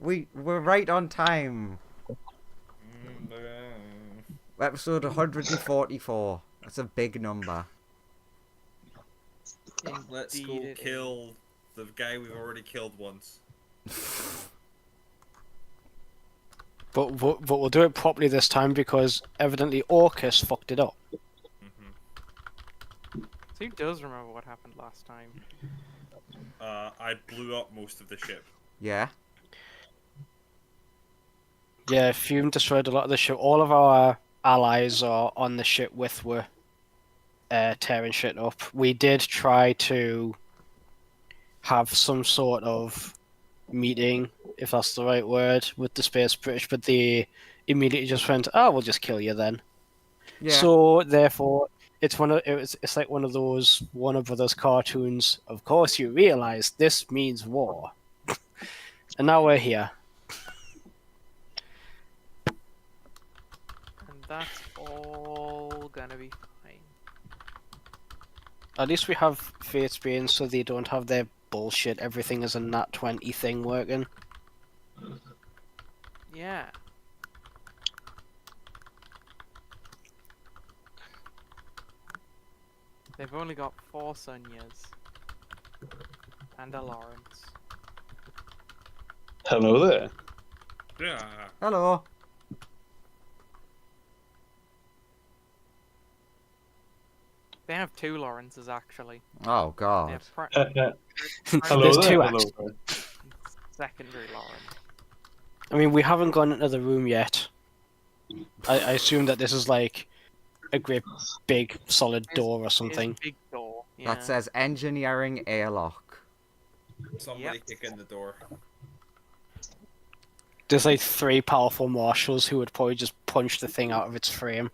We're right on time. Episode 144. That's a big number. Let's Indeed go it kill the guy we've already killed once. But we'll do it properly this time because evidently Orcus fucked it up. So who does remember what happened last time? I blew up most of the ship. Yeah. Yeah, Fume destroyed a lot of the ship. All of our allies are on the ship with were tearing shit up. We did try to have some sort of meeting, if that's the right word, with the Space British, but they immediately just went, "Oh, we'll just kill you then." Yeah. So therefore, it's like one of those Warner Brothers cartoons. Of course, you realize this means war, and now we're here. And that's all gonna be fine. At least we have Fate's Bane, so they don't have their bullshit. Everything is a nat 20 thing working. Yeah. They've only got 4 Sonyas. And a Lawrence. Hello there. Yeah. Hello. They have 2 Lawrences actually. Oh They God. have Hello There's there. two Hello actually. there. secondary Lawrence. I mean, we haven't gone into the room yet. I assume that this is like a great big solid door or It's something. a big door. Yeah. That says engineering airlock. Somebody kick in the door. There's like 3 powerful marshals who would probably just punch the thing out of its frame.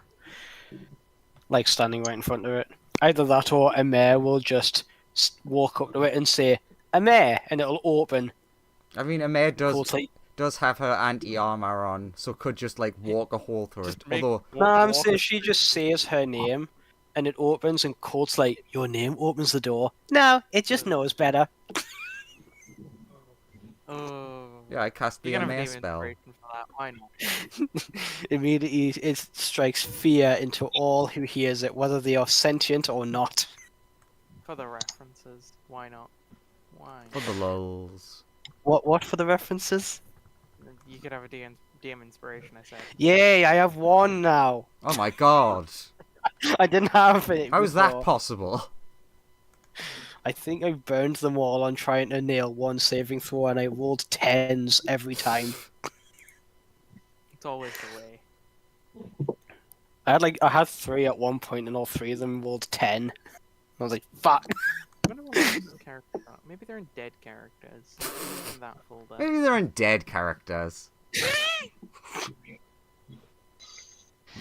Like standing right in front of it. Either that or a mayor will just walk up to it and say, "A mayor," and it'll open. I mean, Amir Cool, does have her anti-armor on, so could just like walk a hole through it. Although, No, I'm saying she just says her name, and it opens, and Colt's like, "Your name opens the door." No, it just knows better. Oh. yeah, I cast the You're gonna Amir have spell. inspiration for that. Why not? Immediately, it strikes fear into all who hears it, whether they are sentient or not. For the references. Why not? Why? For the lulz. What for the references? You could have a DM inspiration, I said. Yay, I have 1 now. Oh my God. I didn't have it. How is that before. possible? I think I burned them all on trying to nail 1 saving throw, and I rolled 10s every time. It's always the way. I had 3 at one point, and all 3 of them rolled 10. I was like, fuck. I wonder what these characters are. Maybe they're in dead characters. In that folder. Maybe they're in dead characters. I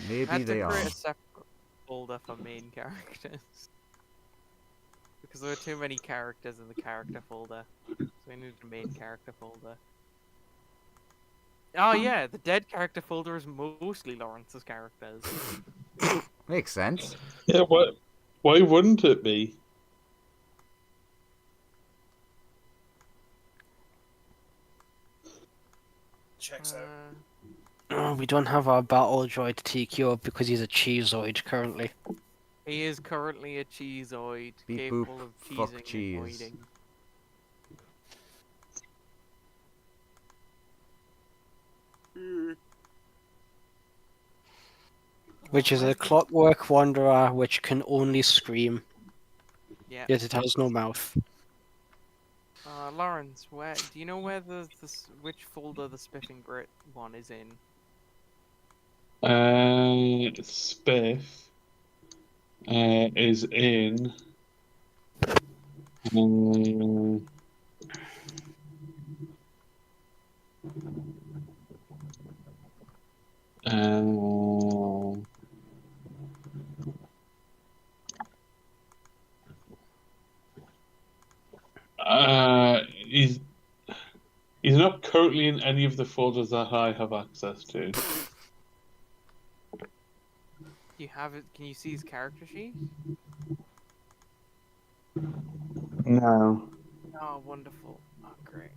Maybe have they to are. create a separate folder for main characters. Because there are too many characters in the character folder. So we need a main character folder. Oh yeah, the dead character folder is mostly Lawrence's characters. Makes sense. Yeah, why wouldn't it be? Checks out. Oh, we don't have our battle droid TQ because he's a cheeseoid currently. He is currently a cheeseoid, Beep capable boop, of fuck cheesing cheese. and voiding. Which is a clockwork wanderer which can only scream, Yeah. yet it has no mouth. Lawrence, where do you know where which folder the Spiffing Brit one is in? Spiff is in. Um, he's not currently in any of the folders that I have access to. You have it. Can you see his character sheet? No. Oh, wonderful. Oh, great.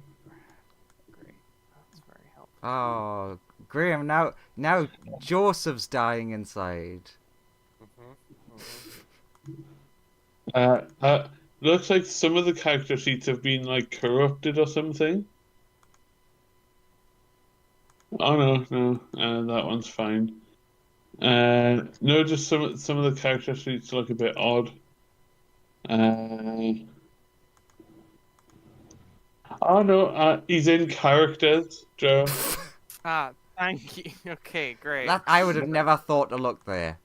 Great. That's Oh, Graham, now Joseph's dying inside. Looks like some of the character sheets have been like corrupted or something. Oh no, that one's fine. No, just some of the character sheets look a bit odd. Oh no, he's in characters, Joe. Ah, thank you. Okay, great. That I would have never thought to look there.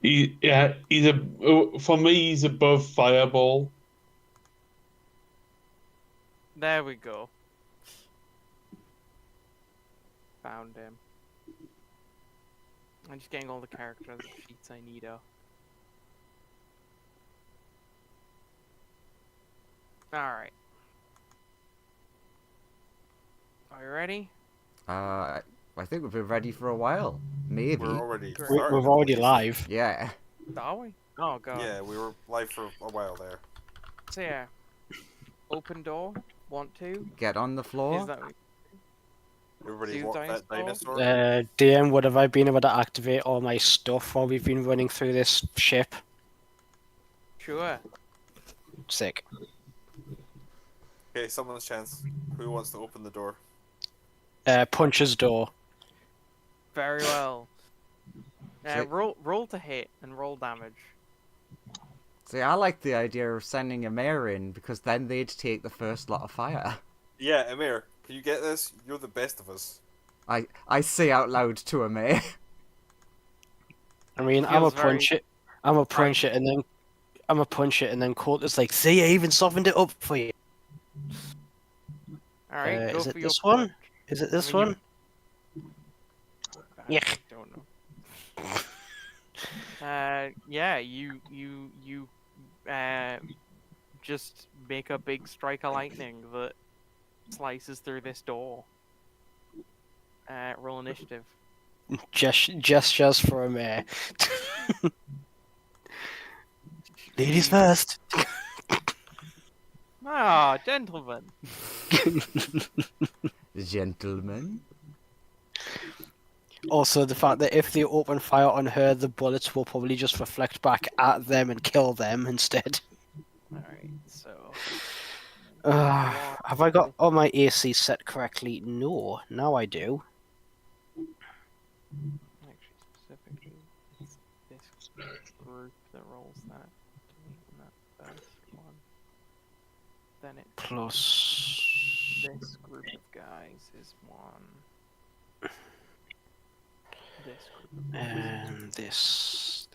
For me, he's above Fireball. There we go. Found him. I'm just getting all the character sheets I need out. Alright. Are you ready? I think we've been ready for a while. Maybe. We're already Great. started, We're at already least. live. Yeah. Are we? Oh god. Yeah, we were live for a while there. So yeah. Open door. Want to? Get on the floor. Is that Everybody Do want that dinosaur? dinosaur? DM, would have I been able to activate all my stuff while we've been running through this ship? sure? Sick. Okay, someone's chance. Who wants to open the door? Punch's door. Very well. So- Roll to hit and roll damage. See, I like the idea of sending a mayor in because then they'd take the first lot of fire. Yeah, Amir, can you get this? You're the best of us. I say out loud to a mayor. I mean, I'm a Feels very- punch it. I'm a punch it, and then I'm a punch it, and then Court's like, "See, I even softened it up for you." All right, go is it for your this one? punch. Is it this I mean, one? I Yeah. don't know. Yeah, you just make a big strike of lightning that slices through this door. Roll initiative. Gestures for a mayor. Ladies first. Ah, gentlemen. Gentlemen. Also, the fact that if they open fire on her, the bullets will probably just reflect back at them and kill them instead. All right, so Have I got all my AC set correctly? No. Now I do. actually specifically, it's this group that rolls that. That first one. Then it's Plus. this group of guys is one. This group of guys. And this.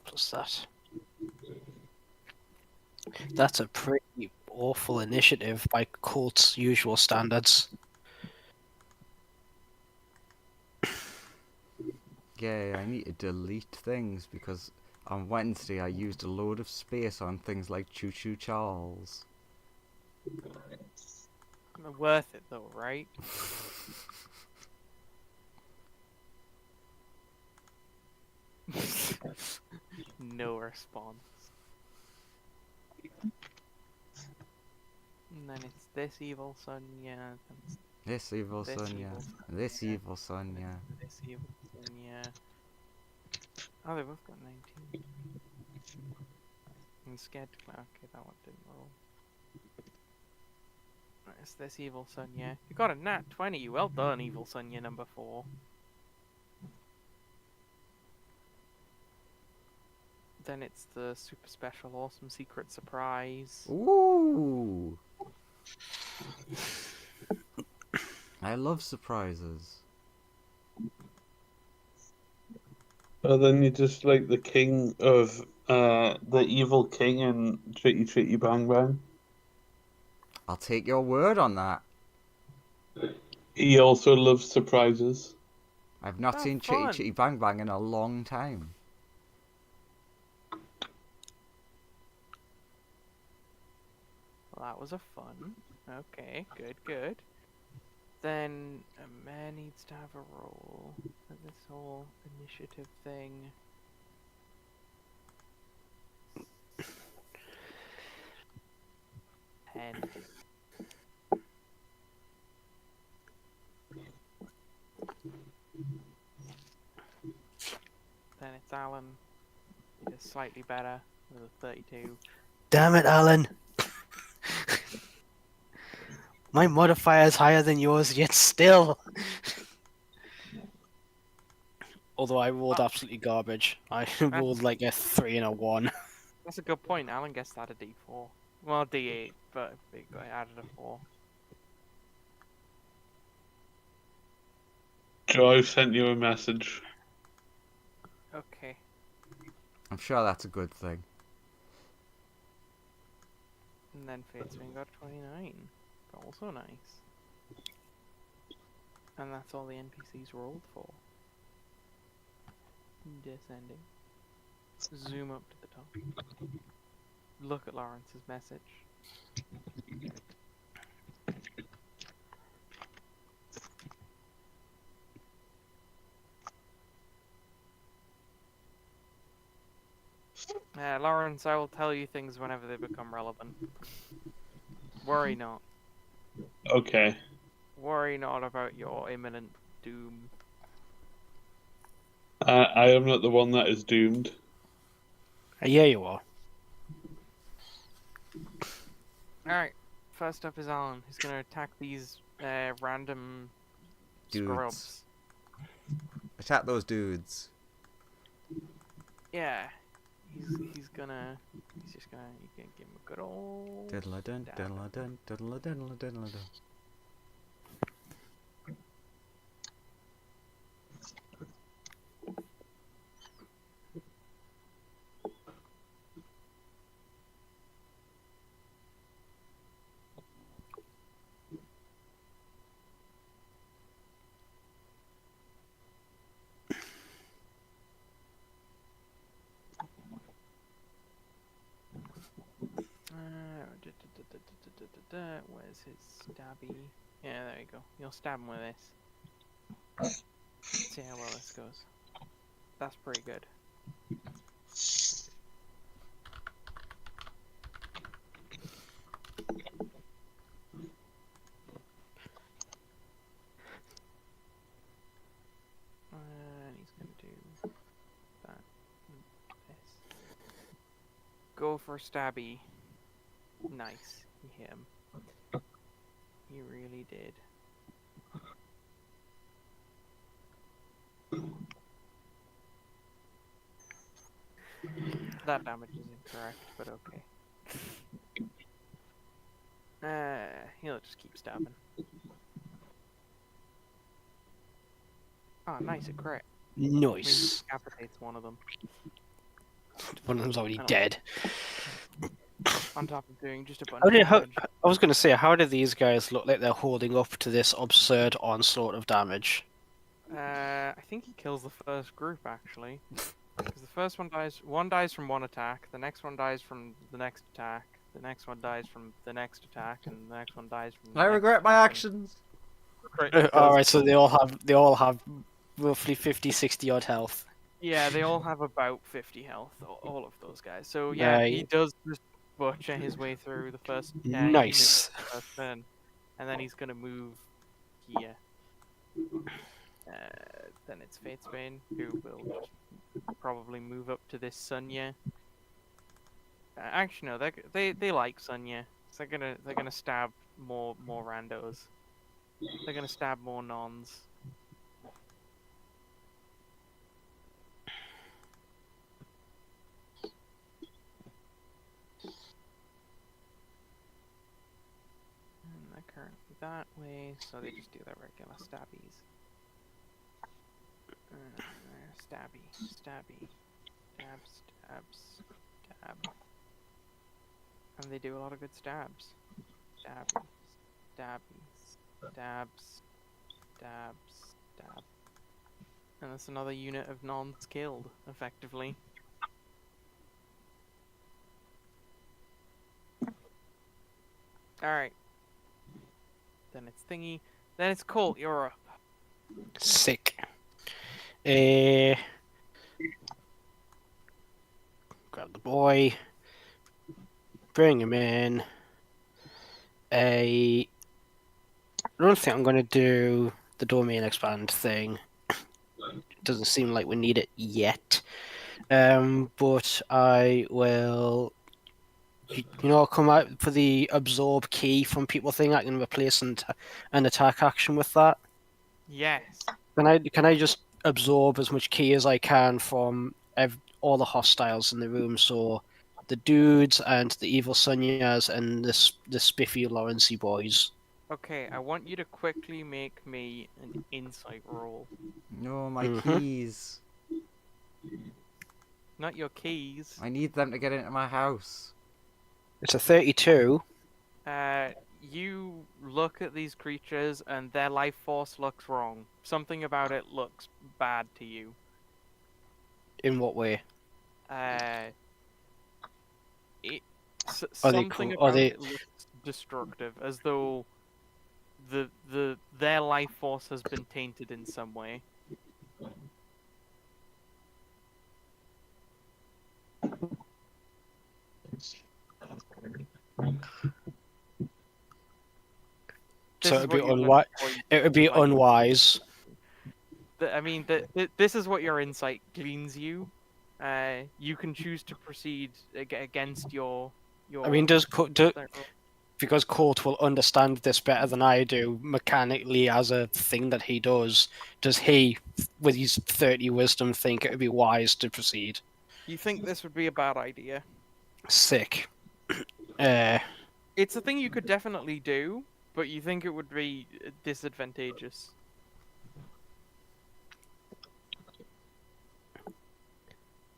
Plus that. That's a pretty awful initiative by Colt's usual standards. Yeah, I need to delete things because on Wednesday I used a load of space on things like Choo Choo Charles. Worth it though, right? No response. And then it's this evil Sonya, then it's This evil This Sonya. evil This Sonya. evil Sonya. this evil Sonya. Oh, they both got 19. I'm scared to okay, that one didn't roll. Right, it's this evil Sonya. You got a nat 20. Well done, evil Sonya number 4. Then it's the super special awesome secret surprise. Ooh! I love surprises. Then you're just like the king of the evil king in Chitty Chitty Bang Bang. I'll take your word on that. He also loves surprises. I've not Oh, seen Chitty fun. Chitty Bang Bang in a long time. Well, that was a fun. Okay, good. Then a man needs to have a role for this whole initiative thing. Ten. Alan. He does slightly better with a 32. Damn it, Alan. My modifier is higher than yours, yet still. Although I rolled absolutely garbage. I rolled like a 3 and a 1. That's a good point. Alan gets that a D4. Well, D8, but I added a 4. Joe, I've sent you a message. Okay. I'm sure that's a good thing. And then Fatesman got 29. Also nice. And that's all the NPCs rolled for. Descending. Zoom up to the top. Look at Lawrence's message. Lawrence, I will tell you things whenever they become relevant. Worry not. Okay. Worry not about your imminent doom. I am not the one that is doomed. Yeah, you are. Alright, first up is Alan, who's gonna attack these random Dudes. scrubs. Attack those dudes. Yeah. He's just gonna you can give him a good old Diddle dun stab. diddle dun diddle diddle diddle dun. Where's his stabby? Yeah, there you go. You'll stab him with this. See how well this goes. That's pretty good. And he's gonna do that and this. Go for stabby. Nice. You hit him. You really did. That damage is incorrect, but okay. He'll just keep stabbing. Oh, nice, a crit. Nice. Decapitates one of them. One of them's already Oh. dead. On top of doing just a bunch How did, of how, damage. I was going to say, how do these guys look like they're holding up to this absurd onslaught of damage? I think he kills the first group, actually. Because the first one dies from one attack, the next one dies from the next attack, the next one dies from the next attack, and the next one dies from the I next regret my attack, actions. Alright, so they all have roughly 50, 60 odd health. Yeah, they all have about 50 health, all of those guys. So yeah, he does just butcher his way through the first Nice. unit, the first turn, and then he's gonna move here. Then it's Fatesbane, who will just probably move up to this Sunya. Actually, no, they like Sunya, so they're gonna stab more randos. They're gonna stab more nons. And they're currently that way, so they just do their regular stabbies. Stabby, stabby, stab, stab, stab. And they do a lot of good stabs. Stabby, stabby, stabs, stabs, stab. And that's another unit of nons killed, effectively. Alright. Then it's Thingy. Then it's Colt, you're up. Sick. Grab the boy. Bring him in. I don't think I'm going to do the domain expand thing. Doesn't seem like we need it yet. But I will, come out for the absorb key from people thing. I can replace an attack action with that. Yes. Can I just absorb as much key as I can from all the hostiles in the room? So the dudes and the evil Sunyas and the spiffy Lawrencey boys. Okay, I want you to quickly make me an insight roll. No, my Mhm. keys. Not your keys. I need them to get into my house. It's a 32. You look at these creatures and their life force looks wrong. Something about it looks bad to you. In what way? It Are they something cool? Are about they? it looks destructive, as though their life force has been tainted in some way. This So is it'd be what you learn unwise. before you It would be fight. unwise. I mean, this is what your insight gleans you. You can choose to proceed against your. I mean, because Colt will understand this better than I do mechanically as a thing that he does. Does he, with his 30 wisdom, think it would be wise to proceed? You think this would be a bad idea? Sick. It's a thing you could definitely do, but you think it would be disadvantageous.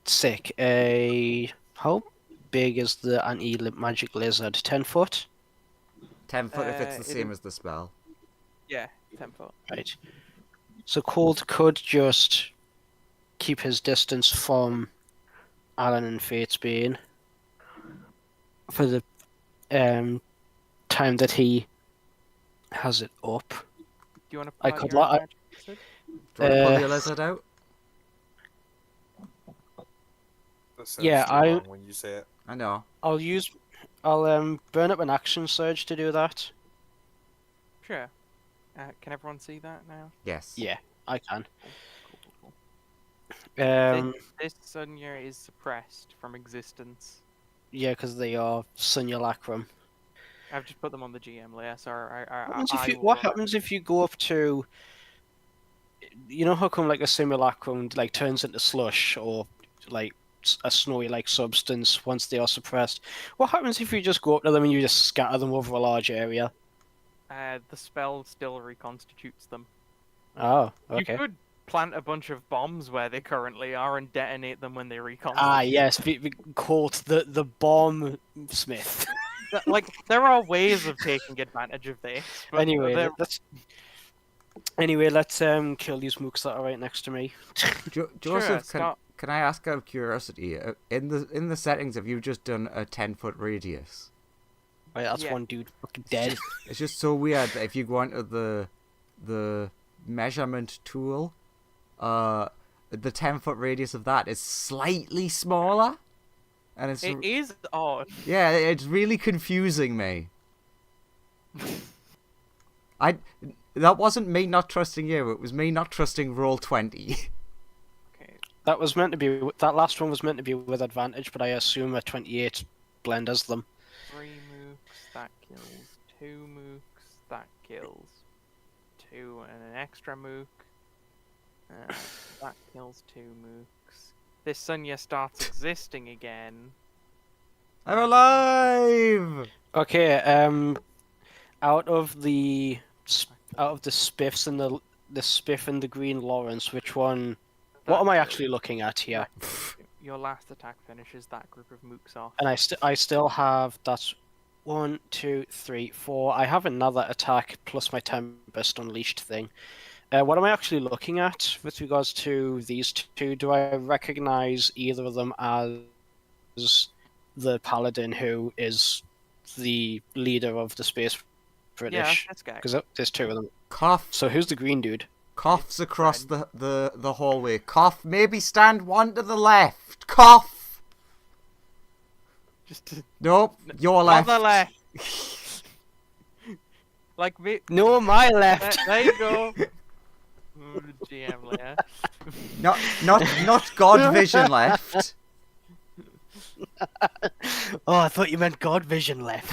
Sick. How big is the anti-magic lizard? 10 foot? 10 foot if it's the It same is- as the spell. Yeah, 10 foot. Right. So Colt could just keep his distance from Alan and Fatesbane for the time that he has it up. Do you want to I pull out could your li- magic lizard? Do you want to pull Uh, your lizard out? That sounds Yeah, too I- long when you say it. I know. I'll burn up an action surge to do that. Sure. Can everyone see that now? Yes. Yeah, I can. Cool. This, Um, this Sunya is suppressed from existence. yeah, because they are simulacrum. I've just put them on the GM layer, so What happens if you go up to? You know how come like a simulacrum like turns into slush or like a snowy like substance once they are suppressed? What happens if you just go up to them and you just scatter them over a large area? The spell still reconstitutes them. Oh, okay. You could plant a bunch of bombs where they currently are and detonate them when they reconstitute. Ah, yes, Colt, the bomb smith. Like, there are ways of taking advantage of this. But Anyway, they're- let's kill these mooks that are right next to me. Joseph, start- can I ask out of curiosity, in the settings, have you just done a 10-foot radius? Right, that's Yeah. one dude fucking dead. It's just so weird that if you go into the measurement tool, the 10-foot radius of that is slightly smaller, and it's It is odd. yeah, it's really confusing me. That wasn't me not trusting you. It was me not trusting Roll20. Okay, That last one was meant to be with advantage, but I assume a 28 blenders them. 3 mooks, that kills 2 mooks, that kills 2 and an extra mook. That kills 2 mooks. This Sunya starts existing again. I'm alive. Okay, out of the spiffs and the spiff and the green Lawrence, which one? What am I actually looking at here? Your last attack finishes that group of mooks off. And I still have that's 1, 2, 3, 4. I have another attack plus my Tempest Unleashed thing. What am I actually looking at with regards to these two? Do I recognize either of them as the paladin who is the leader of the Space British? Yeah, this guy. Because there's two of them. Cough. So who's the green dude? Coughs across the hallway. Cough. Maybe stand one to the left. Cough. Just Nope. Your on left. the left. Like me. No, my left. There you go. GM layer. Not God Vision left. Oh, I thought you meant God Vision left.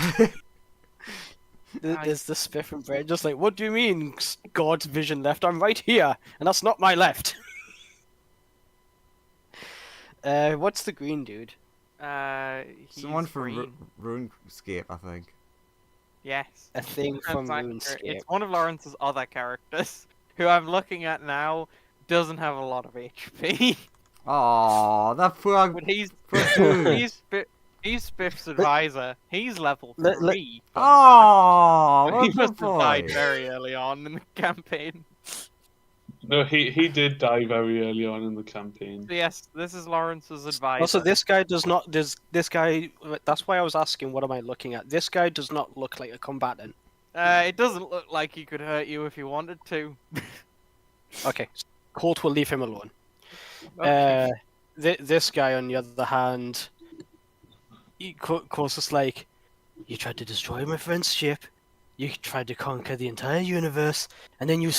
There's the spiff and bread, just like, what do you mean, God's vision left? I'm right here, and that's not my left. What's the green dude? He's Someone from green. RuneScape, I think. Yes. A thing from That's accurate. RuneScape. It's one of Lawrence's other characters, who I'm looking at now, doesn't have a lot of HP. Oh, that poor But he's dude. he's Spiff's advisor. He's level let- 3. Oh, He what a must have died boy. very early on in the campaign. No, he did die very early on in the campaign. So yes, this is Lawrence's advisor. Also, this guy does not. This guy. That's why I was asking, what am I looking at? This guy does not look like a combatant. It doesn't look like he could hurt you if he wanted to. Okay, Colt will leave him alone. Okay. This guy, on the other hand, Colt's just like, you tried to destroy my friend's ship, you tried to conquer the entire universe, and then you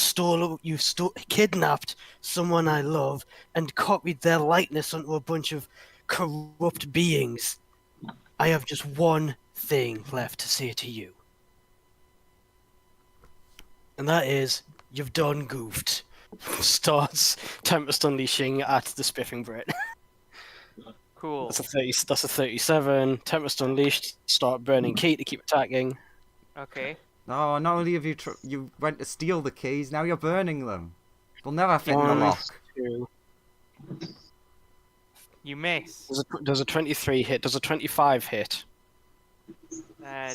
kidnapped someone I love and copied their likeness onto a bunch of corrupt beings. I have just one thing left to say to you. And that is, you've done goofed. Starts Tempest Unleashing at the Spiffing Brit. Cool. That's a 37. Tempest Unleashed. Start burning key to keep attacking. Okay. No, not only have you went to steal the keys, now you're burning them. They'll never fit in the One, lock. two. You miss. Does a 23 hit? Does a 25 hit?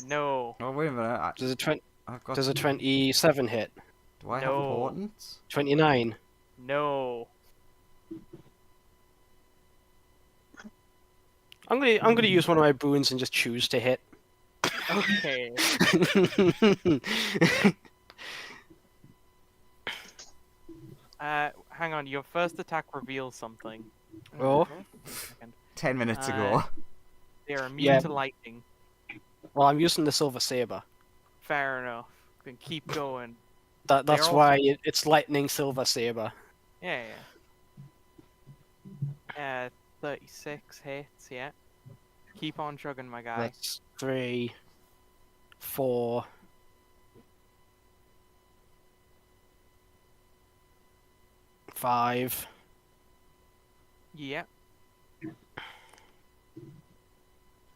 No. Oh, wait a minute. Does I've got... does a 27 hit? Do I have No. importance? 29. No. I'm gonna use one of my boons and just choose to hit. Okay. Hang on. Your first attack reveals something. Oh. Second. 10 minutes ago. They're immune Yeah. to lightning. Well, I'm using the Silver Saber. Fair enough. Then keep going. That's They're why it's Lightning Silver Saber. Yeah. 36 hits. Yeah. Keep on chugging, my guy. That's 3, 4, 5. Yeah.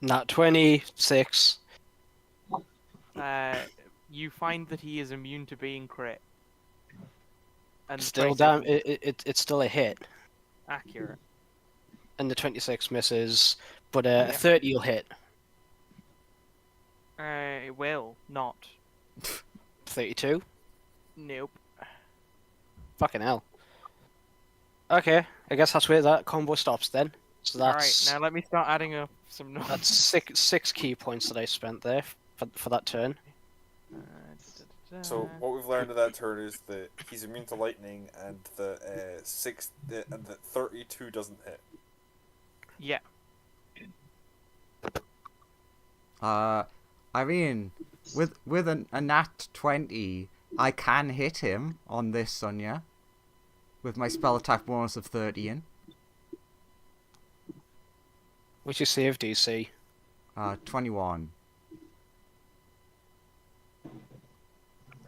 Not 26. You find that he is immune to being crit. And Still basically it's still a hit. accurate. And the 26 misses, but a 30 will hit. It will not. 32? Nope. Fucking hell. Okay, I guess that's where that combo stops then. So that's Alright, now let me start adding up some numbers. that's six key points that I spent there for that turn. So what we've learned of that turn is that he's immune to lightning, and the 32 doesn't hit. Yeah. I mean, with a nat 20, I can hit him on this, Sonia. With my spell attack bonus of 30 in. What's your save DC? 21.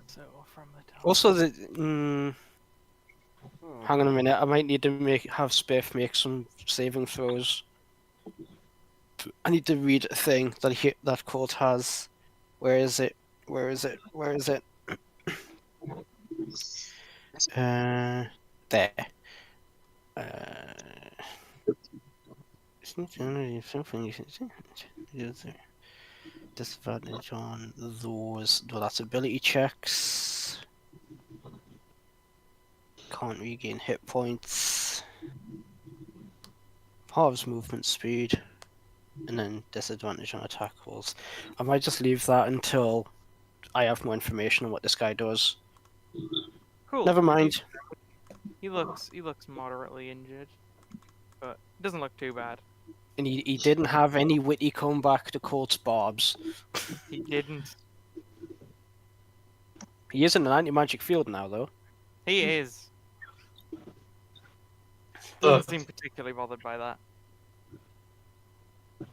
So from the top. Also, hang on a minute. I might need to have Spiff make some saving throws. I need to read a thing that Colt has. Where is it? Where is it? Where is it? There. Disadvantage on those. Well, that's ability checks. Can't regain hit points. Halves movement speed. And then disadvantage on attack rolls. I might just leave that until I have more information on what this guy does. Cool. Never mind. He looks moderately injured, but it doesn't look too bad. And he didn't have any witty comeback to Colt's barbs. He didn't. He is in an anti-magic field now, though. He is. Doesn't seem particularly bothered by that.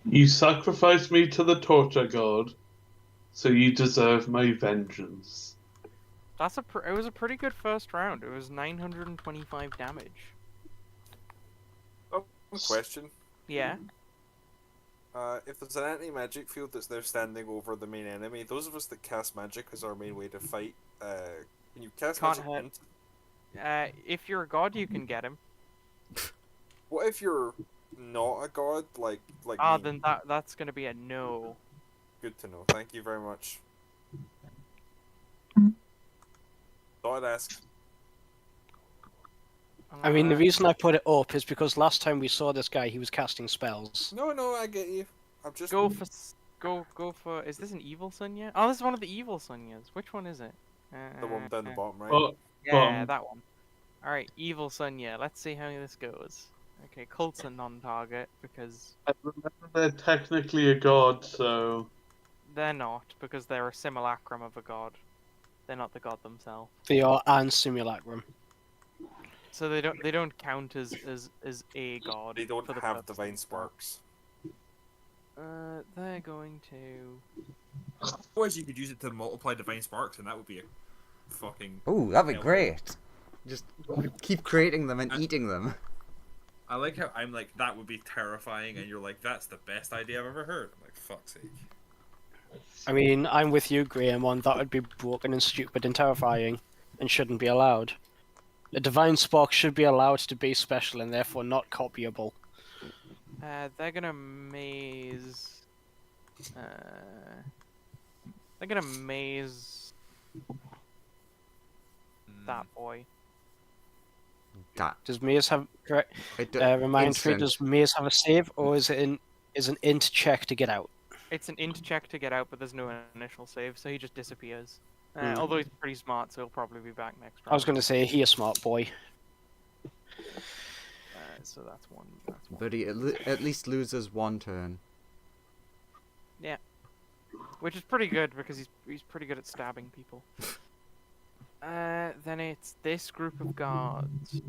You sacrificed me to the torture god, so you deserve my vengeance. That's it was a pretty good first round. It was 925 damage. Oh, question. Yeah. If there's an anti-magic field that's now standing over the main enemy, those of us that cast magic as our main way to fight, can you cast Can't magic? hurt. If you're a god, you can get him. What if you're not a god, like Ah, me? then that's gonna be a no. Good to know. Thank you very much. Thought I'd ask. I mean, the Uh, reason I put it up is because last time we saw this guy, he was casting spells. No, I get you. I'm just go for. Is this an evil Sunya? Oh, this is one of the evil Sunyas. Which one is it? the one down the bottom right. Oh, Yeah, that one. All right, evil Sunya. Let's see how this goes. Okay, cult's a non-target because I remember they're technically a god, so they're not, because they're a simulacrum of a god. They're not the god themselves. They are and simulacrum. So they don't count as a god. They don't for the have purpose of divine the spell. sparks. They're going to. Otherwise, you could use it to multiply divine sparks, and that would be a fucking. Ooh, that'd be hell. great. Just keep creating them and eating them. I like how I'm like, that would be terrifying, and you're like, that's the best idea I've ever heard. I'm like, fuck's sake. I mean, I'm with you, Graham, on that would be broken and stupid and terrifying, and shouldn't be allowed. A divine spark should be allowed to be special and therefore not copyable. They're gonna maze. They're gonna maze that boy. That Does Maze have correct? it, Remind me, instant. does Maze have a save, or is it an int check to get out? It's an int check to get out, but there's no initial save, so he just disappears. Although he's pretty smart, so he'll probably be back next round. I was going to say, he a smart boy. So that's one. That's one. But he at least loses one turn. Which is pretty good because he's pretty good at stabbing people. Then it's this group of guards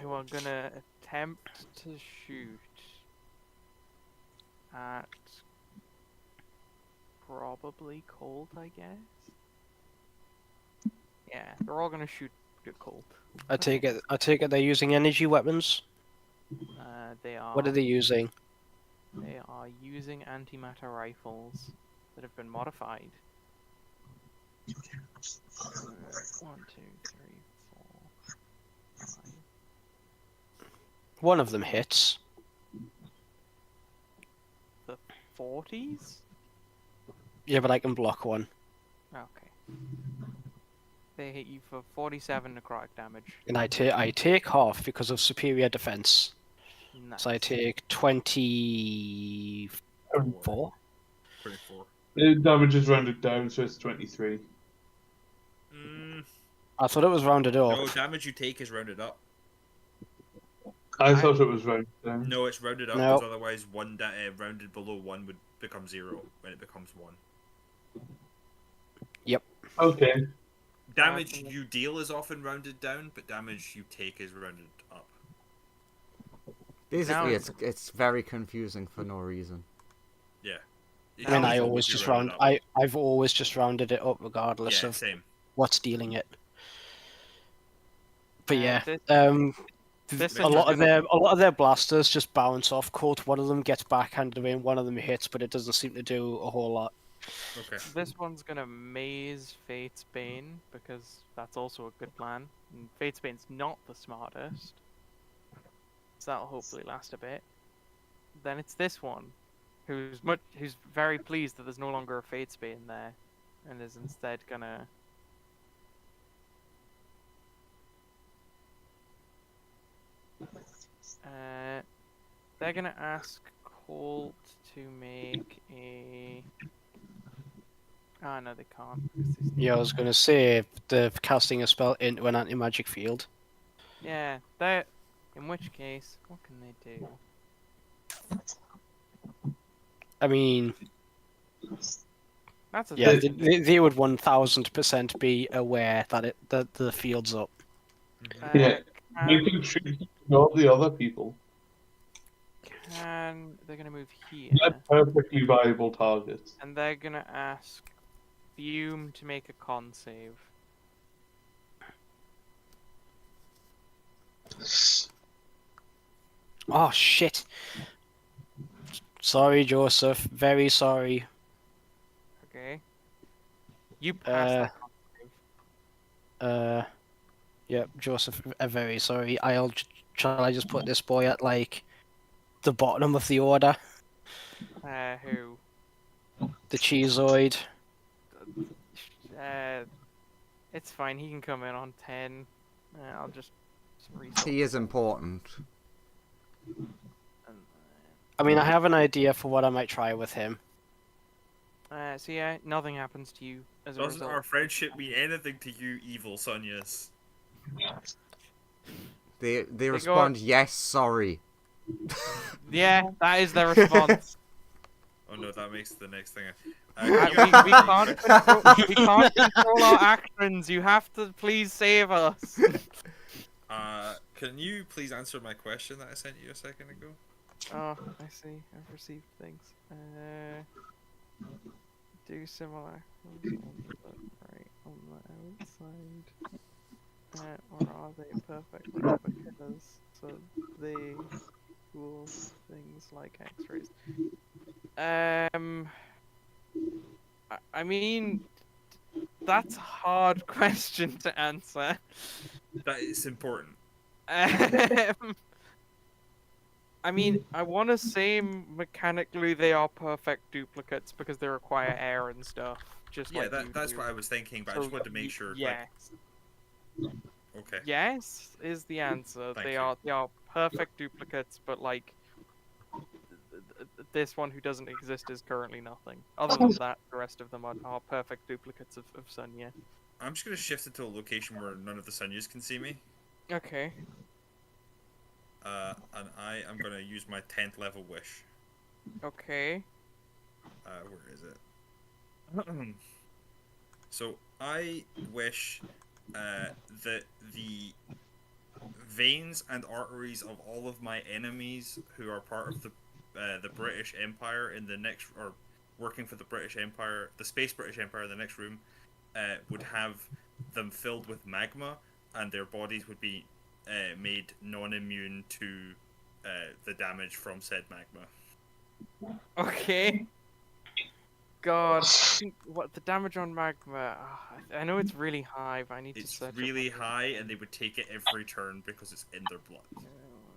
who are gonna attempt to shoot at probably Colt, I guess. Yeah, they're all gonna shoot at Colt. I take it they're using energy weapons. They are. What are they using? They are using antimatter rifles that have been modified. 1, 2, 3, 4, 5. One of them hits. The 40s? Yeah, but I can block one. Okay. They hit you for 47 necrotic damage. And I take half because of superior defense. Nice. So I take 24. 24. the damage is rounded down, so it's 23. I thought it was rounded up. No, damage you take is rounded up. I thought it was rounded down. No, it's rounded up, No. because otherwise rounded below 1 would become 0 when it becomes 1. Okay. Damage you deal is often rounded down, but damage you take is rounded up. Basically, Now- it's very confusing for no reason. Yeah. I I mean, Now I it's always just round. I've always just rounded it up regardless Yeah, of same. what's dealing it. But yeah, This a lot of their blasters just bounce off. Colt, one of them gets backhanded away, and one of them hits, but it doesn't seem to do a whole lot. Okay. This one's gonna maze Fate's Bane because that's also a good plan. And Fate's Bane's not the smartest, so that'll hopefully last a bit. Then it's this one, who's very pleased that there's no longer a Fate's Bane there, and is instead gonna. They're gonna ask Colt to make a. Ah, no, they can't. Because Yeah, I was gonna say they're casting a spell into an anti-magic field. Yeah, that. In which case, what can they do? I mean, That's a yeah, they would 1000% be aware that the field's up. Yeah. You Can, can choose not the other people. they're gonna move here, They're perfectly viable targets. and they're gonna ask Fume to make a con save. Oh shit. Sorry, Joseph. Very sorry. Okay. You pass Uh, that con save. Yep, Joseph. Very sorry. Shall I just put this boy at like the bottom of the order? Who? The Cheezoid. Uh, it's fine. He can come in on 10. I'll just reset. He is important. I mean, I have an idea for what I might try with him. So yeah, nothing happens to you as a Doesn't result. our friendship mean anything to you, evil Sonias? They respond, yes, sorry. Yeah, that is their response. Oh no, that makes the next thing. We can't control our actions. You have to please save us. Can you please answer my question that I sent you a second ago? Oh, I see. I've received things. Do similar on the right on the outside. Or are they perfect replicas? So they cool things like X-rays. I mean, that's a hard question to answer. That is important. I mean, I want to say mechanically they are perfect duplicates because they require air and stuff. Just Yeah, like you that's do. what I was thinking, but I So, just wanted to make sure. Yes. Okay. Yes is the answer. Thank They you. are perfect duplicates, but like this one who doesn't exist is currently nothing. Other than that, the rest of them are perfect duplicates of Sunya. I'm just gonna shift it to a location where none of the Sunyas can see me. Okay. And I am gonna use my 10th level wish. Okay. Where is it? So I wish that the veins and arteries of all of my enemies who are part of the British Empire in the next, or working for the British Empire, the Space British Empire in the next room, would have them filled with magma, and their bodies would be made non-immune to the damage from said magma. Okay. God, I think what the damage on magma? I know it's really high, but I need to It's search. really high, and they would take it every turn because it's in their blood.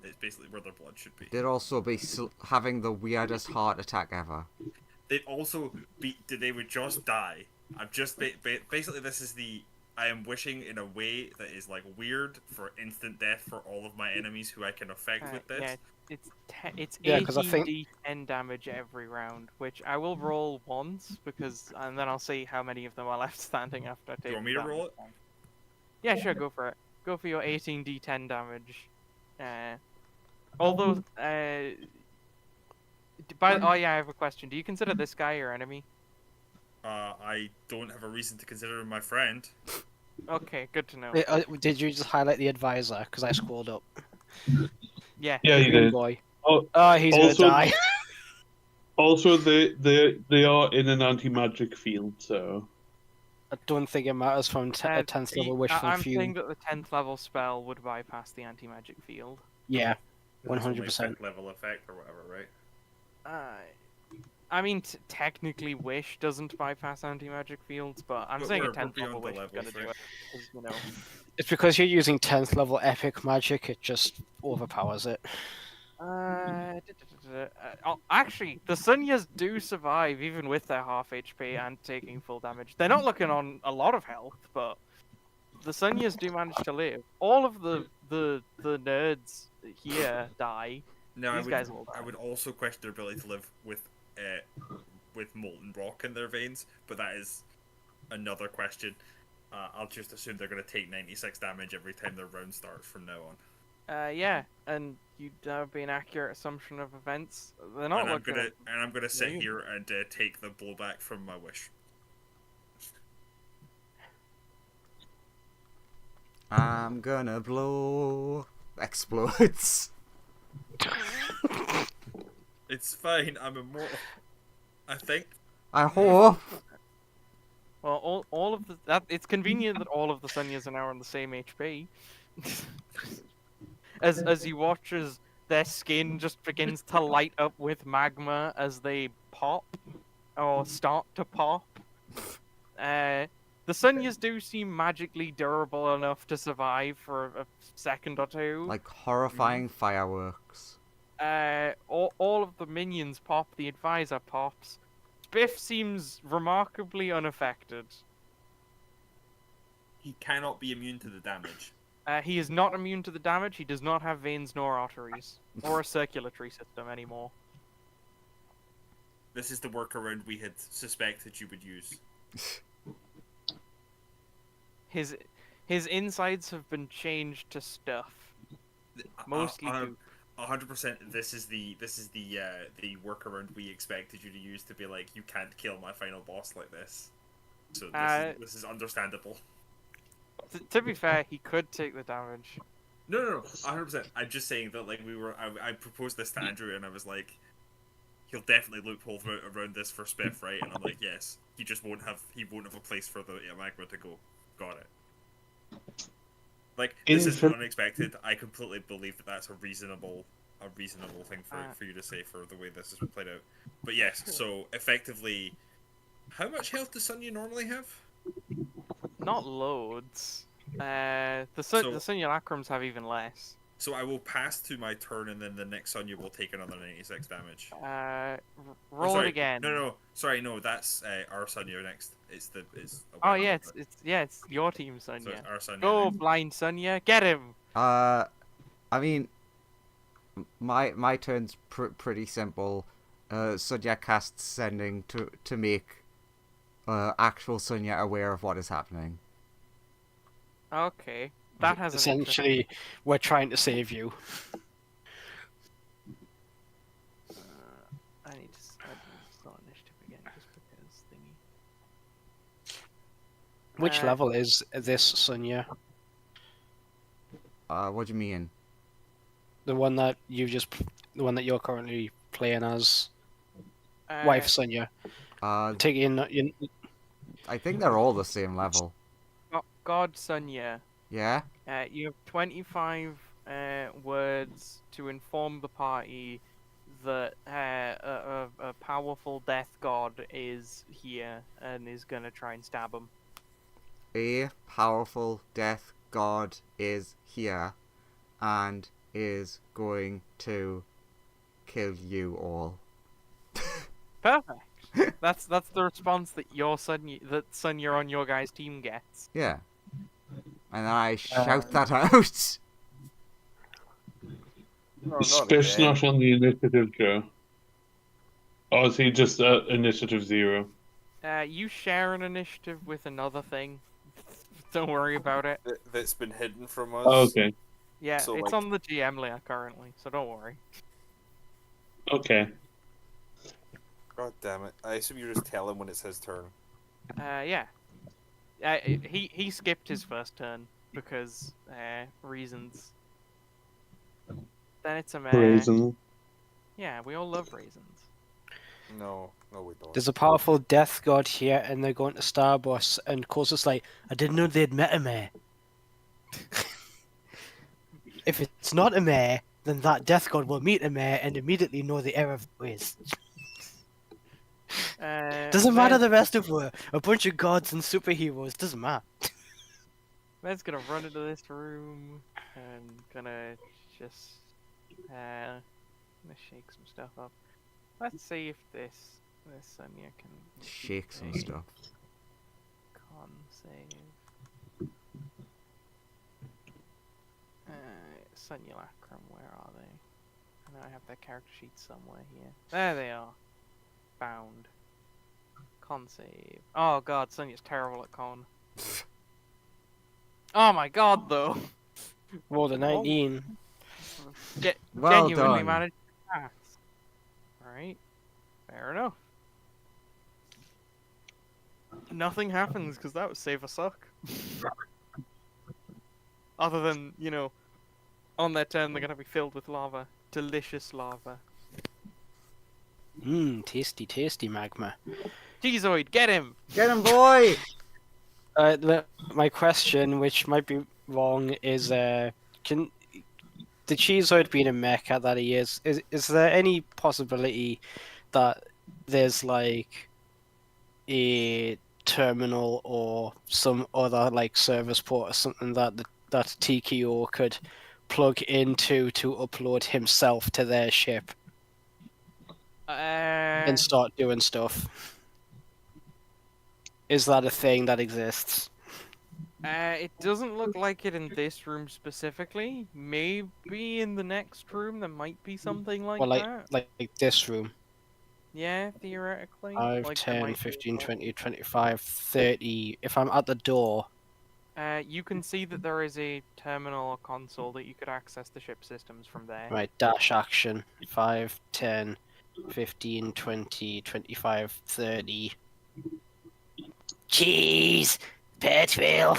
It's basically where their blood should be. They'd also be having the weirdest heart attack ever. They'd also be. They would just die. I'm just basically this is the. I am wishing in a way that is like weird for instant death for all of my enemies who I can affect with this. Yeah, it's Yeah, 'cause I 18 think- d10 damage every round, which I will roll once because, and then I'll see how many of them are left standing after I take. Do you want me to roll it? Yeah, sure, go for it. Go for your 18 d10 damage. Although, oh yeah, I have a question. Do you consider this guy your enemy? I don't have a reason to consider him my friend. Okay, good to know. Did you just highlight the advisor? Because I scrolled up. Yeah. Yeah, you Green did. boy. Oh, Oh, he's also- gonna die. Also, they are in an anti-magic field, so I don't think it matters from a 10th level wish from I'm Fume. saying that the 10th level spell would bypass the anti-magic field. Yeah, It's only 100%. 5th level effect or whatever, right? I mean, technically, Wish doesn't bypass anti-magic fields, but I'm But saying a we're 10th level beyond the Wish is levels, gonna do right? it. 'Cause, you know. It's because you're using 10th level epic magic, it just overpowers it. Actually, the Sunyas do survive even with their half HP and taking full damage. They're not looking on a lot of health, but the Sunyas do manage to live. All of the nerds here die. No, These guys will I die. would also question their ability to live with molten rock in their veins, but that is another question. I'll just assume they're going to take 96 damage every time their round starts from now on. Yeah, and you'd be an accurate assumption of events. They're not And I'm looking. gonna sit Yeah. here and take the blowback from my wish. I'm gonna blow. Explodes. It's fine. I'm immortal. I think. I hope. Well, all of the that it's convenient that all of the Sunyas are now on the same HP. As he watches, their skin just begins to light up with magma as they pop or start to pop. The Sunyas do seem magically durable enough to survive for a second or two. Like horrifying fireworks. All of the minions pop. The advisor pops. Spiff seems remarkably unaffected. He cannot be immune to the damage. He is not immune to the damage. He does not have veins nor arteries or a circulatory system anymore. This is the workaround we had suspected you would use. His insides have been changed to stuff. Mostly goop. 100%. This is the workaround we expected you to use to be like, you can't kill my final boss like this. So this is understandable. To be fair, he could take the damage. No, 100%. I'm just saying that like I proposed this to Andrew and I was like, he'll definitely loophole around this for Spiff, right? And I'm like, yes, he won't have a place for the magma to go. Got it. Like, this is unexpected. I completely believe that that's a reasonable thing for you to say for the way this is played out. But yes, so effectively, how much health does Sunya normally have? Not loads. The simulacrums have even less. So I will pass to my turn, and then the next Sunya will take another 96 damage. Roll it again. No, sorry, no, that's our Sunya next. It's oh yeah, it's your team, Sunya. So it's our Sunya Go, next. blind Sunya, get him. I mean, my turn's pretty simple. Sunya casts sending to make actual Sunya aware of what is happening. Okay, that has essentially we're trying to save you. I need to start initiative again just because thingy. Which level is this Sunya? What do you mean? The one that you're currently playing as wife Sunya. Taking I think they're all the same level. God Sunya. Yeah? You have 25 words to inform the party that a powerful death god is here and is gonna try and stab him. A powerful death god is here and is going to kill you all. Perfect. That's the response that Sunya on your guys' team gets. Yeah. And I shout that out. No, Spiff's not on the initiative, Joe. Or is he just initiative 0? You share an initiative with another thing. Don't worry about it. That's been hidden from us. Oh, okay. Yeah, So, it's like- on the GM layer currently, so don't worry. Okay. God damn it. I assume you just tell him when it's his turn. Yeah. He skipped his first turn because reasons. Then it's a meh. Reason. Yeah, we all love reasons. No, we don't. There's a powerful death god here, and they're going to Starboss, and Corsa's like, I didn't know they'd met a meh. If it's not a meh, then that death god will meet a meh and immediately know the error of the ways. Doesn't matter the rest of her. A bunch of gods and superheroes, doesn't matter. Man's gonna run into this room and gonna just gonna shake some stuff up. Let's see if this Sunya can Shake some a stuff. con save. Simulacrum, where are they? I know I have their character sheet somewhere here. There they are. Bound. Con save. Oh god, Sunya's terrible at con. Oh my god, though. Rolled a 19. Well Genuinely done. managed to pass. Alright. Fair enough. Nothing happens because that would save a suck. Other than, on their turn they're gonna be filled with lava. Delicious lava. Tasty, tasty magma. Cheezoid, get him! Get him, boy! My question, which might be wrong, is can the Cheezoid being a mecha that he is there any possibility that there's like a terminal or some other like service port or something that TKO could plug into to upload himself to their ship and start doing stuff? Is that a thing that exists? It doesn't look like it in this room specifically. Maybe in the next room there might be something like Or that. like this room? Yeah, theoretically. 5, Like, there 10, might be 15, a- 20, 25, 30. If I'm at the door, You can see that there is a terminal or console that you could access the ship systems from there. right, dash action. 5, 10, 15, 20, 25, 30. Jeez! Petrol!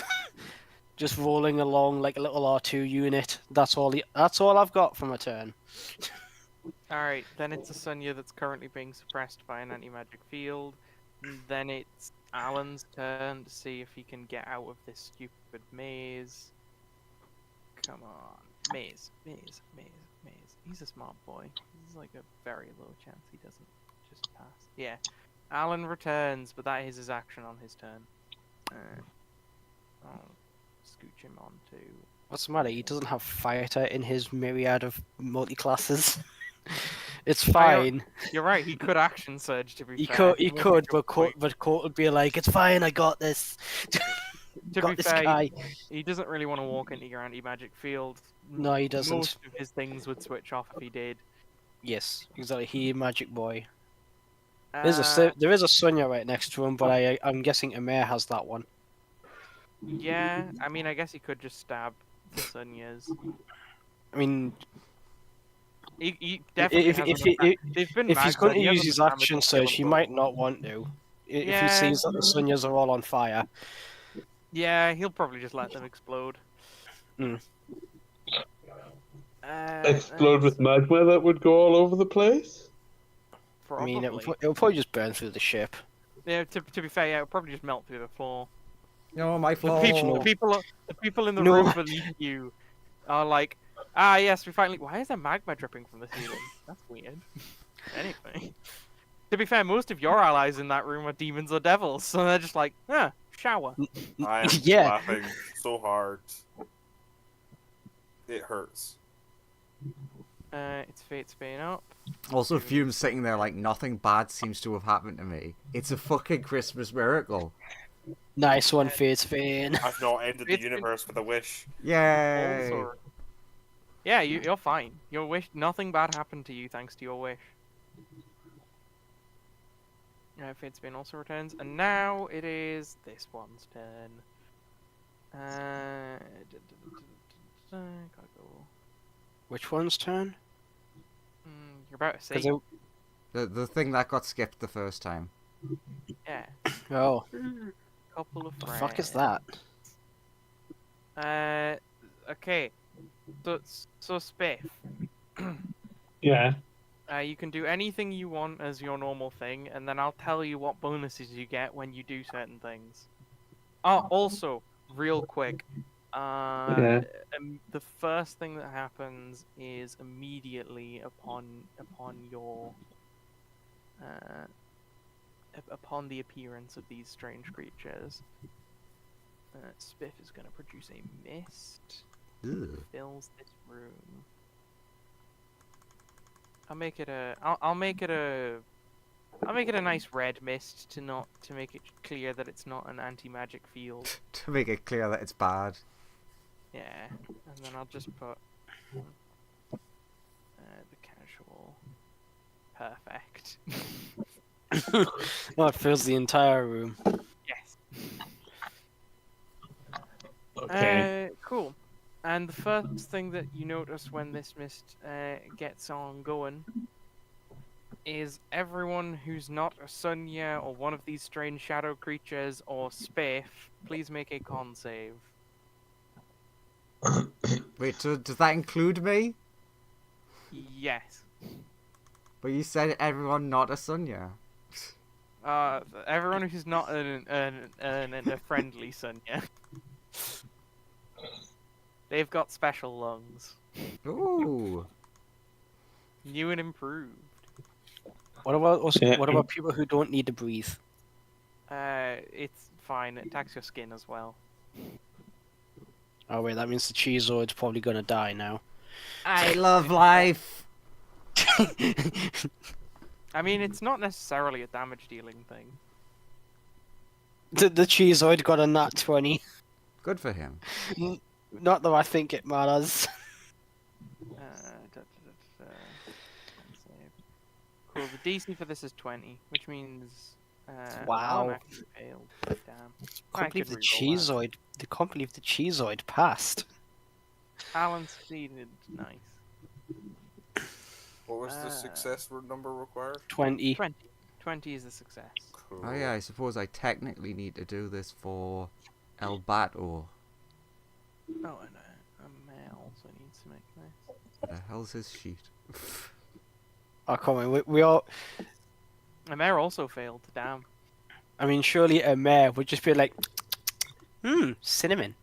Just rolling along like a little R2 unit. That's all I've got from a turn. Alright, then it's a Sunya that's currently being suppressed by an anti-magic field. And then it's Alan's turn to see if he can get out of this stupid maze. Come on. Maze. He's a smart boy. This is like a very low chance he doesn't just pass. Yeah. Alan returns, but that is his action on his turn. I'll scooch him on to... What's the matter? He doesn't have fighter in his myriad of multi-classes. It's I fine. You're right, he could action surge to be He fair. could, That's a good point. but Court would be like, "It's fine, I got this." To got be this fair, guy. he doesn't really want to walk into your anti-magic field. No, he doesn't. Most of his things would switch off if he did. Yes, exactly. He magic boy. Uh, There is a Sonya right next to him, but I'm guessing Amir has that one. yeah, I mean, I guess he could just stab the Sunyas. I mean, He definitely if has if, enough if, They've been if he's magged, going to he has use his enough damage action to kill surge, he them might both. not want to. If he Yeah. sees that the Sunyas are all on fire. Yeah, he'll probably just let them explode. Mm. Explode with magma that would go all over the place? Probably. I mean, it'll probably just burn through the ship. Yeah, to be fair, yeah, it'll probably just melt through the floor. No, my The floor. people in the No. room beneath you are like, yes, we finally. Why is there magma dripping from the ceiling? That's weird. Anyway, to be fair, most of your allies in that room are demons or devils, so they're just like, shower. I am Yeah. laughing so hard. It hurts. It's Fate's Bane up. Also, Fume's sitting there like nothing bad seems to have happened to me. It's a fucking Christmas miracle. Nice one, Fate's Bane. I've not ended the It's- universe with a wish. Yay! Also, yeah, you're fine. Your wish, nothing bad happened to you thanks to your wish. Fate's Bane also returns, and now it is this one's turn. Gotta go. Which one's turn? You're about to 'Cause say, The thing that got skipped the first time. yeah. Oh, Couple of the fuck is that? Okay. So Spiff. Yeah. You can do anything you want as your normal thing, and then I'll tell you what bonuses you get when you do certain things. Oh, also, real quick, the first thing that happens is immediately upon your upon the appearance of these strange creatures, Spiff is going to produce a mist Ugh. fills this room. I'll make it a nice red mist to make it clear that it's not an anti-magic field. To make it clear that it's bad. Yeah, and then I'll just put the casual. Perfect. Oh, it fills the entire room. Yes. Okay. Cool. And the first thing that you notice when this mist gets on going is everyone who's not a Sunya or one of these strange shadow creatures or Spafe, please make a con save. Wait, so does that include me? Yes. But you said everyone not a Sunya. Everyone who's not a friendly son, yeah. They've got special lungs. Ooh. New and improved. What about us? Yeah. What about people who don't need to breathe? It's fine. It attacks your skin as well. Oh wait, that means the Cheezoid's probably gonna die now. I love life. I mean, it's not necessarily a damage dealing thing. The Cheezoid got a nat 20. Good for him. Not that I think it matters. Let's save. Cool. The DC for this is 20, which means Wow. Alan actually failed. Damn. I Can't believe could the reroll that. Cheezoid. I can't believe the Cheezoid passed. Alan succeeded. Nice. What was the success number required? 20. 20. 20 is the success. Cool. Oh yeah, I suppose I technically need to do this for El Bato. Oh, and a male also needs to make this. What the hell's his sheet? Oh come on, we all. A mare also failed. Damn. I mean, surely a mayor would just be like, cinnamon.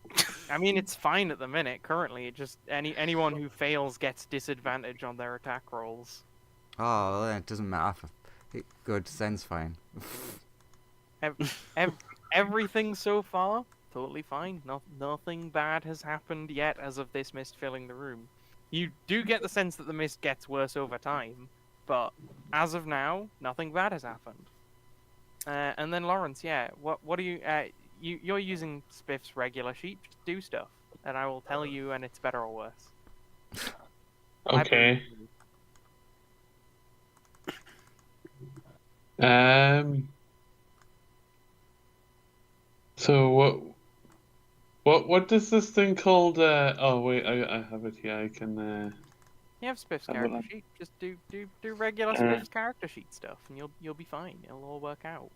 I mean, it's fine at the minute. Currently, it just anyone who fails gets disadvantage on their attack rolls. Oh, well, then it doesn't matter. Good, sense fine. Everything so far, totally fine. Nothing bad has happened yet as of this mist filling the room. You do get the sense that the mist gets worse over time, but as of now, nothing bad has happened. And then Lawrence, yeah, what are you? You're using Spiff's regular sheet. Just do stuff, and I will tell you, and it's better or worse. Okay. So what does this thing called? Oh wait, I have it here. I can. You have Spiff's Have a character look. sheet. Just do regular Spiff's character sheet stuff, and you'll be fine. It'll all work out.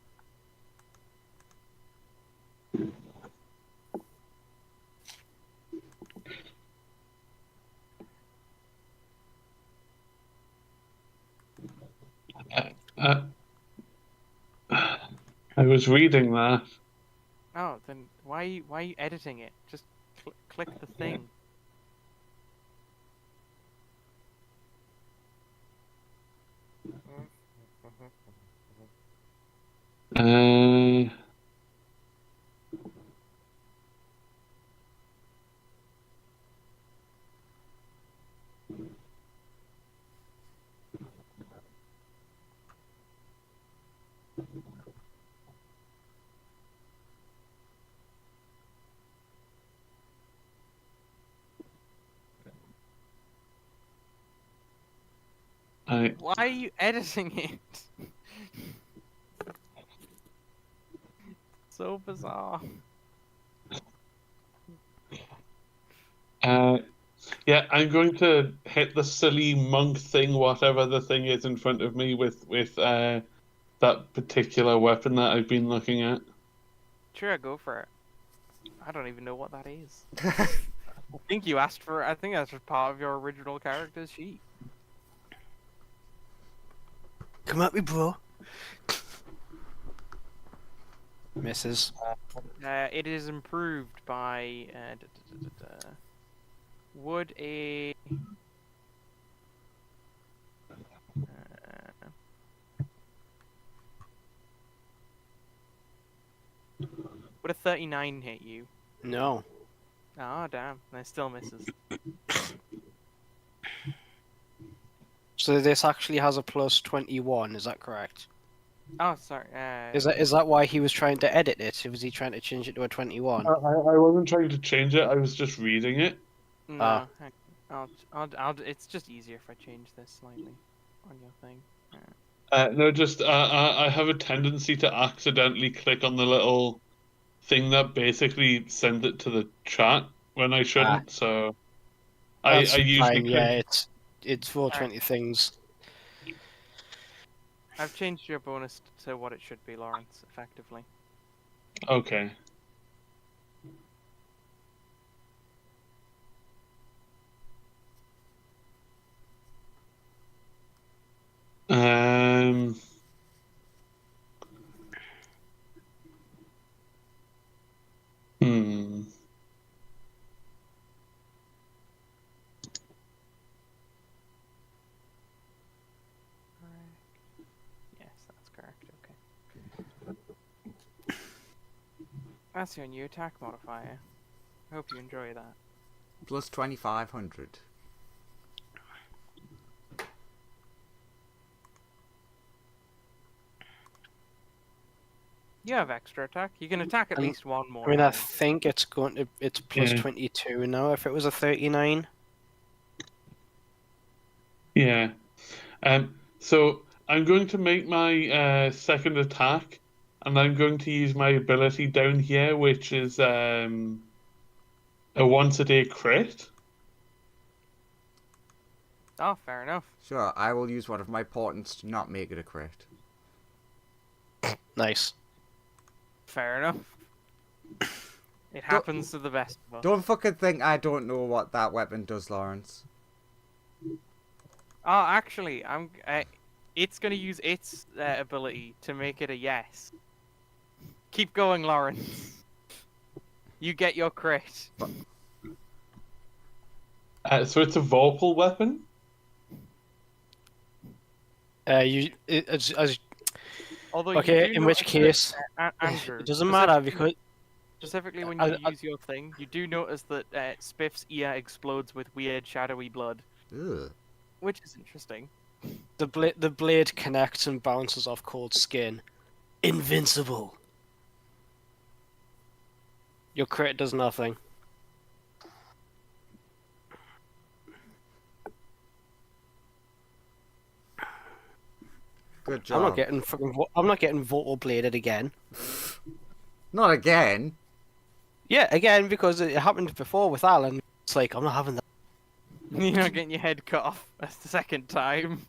Uh, I was reading that. Oh, then why are you editing it? Just click the thing. Uh, Why are you editing it? So bizarre. Yeah, I'm going to hit the silly monk thing, whatever the thing is in front of me, with that particular weapon that I've been looking at. Sure, go for it. I don't even know what that is. I think you asked for. I think that's just part of your original character's sheet. Come at me, bro. Misses. It is improved by. Would a. Would a 39 hit you? No. Ah, damn. That still misses. So this actually has a plus 21. Is that correct? Oh, sorry. Is that why he was trying to edit it? Was he trying to change it to a 21? I wasn't trying to change it. I was just reading it. No. It's just easier if I change this slightly on your thing. No, just I have a tendency to accidentally click on the little thing that basically sends it to the chat when I shouldn't. So I That's usually fine. click. Yeah, it's 420 things. I've changed your bonus to what it should be, Lawrence, effectively. Okay. That's your new attack modifier. I hope you enjoy that. Plus 2,500. You have extra attack. You can attack at And- least one more I mean, I time. think it's plus Yeah. 22 now. If it was a 39, Yeah. So I'm going to make my second attack, and I'm going to use my ability down here, which is a once a day crit. Oh, fair enough. Sure, I will use one of my portents to not make it a crit. nice. Fair enough. It happens to the best of us. Don't fucking think I don't know what that weapon does, Lawrence. Oh, actually, it's gonna use its ability to make it a yes. Keep going, Lawrence. You get your crit. So it's a vocal weapon. As Although you okay, do in which notice case that, Andrew, it doesn't matter because specifically when I- you use your thing, you do notice that Spiff's ear explodes with weird shadowy blood, Ugh. which is interesting. the blade connects and bounces off cold skin. Invincible. Your crit does nothing. Good job. I'm not getting vocal bladed again. Not again. Yeah, again because it happened before with Alan. It's like I'm not having that. You're not getting your head cut off. That's the second time.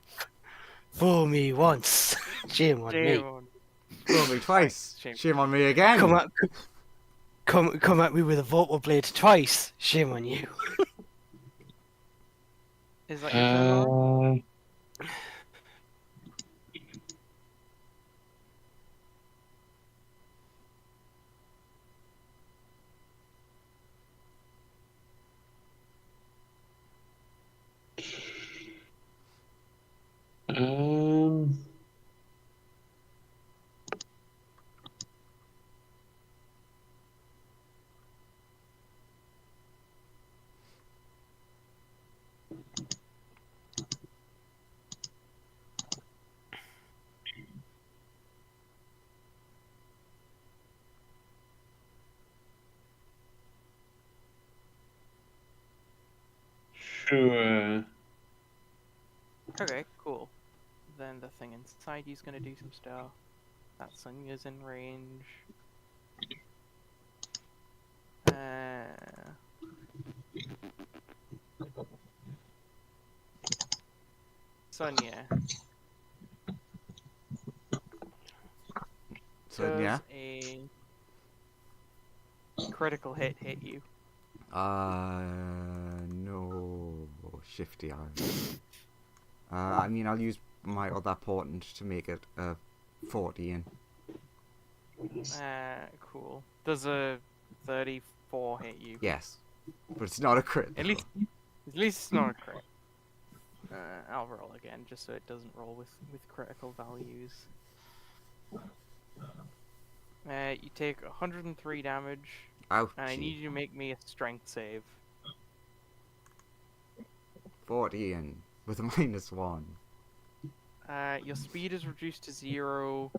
Fool me once, shame on me. Shame on- Fool me twice. Shame. Shame on me again. Come at me with a vocal blade twice. Shame on you. Is that your turn, Lauren? Um. Sure. Okay, cool. Then the thing inside you's gonna do some stuff. That Sonya's in range. Sonya. So yeah. Does a critical hit you? No, shifty eyes. I mean, I'll use my other portent to make it 14. Cool. Does a 34 hit you? Yes, but it's not a crit. At least it's not a crit. I'll roll again, just so it doesn't roll with critical values. You take 103 damage. Ouch. I need you to make me a strength save. 14 with a -1. Your speed is reduced to 0,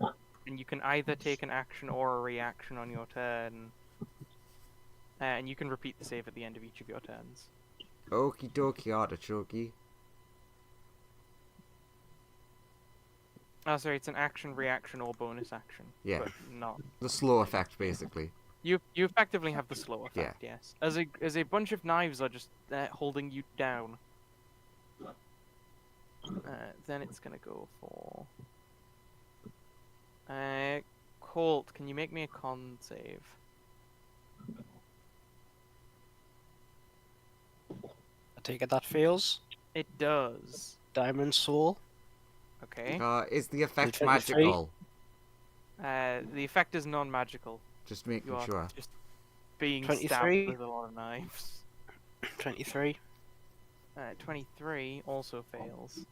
and you can either take an action or a reaction on your turn. And you can repeat the save at the end of each of your turns. Okie dokie, artichoke. Oh, sorry, it's an action, reaction, or bonus action. Yeah. But not. The slow effect, basically. You effectively have the slow effect, yes. As a bunch of knives are just holding you down. Then it's gonna go for. Colt, can you make me a con save? I take it that fails. It does. Diamond Soul. Okay. Is the effect 23? magical? The effect is non-magical. Just making You are sure. just being 23? stabbed with a lot of knives. 23. 23 also fails.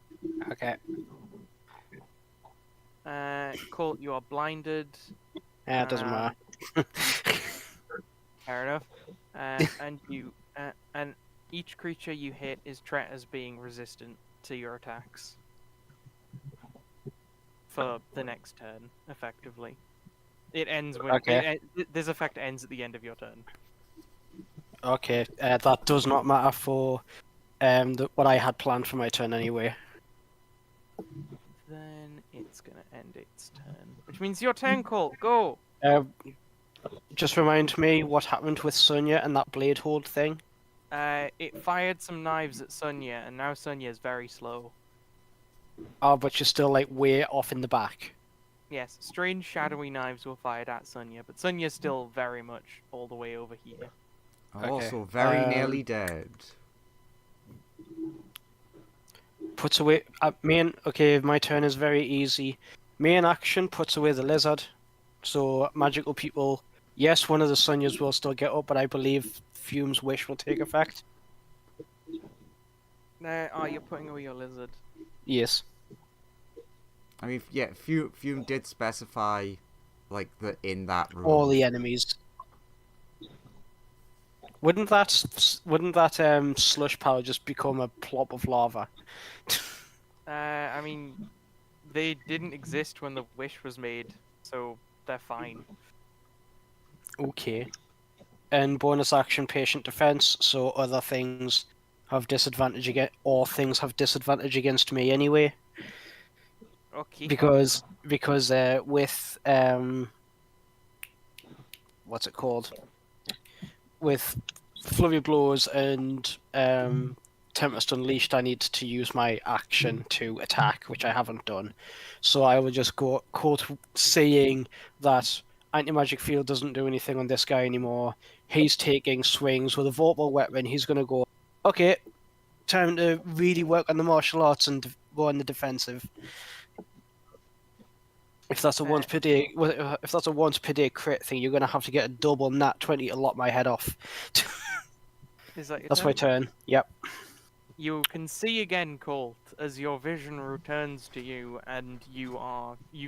Okay. Colt, you are blinded. Yeah, it doesn't matter. Fair enough. And each creature you hit is treated as being resistant to your attacks for the next turn, effectively. It ends when Okay. this effect ends at the end of your turn. Okay, that does not matter for what I had planned for my turn anyway. Then it's gonna end its turn, which means your turn, Colt. Go. Uh, just remind me what happened with Sonya and that blade hold thing. It fired some knives at Sonya, and now Sonya is very slow. Oh, but you're still like way off in the back. Yes, strange shadowy knives were fired at Sonya, but Sonya's still very much all the way over here. Also very nearly dead. Puts away okay, my turn is very easy. Main action puts away the lizard. So magical people, yes, one of the Sonyas will still get up, but I believe Fume's wish will take effect. You're putting away your lizard. Yes. I mean, yeah, Fume did specify, like, in that room. All the enemies. Wouldn't that slush power just become a plop of lava? I mean, they didn't exist when the wish was made, so they're fine. Okay. And bonus action patient defense, so other things have disadvantage things have disadvantage against me anyway. Okay. Because with what's it called? With Flurry Blows and Tempest Unleashed, I need to use my action to attack, which I haven't done. So I will just go quote saying that anti-magic field doesn't do anything on this guy anymore. He's taking swings with a vorpal weapon. He's going to go, okay, time to really work on the martial arts and go on the defensive. If that's a once per day crit thing, you're going to have to get a double nat 20 to lock my head off. Is that your That's turn? my turn. Yep. You can see again, Colt, as your vision returns to you, and you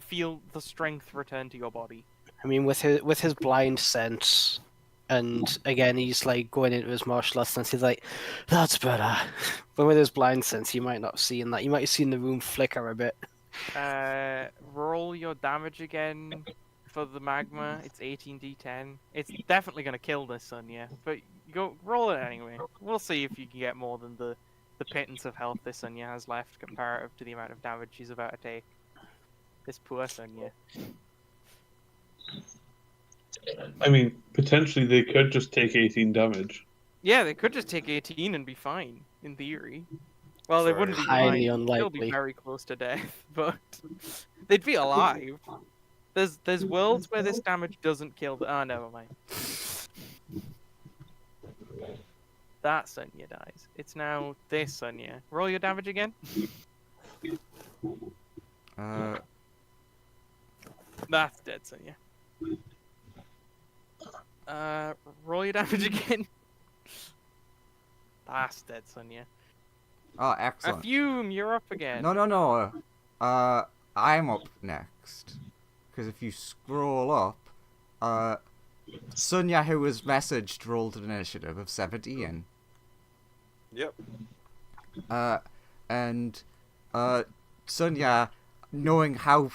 feel the strength return to your body. I mean, with his blind sense, and again, he's like going into his martial arts sense. He's like, "That's better." But with his blind sense, you might not have seen that. You might have seen the room flicker a bit. Roll your damage again for the magma. It's 18d10. It's definitely gonna kill this Sonya, but go roll it anyway. We'll see if you can get more than the pittance of health this Sonya has left comparative to the amount of damage she's about to take. This poor Sonya. I mean, potentially they could just take 18 damage. Yeah, they could just take 18 and be fine, in theory. Well, they wouldn't be Highly fine. They'll unlikely. be very close to death, but they'd be alive. There's worlds where this damage doesn't kill the... Oh, never mind. That Sonya dies. It's now this Sonya. Roll your damage again. That's dead Sonya. Roll your damage again. That's dead Sonya. Oh, excellent. Fume, you're up again. No. I'm up next. Because if you scroll up, Sonya, who was messaged, rolled an initiative of 17. Yep. And Sonya, knowing how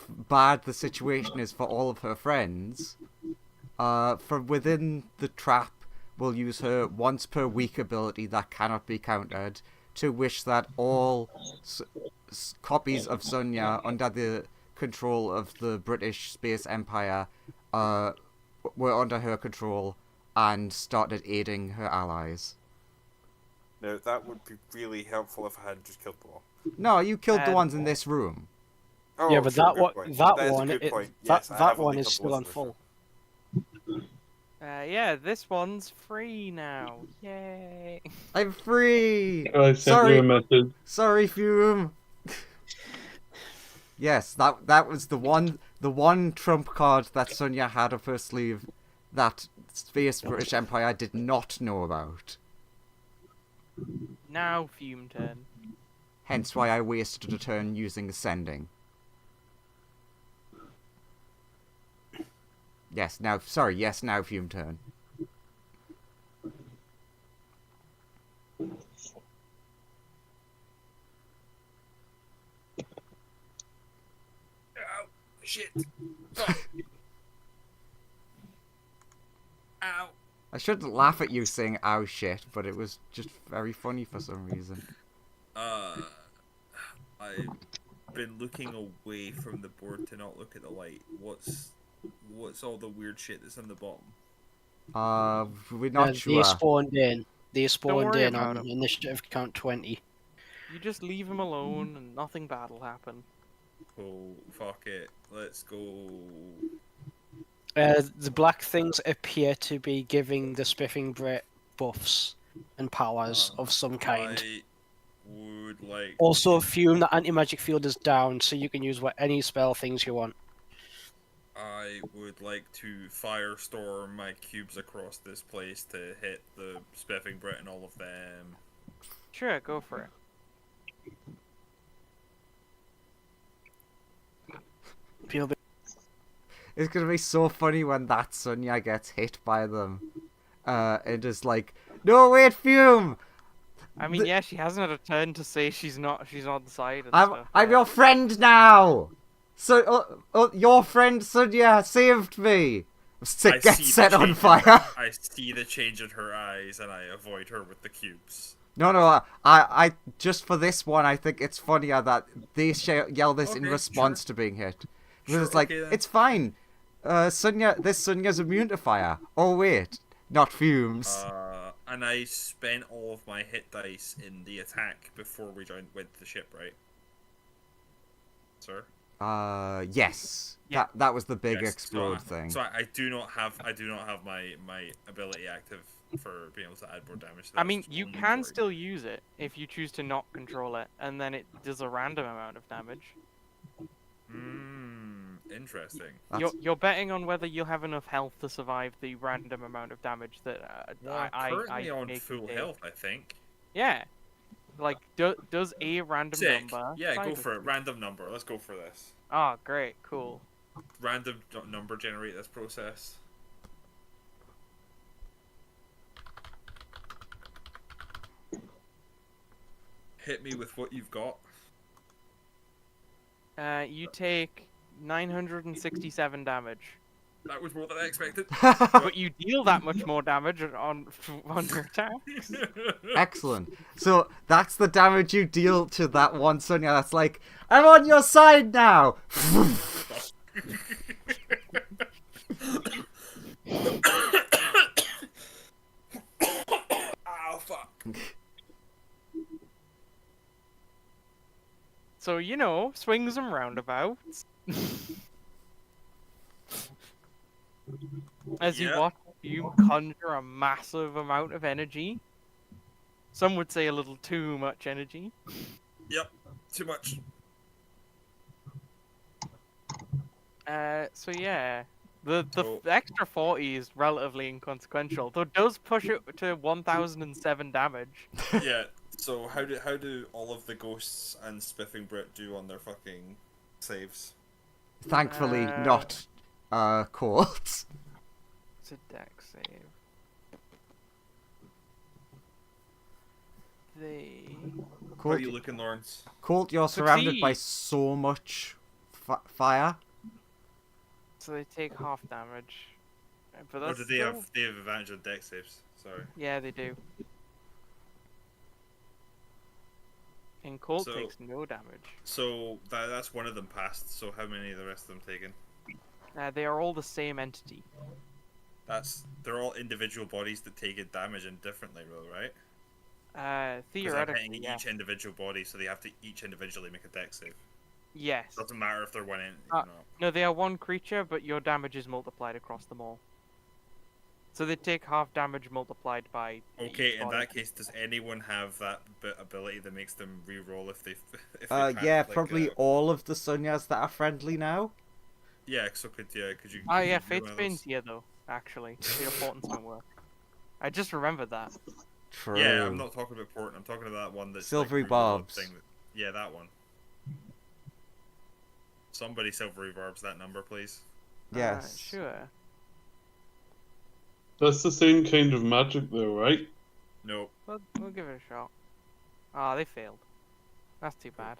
bad the situation is for all of her friends, from within the trap, will use her once per week ability that cannot be countered to wish that all copies of Sonya under the control of the British Space Empire were under her control and started aiding her allies. Now, that would be really helpful if I hadn't just killed them all. No, you killed the ones in this room. Oh, Yeah, but sure, that good one, point. that is a one, good point. Yes, I that have one only is killed still the on ones in full. Yeah, this one's free now. Yay. I'm free! I sent you a message. Sorry, Fume! Yes, that was the one trump card that Sonya had up her sleeve that Space British Empire did not know about. Now Fume turn. Hence why I wasted a turn using Ascending. Yes, now Fume turn. shit. Fuck. Ow. I shouldn't laugh at you saying "ow shit," but it was just very funny for some reason. I've been looking away from the board to not look at the light. What's all the weird shit that's in the bottom? We're not They sure. spawned in. They spawned worry in about on 'em. initiative count 20. You just leave him alone and nothing bad will happen. Oh, fuck it. Let's go. The black things appear to be giving the Spiffing Brit buffs and powers of some kind. I would like. Also, Fume, the anti-magic field is down, so you can use any spell things you want. I would like to firestorm my cubes across this place to hit the Spiffing Brit and all of them. Sure, go for it. Feel It's gonna be so funny when that Sunya gets hit by them. And is like, no wait, Fume! I mean, yeah, she hasn't had a turn to say she's on the side and I'm stuff. I'm yeah. your friend now! So, your friend Sunya saved me! I Get see the set on change in fire! her- I see the change in her eyes and I avoid her with the cubes. No, I just for this one, I think it's funnier that they yell this in Okay, response sure. to being hit. Because Sure, it's like, okay then. it's fine. This Sunya's immune to fire. Oh wait, not fumes. And I spent all of my hit dice in the attack before we went to the ship, right? Sir? Yes. Yeah. That was the big Yes, explode thing. So I do not have my ability active for being able to add more damage. I mean, you can still use it if you choose to not control it, and then it does a random amount of damage. Interesting. You're betting on whether you'll have enough health to survive the random amount of damage that Well, I'm currently on make full you take. health, I think. Yeah. Like, does a random Sick. number... Yeah, side go with for it. you? Random number. Let's go for this. Oh, great, cool. Random number generate this process. Hit me with what you've got. You take 967 damage. That was more than I expected. But you deal that much more damage on your attack. Excellent. So that's the damage you deal to that one Sunya that's like, I'm on your side now! Ow, fuck. So, swings and roundabouts. As you Yeah. watch you conjure a massive amount of energy. Some would say a little too much energy. Yep, too much. So yeah. The So- extra 40 is relatively inconsequential, though it does push it to 1007 damage. Yeah, so how do all of the ghosts and Spiffing Brit do on their fucking saves? Thankfully, not Colt. It's a dex save. How are you looking, Lawrence? Colt, you're surrounded by Succeed. so much fire. So they take half damage. But Or that's do they still... have advantage on deck saves? Sorry. Yeah, they do. And Colt So- takes no damage. So that's one of them passed. So how many of the rest of them taken? They are all the same entity. They're all individual bodies that take it damage indifferently, though, right? 'Cause I'm Theoretically, hitting yeah. each individual body, so they have to each individually make a deck save. Yes. Doesn't matter if they're one entity Uh, or not. No, they are one creature, but your damage is multiplied across them all. So they take half damage multiplied by. Okay, each in body. that case, does anyone have that ability that makes them re-roll if they? If Yeah, probably all of the Sunyas that are friendly now. Yeah, so could you? Oh yeah, could you do Fate one of Spin's those? here though. Actually, the importance don't work. I just remembered that. True. Yeah, I'm not talking about port. I'm talking about that one that's Silvery like, re-roll Barbs. thing yeah, that one. Somebody silvery barbs that number, please. Yes. Sure. That's the same kind of magic, though, right? No. We'll give it a shot. Ah, they failed. That's too bad.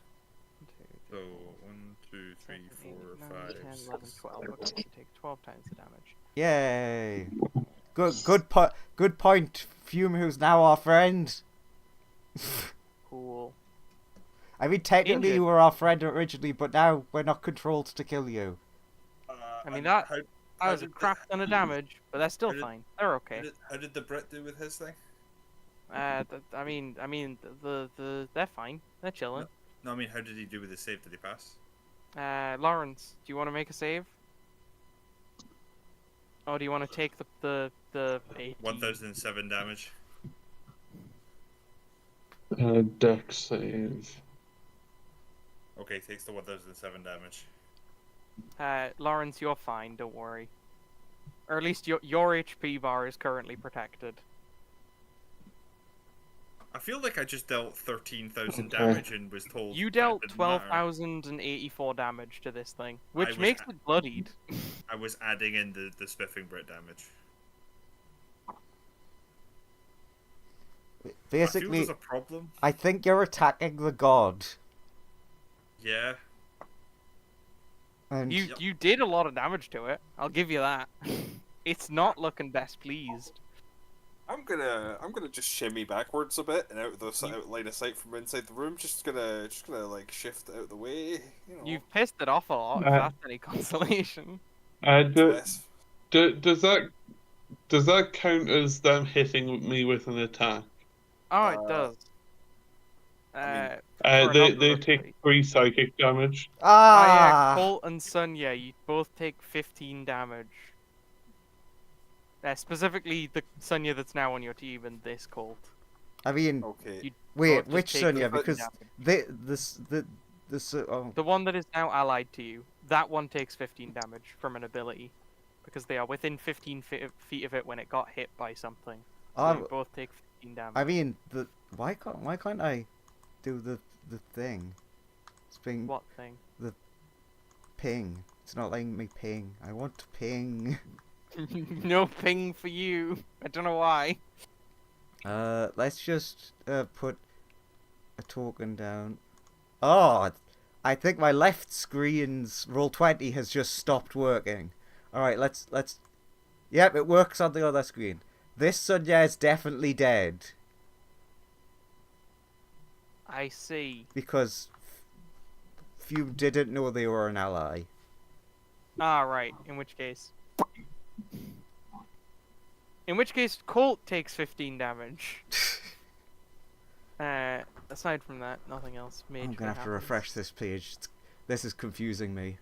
1, 2, So 1, 2, 3, 4, 5, 10, 6. 11, 12. Okay, so take 12 times the damage. Yay! Good point, Fume, who's now our friend. Cool. I mean, technically Injured. you were our friend originally, but now we're not controlled to kill you. I mean, And that how was a did crap ton of damage, but they're still how did- fine. They're okay. how did the Brit do with his thing? I mean, they're fine. They're chilling. No, I mean, how did he do with his save? Did he pass? Lawrence, do you want to make a save? Oh, do you want to take the 80? 1007 damage. Dex save. Okay, takes the 1007 damage. Lawrence, you're fine. Don't worry. Or at least your HP bar is currently protected. I feel like I just dealt 13,000 Okay. damage and was told You that dealt didn't matter. 12,084 damage to this thing, which was makes a- it bloodied. I was adding in the spiffing Brit damage. I feel Basically, there's a problem. I think you're attacking the god. Yeah. And You did a lot of damage to it. I'll give you that. It's not looking best pleased. I'm gonna just shimmy backwards a bit and out out line of sight from inside the room. Just gonna like shift out the way. You know, You've pissed it off a lot, if that's any consolation. less. Does that count as them hitting me with an attack? Oh, it Uh, does. I For a They number of take things. 3 psychic damage. Colt and Sonya, you both take 15 damage. Specifically, the Sonya that's now on your team and this Colt. I mean, Okay. You wait, both just which take Sonya? 15 Because damage. The one that is now allied to you, that one takes 15 damage from an ability. Because they are within 15 feet of it when it got hit by something. So you both take 15 damage. I mean, why can't I do the thing? It's being What thing? ping. It's not letting me ping. I want to ping. No ping for you. I don't know why. Let's just put a token down. Oh, I think my left screen's Roll20 has just stopped working. All right, let's. Yep, it works on the other screen. This Sonya is definitely dead I see. because Fume didn't know they were an ally. Ah, right. In which case, Colt takes 15 damage. Aside from that, nothing else major. I'm gonna have to refresh this page. This is confusing me.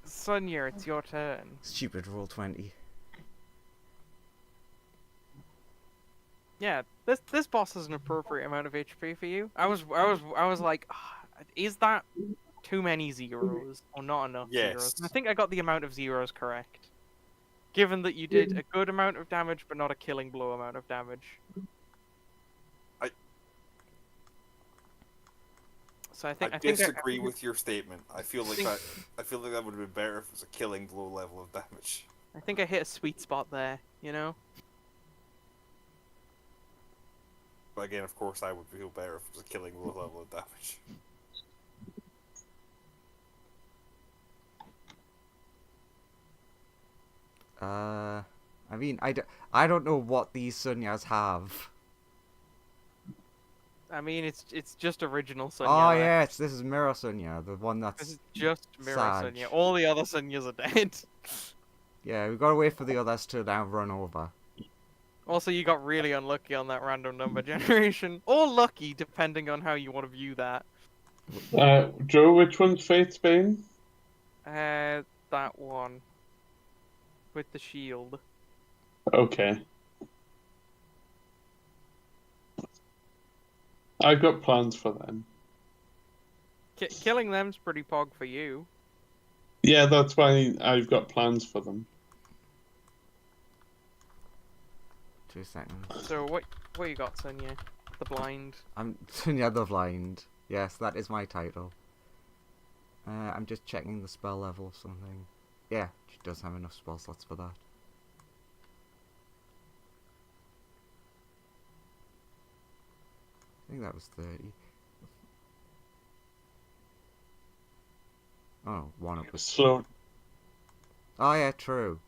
Sonya, it's your turn. Stupid Roll20. Yeah, this boss has an appropriate amount of HP for you. I was like, is that too many zeros or not enough zeros? Yes. And I think I got the amount of zeros correct. Given that you did a good amount of damage, but not a killing blow amount of damage. So I think disagree with your statement. I feel like that would have been better if it was a killing blow level of damage. I think I hit a sweet spot there. You know. But again, of course, I would feel better if it was a killing blow level of damage. I mean, I don't know what these Sonyas have. I mean, it's just original Sonya. Oh left. yes, this is Mirror Sonya, the one This that's is just Mirror Sag. Sonya. All the other Sonyas are dead. yeah. We gotta wait for the others to now run over. Also, you got really unlucky on that random number generation. Or lucky, depending on how you want to view that. Joe, which one's Fate's Bane? That one. With the shield. Okay. I've got plans for them. Killing them's pretty pog for you. Yeah, that's why I've got plans for them. 2 seconds. So what you got, Sonya? The blind. I'm Sonya the Blind. Yes, that is my title. I'm just checking the spell level or something. Yeah, she does have enough spell slots for that. I think that was 30. Oh, one up was. Slow. Oh yeah, true.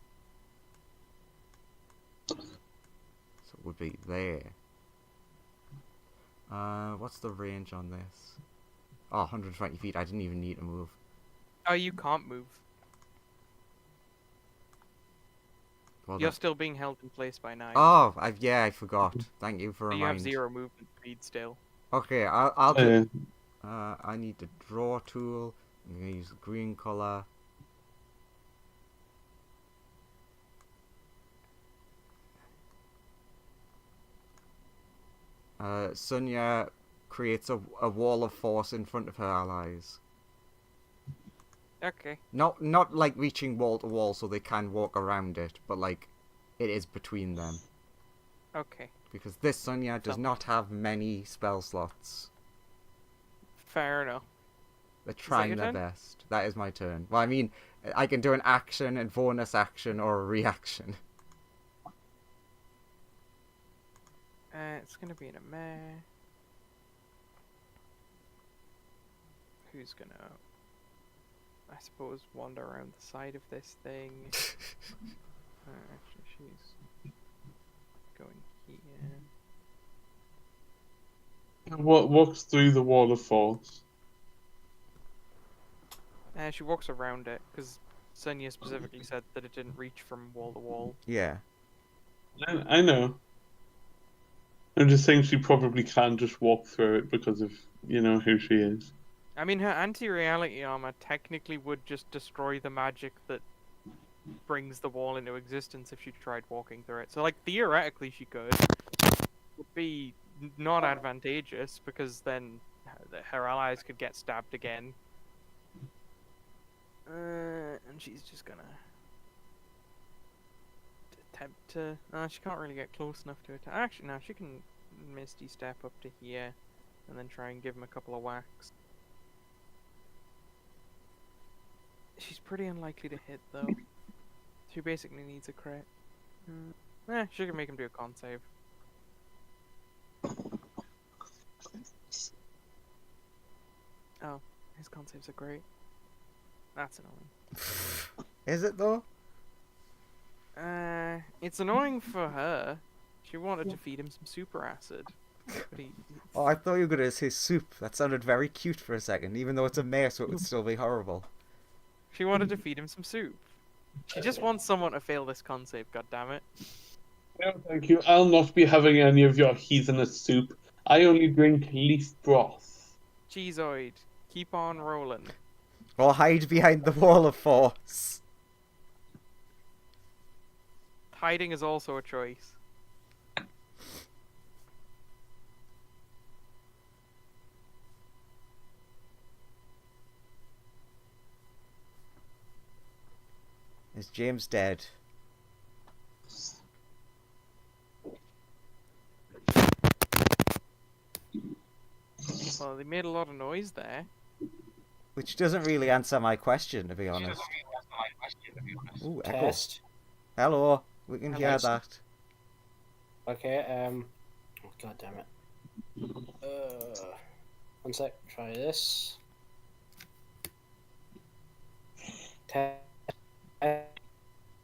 So it would be there. What's the range on this? Oh, 120 feet. I didn't even need to move. Oh, you can't move. Well, You're then. still being held in place by knives. Oh, I forgot. Thank you for So you have reminding. 0 movement speed still. Okay, I'll just. Uh, I need the draw tool. I'm gonna use the green color. Sunya creates a wall of force in front of her allies. Okay. Not like reaching wall to wall so they can walk around it, but like it is between them. Okay. Because this Sunya does So- not have many spell slots. Fair enough. They're that trying your their turn? best. That is my turn. Well, I mean, I can do an action, a bonus action, or a reaction. It's gonna be in a meh. Who's gonna, I suppose, wander around the side of this thing? Actually, she's going here. what walks through the wall of force? She walks around it because Senya specifically said that it didn't reach from wall to wall. Yeah. I know. I'm just saying she probably can just walk through it because of, who she is. I mean, her anti-reality armor technically would just destroy the magic that brings the wall into existence if she tried walking through it. So, like, theoretically she could. It would be not advantageous because then her allies could get stabbed again. And she's just gonna attempt to. She can't really get close enough to attack. Actually, no, she can Misty step up to here, and then try and give him a couple of whacks. She's pretty unlikely to hit though. She basically needs a crit. She can make him do a con save. Oh, his con saves are great. That's annoying. Is it though? It's annoying for her. She wanted to feed him some super acid. But he Oh, I thought you were gonna say soup. That sounded very cute for a second, even though it's a mare, so it would still be horrible. She wanted to feed him some soup. She just wants someone to fail this con save, goddammit. No, thank you. I'll not be having any of your heathenist soup. I only drink leaf broth. Cheezoid, keep on rolling. Or hide behind the wall of force. Hiding is also a choice. Is James dead? Well, they made a lot of noise there. Which doesn't really answer my question, to be honest. Ooh, echo. Test. Hello, we can hear Alexa. that. Okay, oh, god damn it. One sec, try this. Test.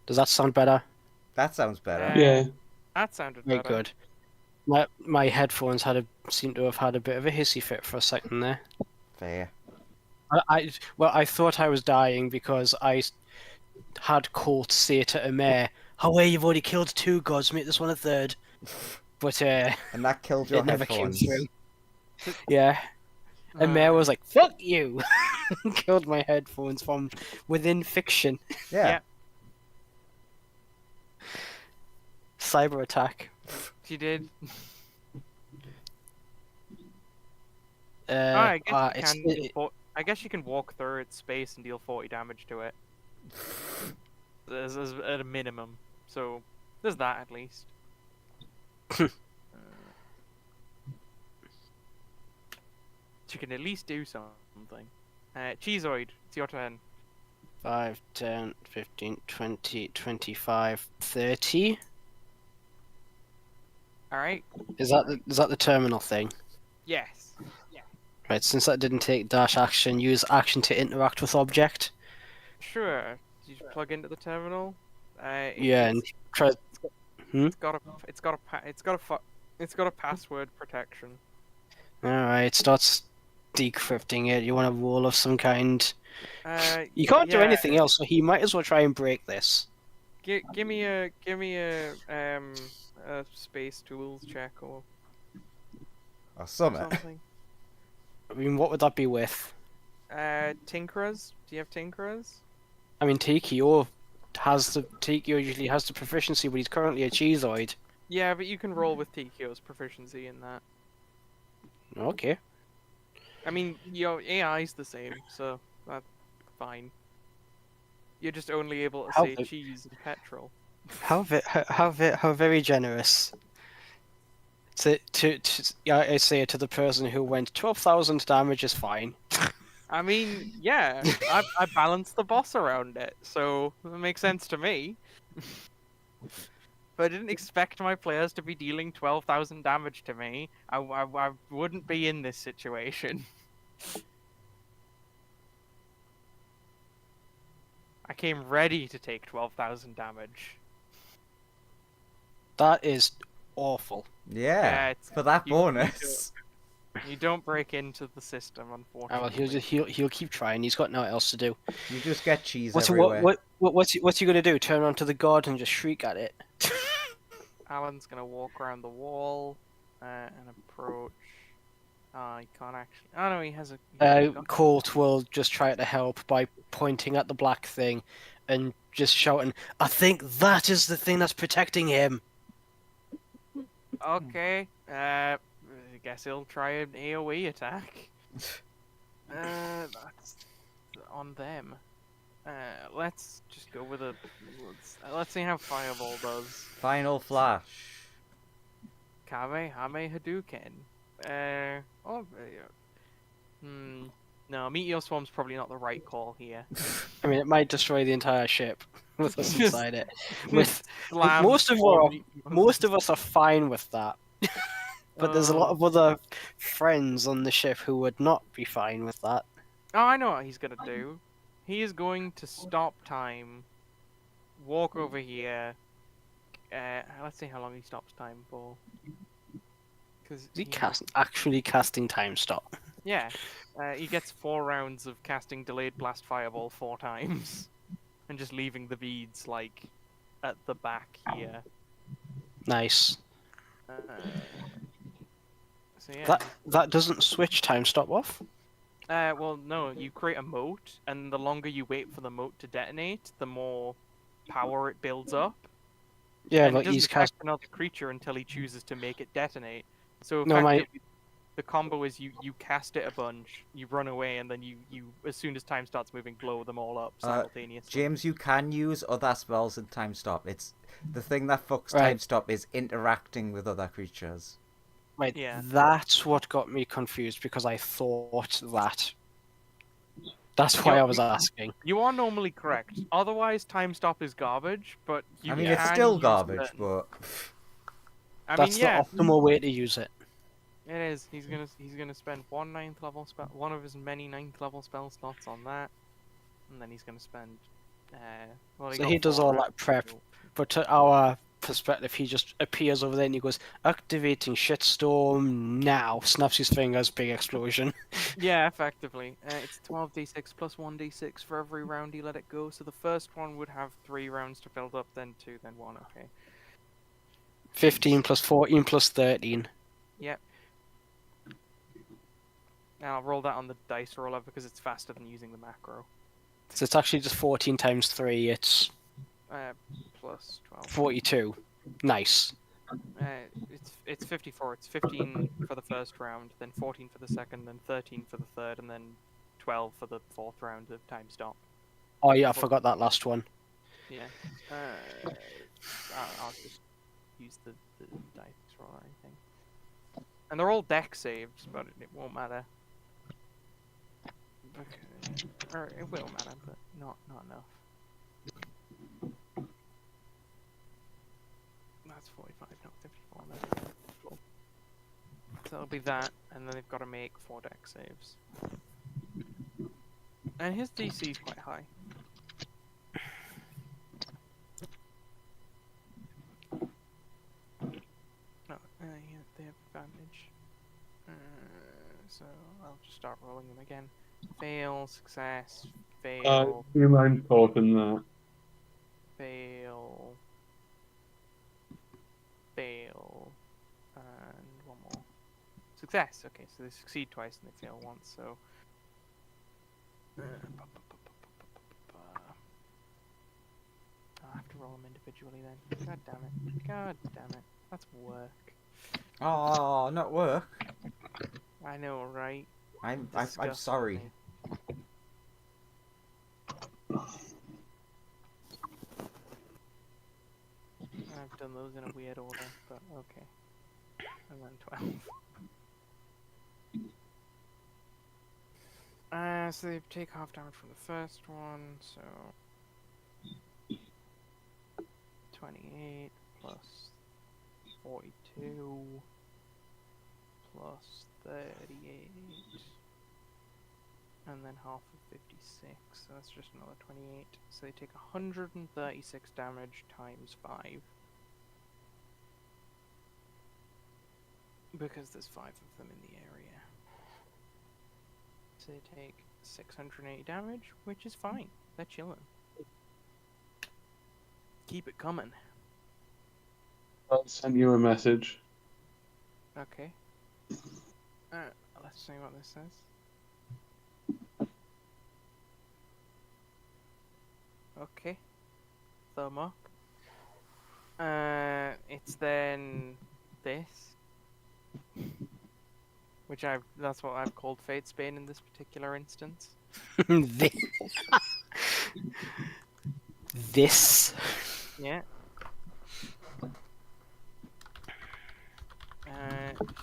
Does that sound better? That sounds better. Yeah. That sounded Very better. good. My headphones seem to have had a bit of a hissy fit for a second there. Fair. I thought I was dying because I had Colt say to a mare, "Oh, wait, you've already killed 2 gods, make this one a third." But And that killed your it never came headphones. through. Yeah, and mare was like, "Fuck you!" Killed my headphones from within fiction. Yeah. Yeah. Cyber attack. She did. Uh, I guess you can walk through its space and deal 40 damage to it. As at a minimum. So, there's that at least. You can at least do something. Cheezoid, it's your turn. 5, 10, 15, 20, 25, 30. Alright? Is that the terminal thing? Yes. Right, since that didn't take dash action, use action to interact with object. Sure. You just plug into the terminal. Yeah, and try. Hmm? It's got a password protection. Alright, starts decrypting it. You want a roll of some kind. You can't do Yeah. anything else, so he might as well try and break this. Give me a space tools check or Or something. something. I mean, what would that be with? Tinkerers? Do you have Tinkerers? I mean, Tikio usually has the proficiency, but he's currently a cheeseoid. Yeah, but you can roll with Tikio's proficiency in that. Okay. I mean, your AI's the same, so that's fine. You're just only able to How say the- cheese and petrol. How very generous. Yeah, I say to the person who went 12,000 damage is fine. I mean, yeah, I balanced the boss around it, so it makes sense to me. If I didn't expect my players to be dealing 12,000 damage to me, I wouldn't be in this situation. I came ready to take 12,000 damage. That is awful. Yeah, it's, for that you bonus. You don't break into the system, Oh, unfortunately. well, he'll keep trying. He's got nothing else to do. You just get cheese What's everywhere. what's he gonna do? Turn around to the god and just shriek at it? Alan's gonna walk around the wall and approach. He can't actually. Oh no, he has a. Colt will just try to help by pointing at the black thing and just shouting, "I think that is the thing that's protecting him." Okay. I guess he'll try an AOE attack. That's on them. Let's just go with a. Let's see how Fireball does. Final flash. Kamehame Hadouken. No, Meteor Swarm's probably not the right call here. I mean, it might destroy the entire ship with us inside it. With Slam most of us are fine with that, but there's a lot of other friends on the ship who would not be fine with that. Oh, I know what he's gonna do. He is going to stop time, walk over here. Let's see how long he stops time for. Because Is he actually casting time stop? yeah, he gets 4 rounds of casting delayed blast fireball 4 times, and just leaving the beads like at the back here. Nice. So yeah. That doesn't switch time stop off. Well, no, you create a moat, and the longer you wait for the moat to detonate, the more power it builds up. Yeah, And but it doesn't he's affect another creature until he chooses to make it detonate. So No, my- effectively, the combo is you cast it a bunch, you run away, and then you as soon as time starts moving, blow them all up simultaneously. James, you can use other spells in time stop. It's the thing that fucks Right. time stop is interacting with other creatures. Right, Yeah. that's what got me confused because I thought that. That's why I was asking. You are normally correct. Otherwise, time stop is garbage, but you I mean, can it's still use garbage, certain- but I That's mean, yeah, the optimal way to use it. it is. He's gonna spend one 9th level spell, one of his many 9th level spell slots on that, and then he's gonna spend. Well, So got he does 4 all rounds that prep. to- But to our perspective, he just appears over there and he goes, activating shitstorm now. Snaps his fingers, big explosion. Yeah, effectively. It's 12d6 plus 1d6 for every round you let it go. So the first one would have 3 rounds to build up, then 2, then 1. Okay. 15 plus 14 plus 13. Yep. And I'll roll that on the dice roller because it's faster than using the macro. So it's actually just 14 times 3. It's Plus 12. 42. Nice. It's 54. It's 15 for the first round, then 14 for the second, then 13 for the third, and then 12 for the 4th round of time stop. Oh yeah, I forgot that last one. Yeah. I'll just use the dice roller, I think. And they're all deck saves, but it won't matter. Okay. Or it will matter, but not enough. That's 45, not 54. That's cool. So it'll be that, and then they've got to make 4 deck saves. And his DC is quite high. No, yeah, they have advantage. So I'll just start rolling them again. Fail, success, fail, Do you mind talking that? fail, fail, and one more. Success. Okay, so they succeed twice and they fail once. So. I'll have to roll them individually then. God damn it. God damn it. That's work. Oh, not work. I know, right? I'm Disgusting sorry. me. I've done those in a weird order, but okay. And then 12. So they take half damage from the first one, so 28 plus 42 plus 38, and then half of 56, so that's just another 28. So they take 136 damage times 5. Because there's 5 of them in the area. So they take 680 damage, which is fine. They're chilling. Keep it coming. I'll send you a message. Okay. Let's see what this says. Okay. Thumb up. It's then this. Which that's what I've called Fate's Bane in this particular instance. This. Yeah.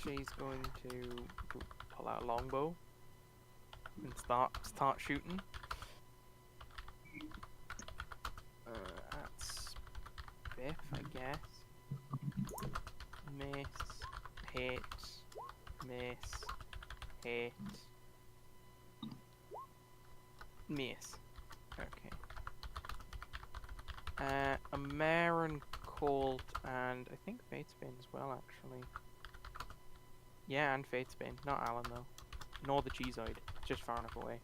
She's going to pull out a longbow and start shooting. That's Biff, I guess. Miss, hit, miss, hit, miss. Okay. A mare and colt, and I think Fatesbane as well, actually. Yeah, and Fatesbane. Not Alan, though. Nor the Cheezoid. Just far enough away.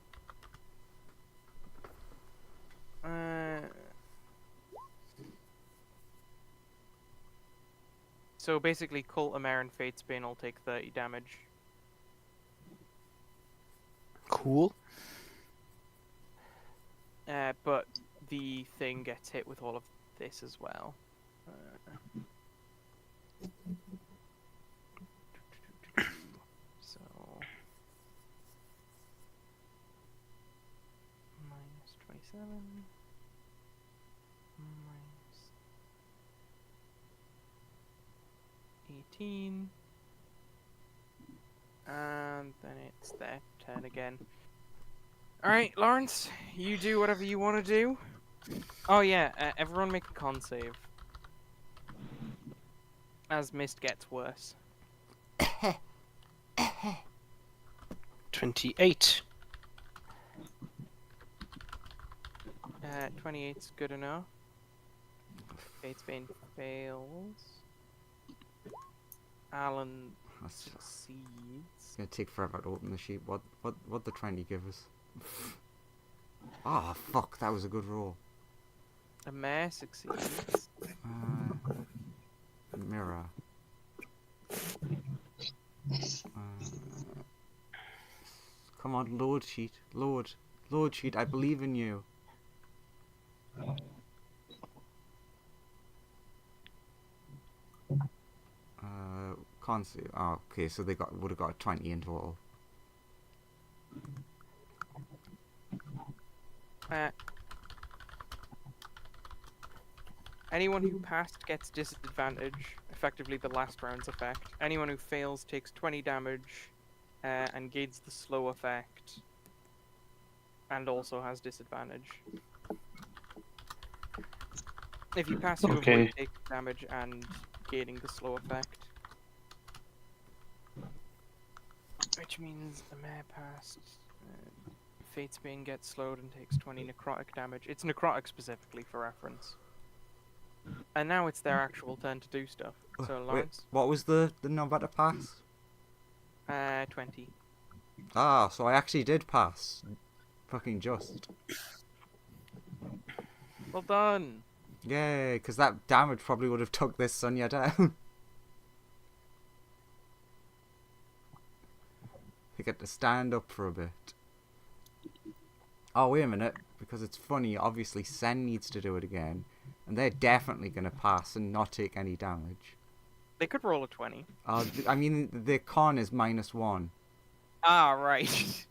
So basically, Colt, a mare, and Fatesbane will take 30 damage. Cool. But the thing gets hit with all of this as well. So minus 27 minus 18, and then it's their turn again. Alright, Lawrence, you do whatever you want to do. Oh yeah, everyone make a con save. As Mist gets worse. 28. 28's good enough. Fatesbane fails. Alan That's succeeds. it's gonna take forever to open the sheet. What they're trying to give us? Ah, fuck! That was a good roll. A mare succeeds. Mirror. Come on, load sheet, load sheet. I believe in you. Can't see. Oh, okay, so they would have got 20 in total. Anyone who passed gets disadvantage, effectively the last round's effect. Anyone who fails takes 20 damage and gains the slow effect, and also has disadvantage. If you pass, you Okay. avoid taking damage and gaining the slow effect. Which means the mare passed. Fate's Bane gets slowed and takes 20 necrotic damage. It's necrotic specifically for reference. And now it's their actual turn to do stuff. So Wait, Lawrence, what was the number to pass? 20. Ah, so I actually did pass. Fucking just. Well done. Yay, because that damage probably would have took this Sonya down. They get to stand up for a bit. Oh, wait a minute. Because it's funny, obviously Sen needs to do it again. And they're definitely going to pass and not take any damage. They could roll a 20. I mean, the con is -1. Ah, right.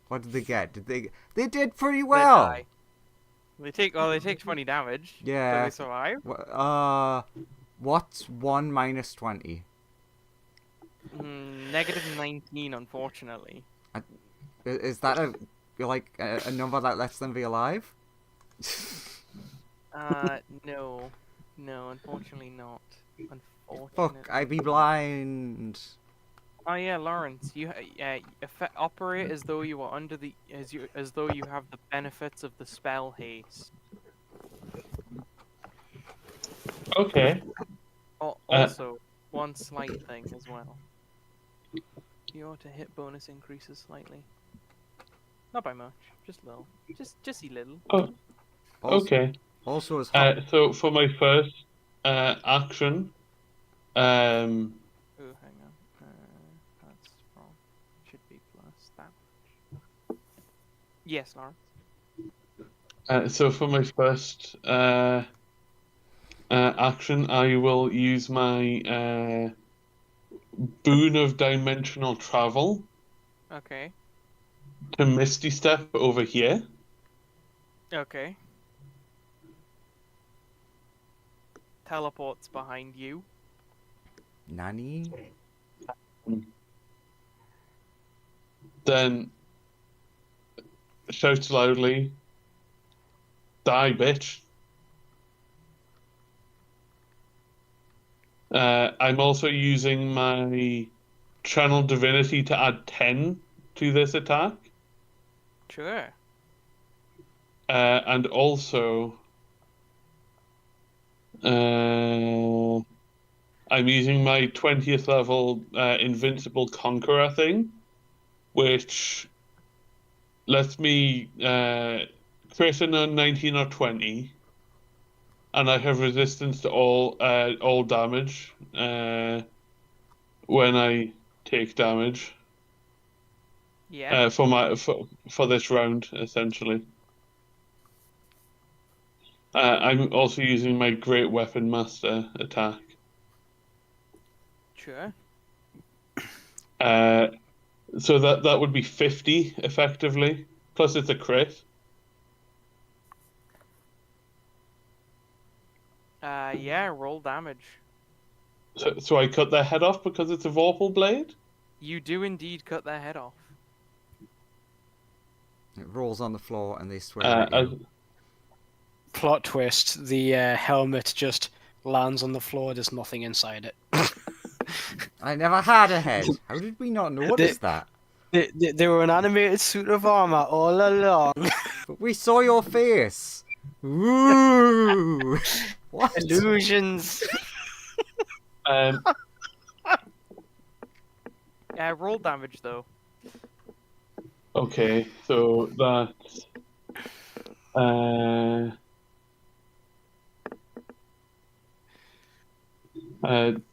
What did they get? They did pretty They well. die. They take 20 damage. Yeah. But they survive. What's 1 minus 20? Negative 19, unfortunately. Is that a number that lets them be alive? No. No, unfortunately not. Unfortunately. Fuck, I be blind. Oh yeah, Lawrence, you operate as though you are under the as though you have the benefits of the spell haste. Okay. Also, one slight thing as well. Your to hit bonus increases slightly. Not by much, just little. Just a little. Oh, Also, okay. Also, as So for my first action, Oh, hang on. That's wrong. Should be plus that much. Yes, Lawrence. so for my first action, I will use my boon of dimensional travel Okay. to Misty Step over here. Okay. Teleports behind you. Nani? Then shouts loudly, "Die, bitch!" I'm also using my Channel Divinity to add 10 to this attack. Sure. And also, I'm using my 20th level Invincible Conqueror thing, which lets me crit on a 19 or 20, and I have resistance to all damage when I take damage. Yeah. For this round, essentially. I'm also using my Great Weapon Master attack. Sure. So that would be 50 effectively. Plus it's a crit. Yeah, roll damage. So I cut their head off because it's a Vorpal blade? You do indeed cut their head off. It rolls on the floor and they swear at you. Plot twist: the helmet just lands on the floor. There's nothing inside it. I never had a head. How did we not notice that? They were an animated suit of armor all along. But we saw your face. Woo! What? Illusions. Roll damage though. Okay, so that's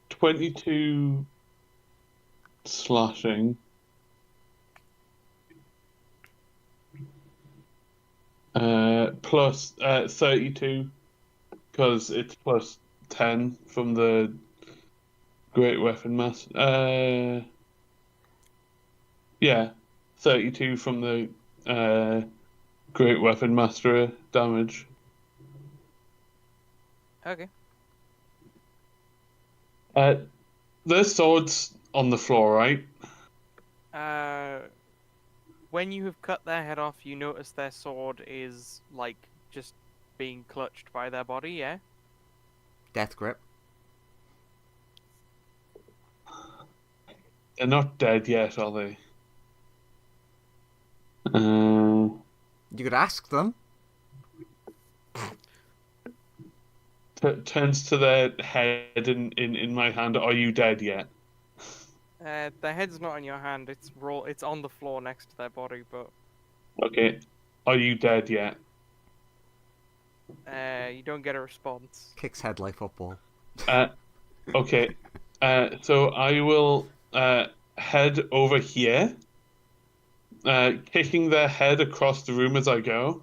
22 slashing. Plus 32 because it's plus 10 from the Great Weapon Master. Yeah, 32 from the Great Weapon Master damage. Okay. There's swords on the floor, right? When you have cut their head off, you notice their sword is like just being clutched by their body. Yeah. Death grip. They're not dead yet, are they? Uh, You could ask them. turns to their head in my hand. Are you dead yet? The head's not in your hand. It's on the floor next to their body, but Okay. Are you dead yet? you don't get a response. Kicks head like football. Uh, okay. So I will head over here, kicking their head across the room as I go.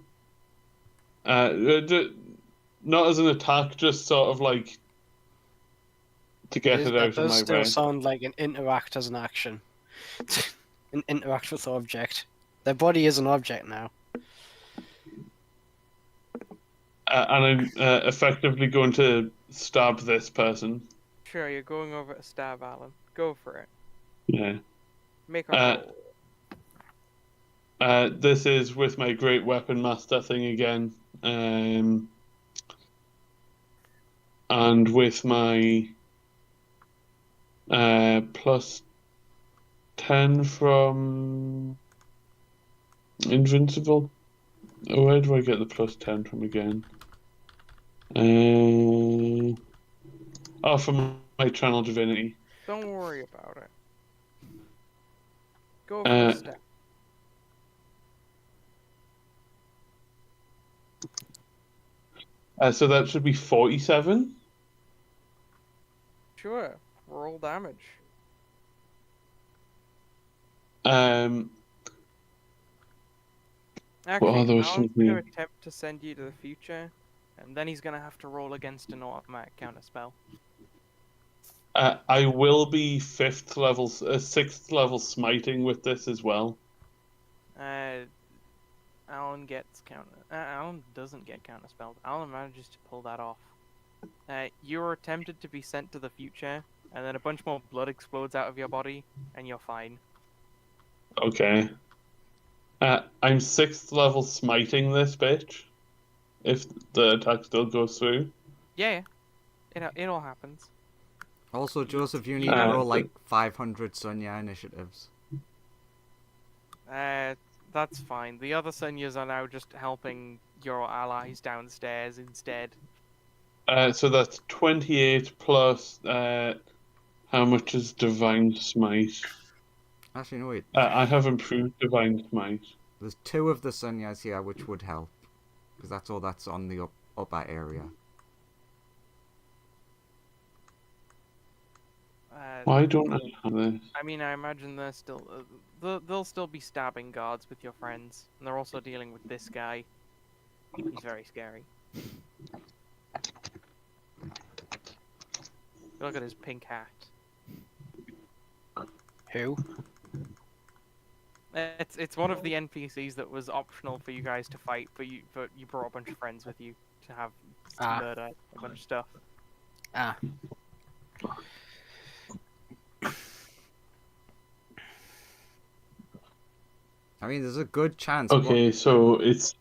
Not as an attack, just sort of like to get it That out of does my still way. sound like an interact as an action. An interact with object. Their body is an object now. And I'm effectively going to stab this person. Sure, you're going over to stab Alan. Go for it. Yeah. Make a Uh, roll. This is with my great weapon master thing again. And with my plus 10 from Invincible. Oh, where do I get the plus 10 from again? From my Channel Divinity. Don't worry about it. Go for Uh, the step. So that should be 47. Sure. Roll damage. Um, Actually, there was Alan's going to something. attempt to send you to the future, and then he's going to have to roll against an automatic counterspell. I will be 6th level smiting with this as well. Alan gets Alan doesn't get counterspelled. Alan manages to pull that off. You're tempted to be sent to the future, and then a bunch more blood explodes out of your body, and you're fine. Okay. I'm 6th level smiting this bitch. If the attack still goes through. Yeah, it all happens. Also, Joseph, you need to roll like 500 Sunya initiatives. That's fine. The other Sunyas are now just helping your allies downstairs instead. So that's 28 plus. How much is Divine Smite? Actually, no, wait. I have improved Divine Smite. There's 2 of the Sunyas here, which would help. Because that's all that's on the upper area. Why don't I have this? I mean, I imagine they're still they'll still be stabbing guards with your friends, and they're also dealing with this guy. He's very scary. Look at his pink hat. Who? It's one of the NPCs that was optional for you guys to fight, but you brought a bunch of friends with you to have to murder a bunch of stuff. Ah. I mean, there's a good chance. Okay, so it's.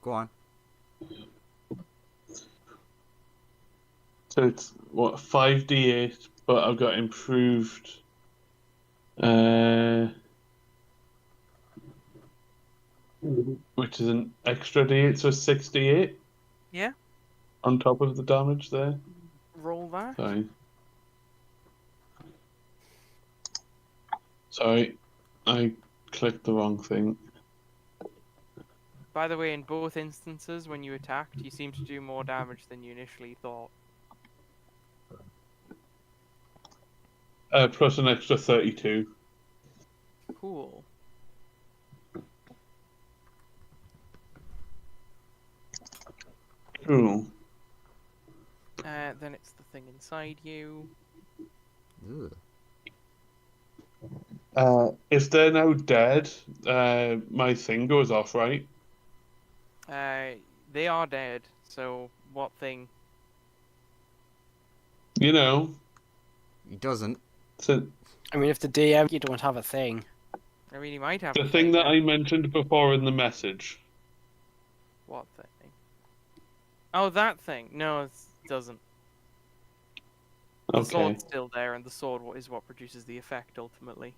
Go on. So it's what 5d8, but I've got improved. Which is an extra d8, so 6d8. Yeah. On top of the damage there. Roll that. Sorry, I clicked the wrong thing. By the way, in both instances, when you attacked, you seem to do more damage than you initially thought. Plus an extra 32. Cool. Cool. Then it's the thing inside you. Ugh. If they're now dead, my thing goes off, right? They are dead. So what thing? You know. He doesn't. So I mean, if the DM, you don't have a thing. I mean, he might have the a thing that yeah. I mentioned before in the message. What thing? Oh, that thing. No, it doesn't. The Okay. sword's still there, and the sword is what produces the effect ultimately.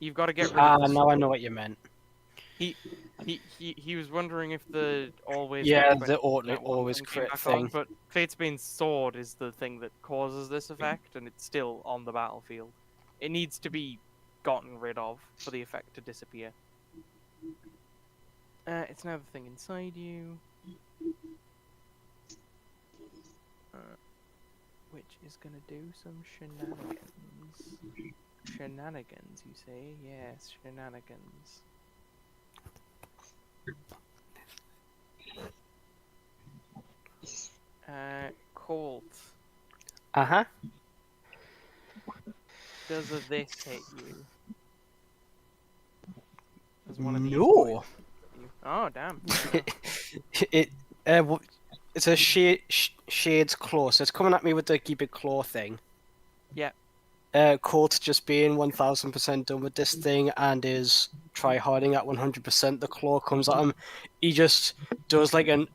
You've got to get rid Ah, of the now I sword. know what you meant. He was wondering if the always Yeah, crit the 20% that one always thing came crit back thing. on, but Fatesbane's sword is the thing that causes this effect, and it's still on the battlefield. It needs to be gotten rid of for the effect to disappear. It's now the thing inside you, which is gonna do some shenanigans. Shenanigans, you say? Yes, shenanigans. Colt. Uh-huh. Does this hit you? Does one of these No. boys hit you? Oh, damn. Fair enough. It's a shades close. It's coming at me with the big claw thing. Yeah. Colt just being 1000% done with this thing and is try harding at 100%. The claw comes at him. He just does like an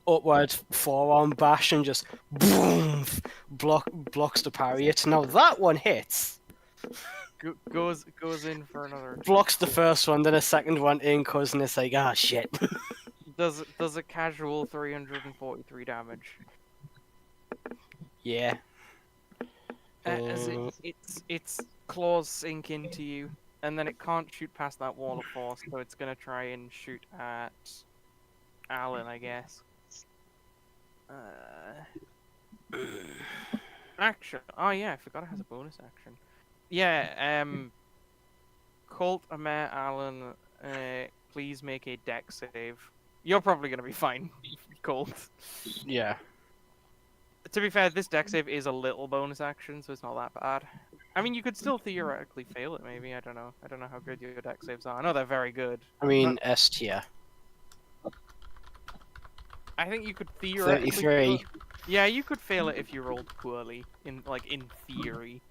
upward forearm bash and just boom blocks the parry. It now that one hits. Goes in for another. Blocks the first one, then a second one in goes and it's like ah shit. Does a casual 343 damage. Yeah. As its claws sink into you, and then it can't shoot past that wall of force, so it's gonna try and shoot at Alan, I guess. Action. Oh yeah, I forgot it has a bonus action. Yeah. Colt, Amer, Alan, please make a dex save. You're probably gonna be fine, Colt. Yeah. To be fair, this dex save is a little bonus action, so it's not that bad. I mean, you could still theoretically fail it, maybe. I don't know. I don't know how good your dex saves are. I know they're very good. I mean S tier. I think you could theoretically 33. fail it. Yeah, you could fail it if you rolled poorly, in theory.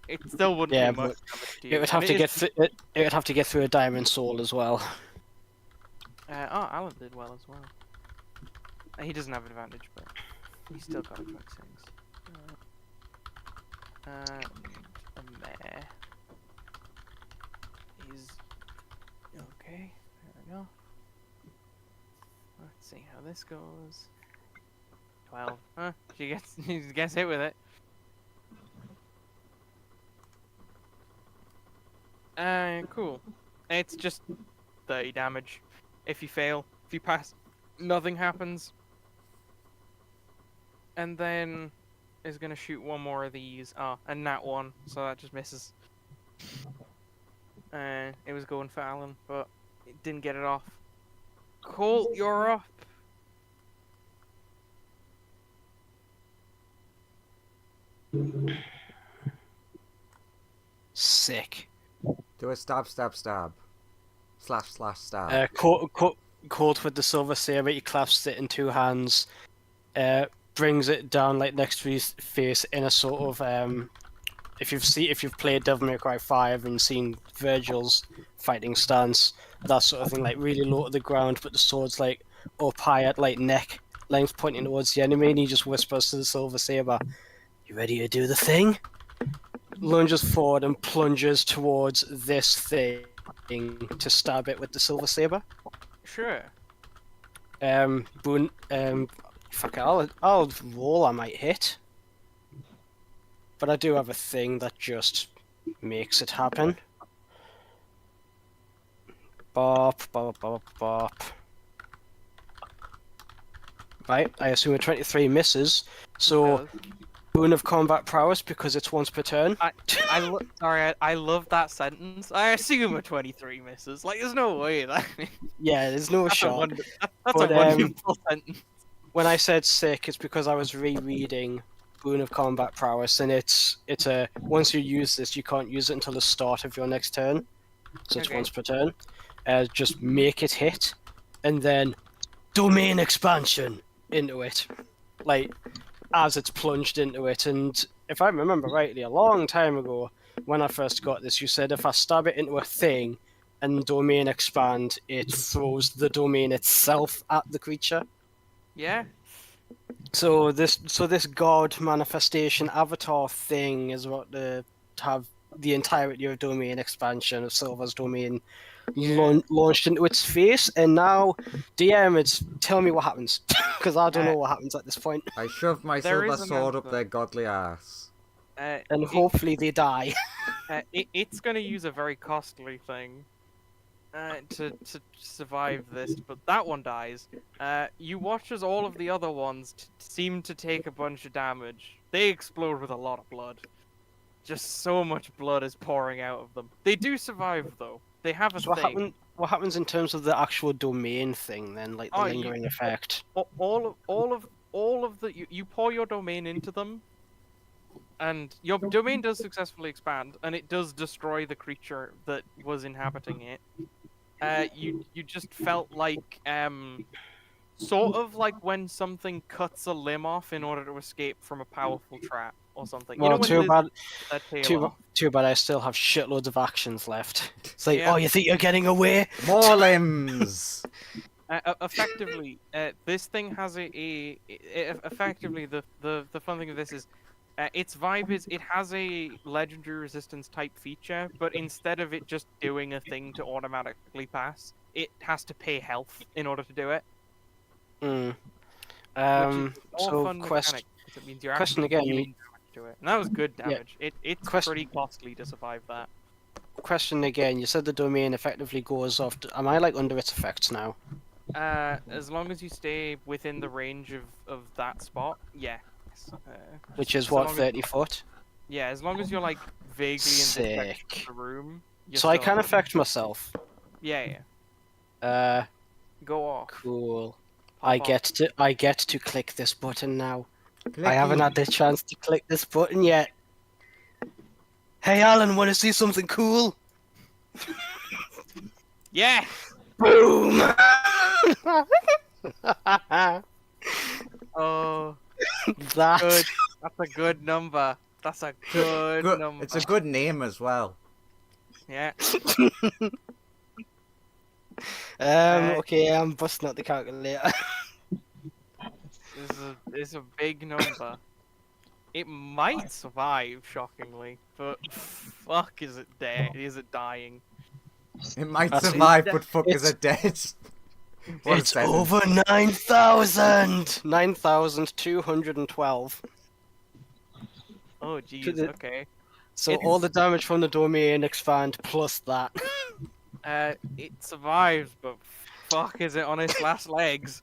It still wouldn't Yeah, do much but damage to you. It would have and to it get it would have to get through a diamond soul as well. Oh, Alan did well as well. He doesn't have advantage, but he's still got a quick sings. And Amer is okay. There we go. Let's see how this goes. 12. Huh? She gets hit with it. Cool. It's just 30 damage. If you fail, if you pass, nothing happens. And then is gonna shoot one more of these. Oh, and that one, so that just misses. It was going for Alan, but it didn't get it off. Colt, you're up. Sick. Do a stab, stab, stab. Slash, slash, stab. Colt with the silver saber, he clasps it in two hands, brings it down like next to his face in a sort of if you've played Devil May Cry 5 and seen Virgil's fighting stance, that sort of thing, like really low to the ground, but the sword's like up high at like neck length pointing towards the enemy, and he just whispers to the silver saber, "You ready to do the thing?" Lunges forward and plunges towards this thing to stab it with the silver saber. Sure. Fuck it, I'll roll, I might hit. But I do have a thing that just makes it happen. Bop, bop, bop, bop. Right, I assume a 23 misses, so boon of combat prowess because it's once per turn. I love that sentence. I assume a 23 misses. Like, there's no way that. Yeah, there's no shot. That's a wonderful sentence. When I said sick, it's because I was rereading Boon of Combat Prowess, and it's a once you use this, you can't use it until the start of your next turn, so it's once per turn. Just make it hit, and then domain expansion into it, like as it's plunged into it. And if I remember rightly, a long time ago when I first got this, you said if I stab it into a thing and domain expand, it throws the domain itself at the creature. Yeah. So this god manifestation avatar thing is what to have the entirety of domain expansion of Silver's domain Yeah. launched into its face, and now DM, it's tell me what happens because I don't know what happens at this point, I shoved my There silver is an sword up answer. their godly ass. and hopefully they die. It's going to use a very costly thing to survive this, but that one dies. You watch as all of the other ones seem to take a bunch of damage. They explode with a lot of blood. Just so much blood is pouring out of them. They do survive though. They have a So thing. what happens in terms of the actual domain thing then, like the Oh, lingering effect? All of the you pour your domain into them, and your domain does successfully expand, and it does destroy the creature that was inhabiting it. You just felt like sort of like when something cuts a limb off in order to escape from a powerful trap or something. You know Well, when too lizards bad. cut their tail Too, off? too bad I still have shitloads of actions left. It's like, Yeah. oh, you think you're getting away? More limbs! Effectively, this thing has effectively the fun thing of this is its vibe is it has a legendary resistance type feature, but instead of it just doing a thing to automatically pass, it has to pay health in order to do it. Hmm. Which is all So fun mechanic, 'cause it means you're question actually again, dealing damage to it. And that was good Yeah. damage. It's Question- pretty costly to survive that. Question again. You said the domain effectively goes off. Am I like under its effects now? As long as you stay within the range of that spot, yeah. Which is as what, long as- 30 foot? Yeah, as long as you're like vaguely in this section Sick. of the room. You're So I still- can affect myself. Yeah. Cool. Go off. I Pop get to click this button now. Clicky. I haven't had the chance to click this button yet. Hey Alan, want to see something cool? Yeah. Boom! Oh, That good. That's a good number. That's a good number. It's a good name as well. Yeah. Okay, I'm busting out the calculator. This is a big number. It might survive, shockingly, but fuck, is it dead? Is it dying? It might That's- survive, but fuckers it's- are dead. What a It's sentence. over 9,000! 9,212. Oh, jeez. Okay. So It's- all the damage from the domain expand plus that. It survives, but fuck, is it on its last legs?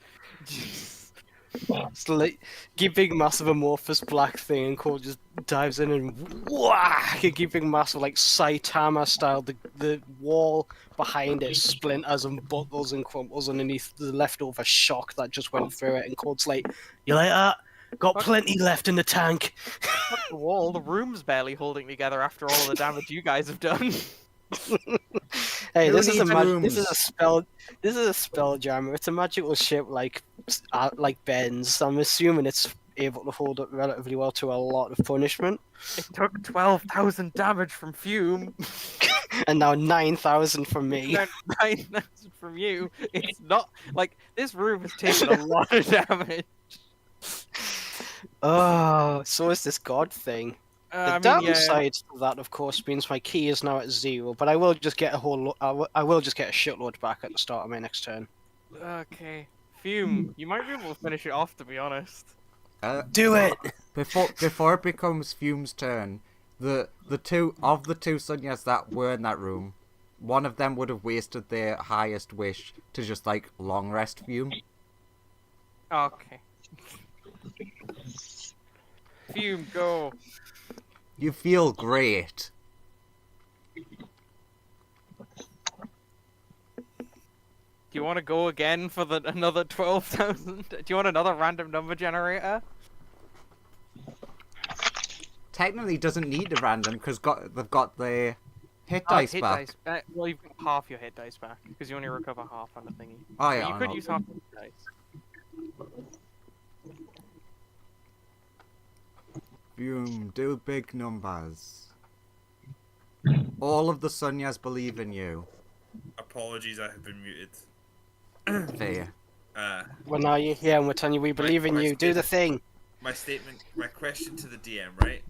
It's like giving massive amorphous black thing, and Cole just dives in and whack, and giving massive like Saitama style. The wall behind it splinters and buckles and crumples underneath the leftover shock that just went through it. And Cole's like, "You like that? Got Fuck. plenty left in the tank." Fuck the wall. The room's barely holding together after all of the damage you guys have done. Hey, Who this is a needs this is rooms? a spell. This is a spelljammer. It's a magical ship like Ben's. I'm assuming it's able to hold up relatively well to a lot of punishment. It took 12,000 damage from Fume. And now 9,000 from me. 9,000 from you. It's not like this room has taken a lot of damage. Oh, so is this god thing. The I mean, yeah. downside to that, of course, means my key is now at 0. But I will just get I will just get a shitload back at the start of my next turn. Okay. Fume, you might be able to finish it off, to be honest. Do it. Before it becomes Fume's turn, the two Sunyas that were in that room, one of them would have wasted their highest wish to just like long rest Fume. Okay. Fume, go. You feel great. Do you want to go again for another 12,000? Do you want another random number generator? Technically doesn't need a random because they've got the hit dice hit back. dice. Well, you've got half your hit dice back because you only recover half on the thingy. Oh But yeah, you I could know. use half the hit dice. Fume, do big numbers. All of the Sunyas believe in you. Apologies, I have been muted. Fair. Well, now you're here and we're telling you we believe in my you. Do the thing. My question to the DM, right?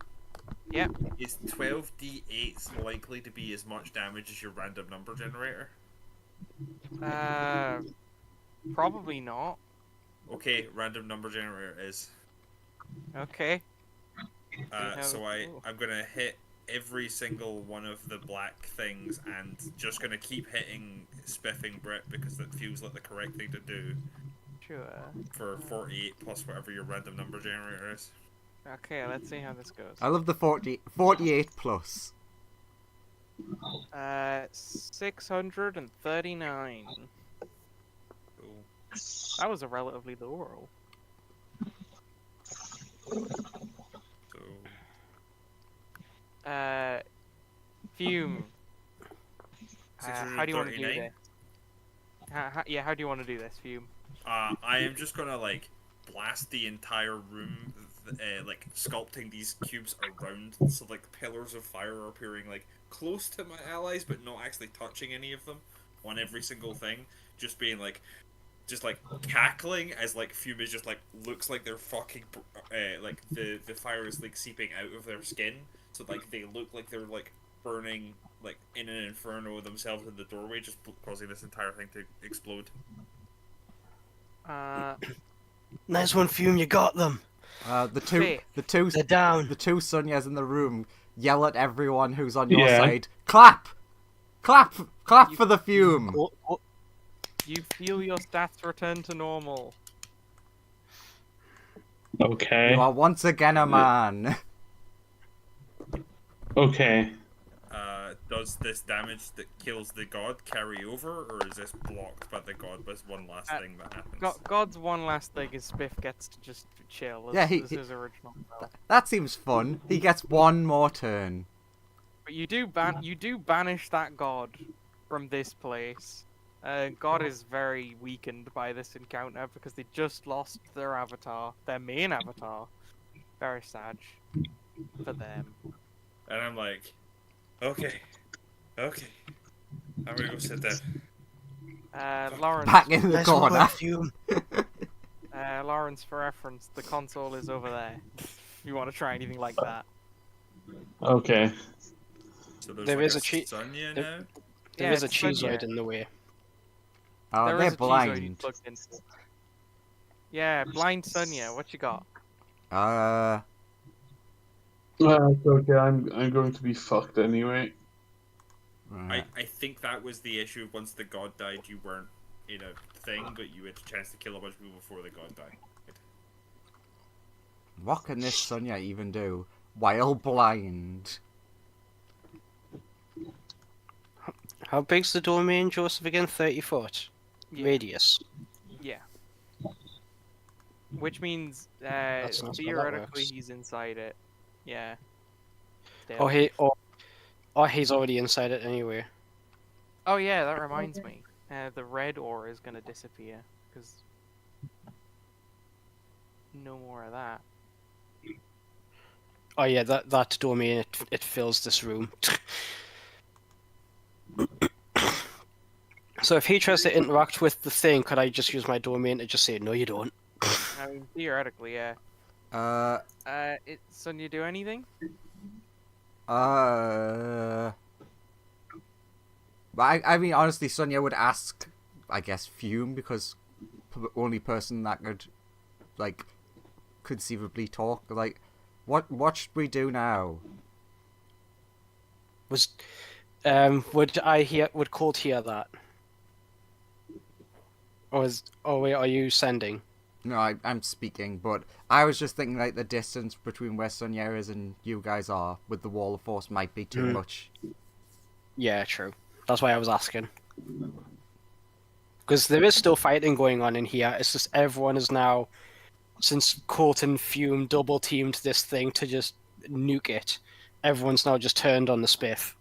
Yeah. Is 12d8 likely to be as much damage as your random number generator? Probably not. Okay, random number generator is. Okay. So I'm gonna hit every single one of the black things and just gonna keep hitting Spiffing Brit because it feels like the correct thing to do Sure. for 48 plus whatever your random number generator is. Okay, let's see how this goes. I love the 48 plus. 639. Cool. That was a relatively low roll. So Fume. How do you want to do 639. this? How do you want to do this, Fume? I am just gonna like blast the entire room, like sculpting these cubes around, so like pillars of fire are appearing like close to my allies, but not actually touching any of them on every single thing. Just being like, just like cackling as like Fume is just like looks like they're fucking, like the fire is like seeping out of their skin, so like they look like they're like burning like in an inferno themselves in the doorway, just causing this entire thing to explode. Nice one, Fume. You got them. The Sick. two They're down. the two Sunyas in the room yell at everyone who's on your Yeah. side. Clap, clap, clap You- for the Fume. You feel your stats return to normal. Okay. You are once again a man. Okay. Does this damage that kills the god carry over, or is this blocked by the god? But one last thing that happens. God's one last thing is Spiff gets to just chill. Yeah, This is his original spell. That seems fun. He gets one more turn. But you do banish that god from this place. God is very weakened by this encounter because they just lost their avatar, their main avatar. Very sad for them. And I'm like, okay, I'm gonna go sit down. Lawrence, Back in the Nice one, corner. Fume. Lawrence, for reference, the console is over there. If you want to try anything like that. Okay. So there's There like is a cheat- Sonya there- now. There Yeah, is a it's fun, cheeseoid yeah. in the way. Oh, There they're is a cheeseoid you blind. plugged into. Yeah, blind Sonya, what you got? It's okay. I'm going to be fucked anyway. Right. I think that was the issue. Once the god died, you weren't in a thing, but you had a chance to kill a bunch of people before the god died. What can this Sunya even do while blind? How big's the domain, Joseph, again? 30 foot Yeah. radius. Yeah. Which means, That's not how that theoretically, works. he's inside it. Yeah. Or Still. he's already inside it anyway. Oh yeah, that reminds me. The red ore is gonna disappear because no more of that. Oh yeah, that domain it fills this room. So if he tries to interact with the thing, could I just use my domain to just say no, you don't? I mean, theoretically, yeah. Sonya, do anything? I mean, honestly, Sonya would ask, I guess, Fume, because the only person that could, like, conceivably talk. Like, what should we do now? Would Colt hear that? Oh wait, are you sending? No, I'm speaking, but I was just thinking, like, the distance between where Sonya is and you guys are with the wall of force might be too much. Yeah, true. That's why I was asking. Because there is still fighting going on in here. It's just everyone is now, since Colt and Fume double teamed this thing to just nuke it, everyone's now just turned on the spiff.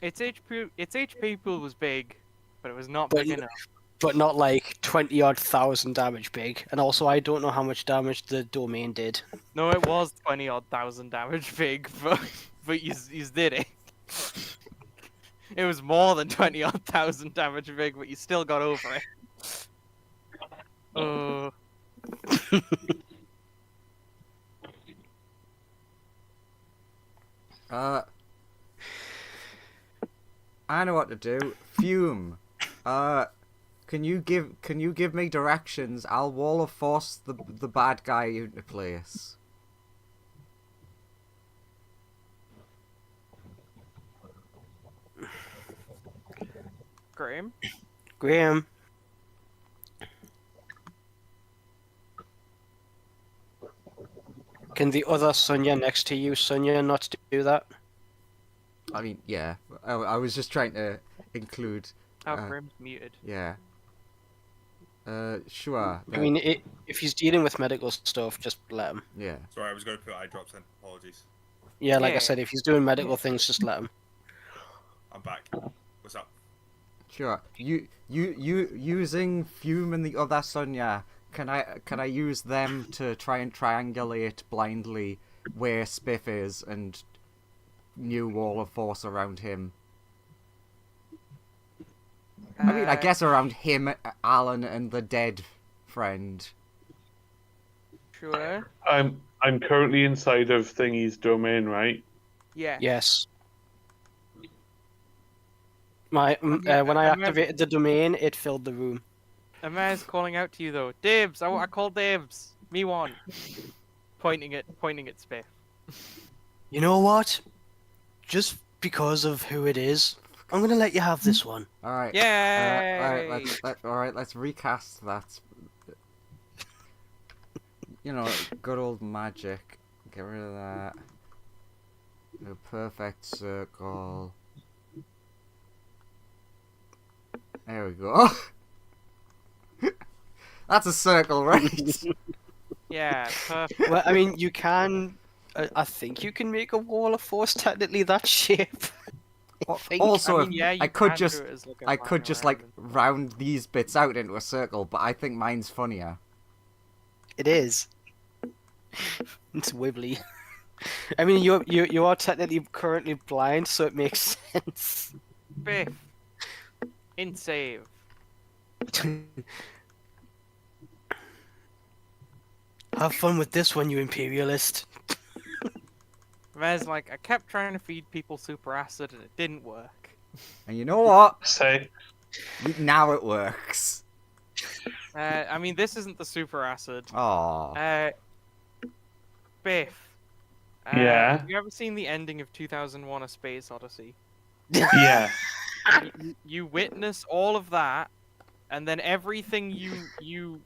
Its HP pool was big, but it was not But- big enough. But not like 20,000 damage big. And also, I don't know how much damage the domain did. No, it was 20,000 damage big, but you did it. It was more than 20,000 damage big, but you still got over it. I know what to do. Fume. Can you give me directions? I'll wall of force the bad guy into place. Graham. Graham. Can the other Sonya next to you, Sonya, not do that? I mean, yeah. I was just trying to include. Oh, Graham's muted. Yeah. Sure. I mean, if he's dealing with medical stuff, just let him. Yeah. Sorry, I was going to put eye drops in. Apologies. Yeah, like I Yeah. said, if he's doing medical things, just let him. I'm back. What's up? Sure. You using Fume and the other Sonya. Can I use them to try and triangulate blindly where Spiff is and new wall of force around him? I mean, I guess around him, Alan, and the dead friend. Sure. I'm currently inside of Thingy's domain, right? Yeah. Yes. When Yeah, I I'm activated the domain, it filled the room. Amaz calling out to you though. Dibs. I call dibs. Me one. Pointing at Spiff. You know what? Just because of who it is, I'm gonna let you have this one. All right. Yay! All right. Let's recast that. You know, good old magic. Get rid of that. A perfect circle. There we go. That's a circle, right? Yeah, perfect. Well, I mean, you can. I think you can make a wall of force technically that shape. think. Also, I mean, yeah, you I could can just, do it as, like, a I line could just around like and- round these bits out into a circle, but I think mine's funnier. It is. It's wibbly. I mean, you are technically currently blind, so it makes sense. Spiff. In save. Have fun with this one, you imperialist. Amaz like, I kept trying to feed people super acid and it didn't work. And you know what? Say, Now it works. I mean, this isn't the super acid. Aww. Biff. Yeah? Have you ever seen the ending of 2001: A Space Odyssey? yeah. You witness all of that, and then everything you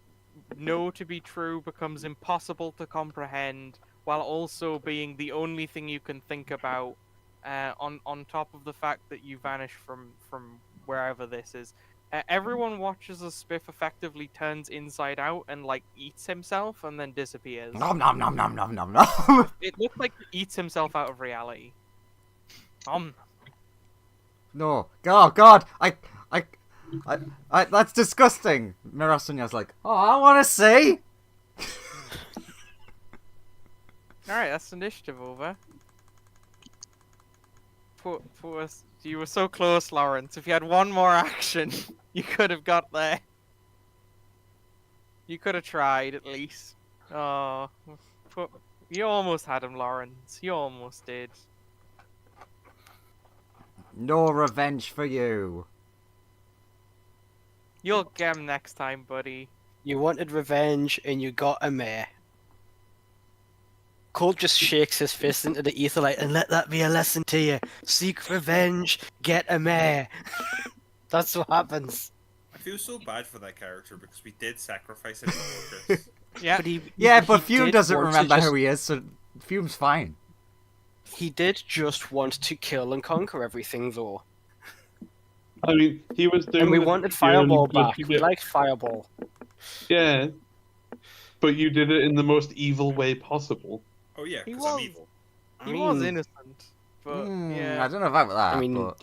know to be true becomes impossible to comprehend, while also being the only thing you can think about. On top of the fact that you vanish from wherever this is. Everyone watches as Spiff effectively turns inside out and like eats himself and then disappears. Nom nom nom nom nom nom nom. It looks like he eats himself out of reality. No. Oh God. I. That's disgusting. Mirasunya's like, oh, I want to see. Alright, that's initiative over. You were so close, Lawrence. If you had one more action, you could have got there. You could have tried, at least. Oh, you almost had him, Lawrence. You almost did. No revenge for you. You'll get him next time, buddy. You wanted revenge, and you got a mare. Colt just shakes his fist into the ether like, and let that be a lesson to you. Seek revenge, get a mare. That's what happens. I feel so bad for that character because we did sacrifice him in Orcus. Yeah. But he Fume did doesn't want to remember just- who he is, so Fume's fine. He did just want to kill and conquer everything, though. I mean, he was doing And we this wanted purely Fireball because back. you We did- liked Fireball. Yeah. But you did it in the most evil way possible. Oh yeah, He because I'm was- evil. He was innocent, but I yeah, don't know about that. I mean, but...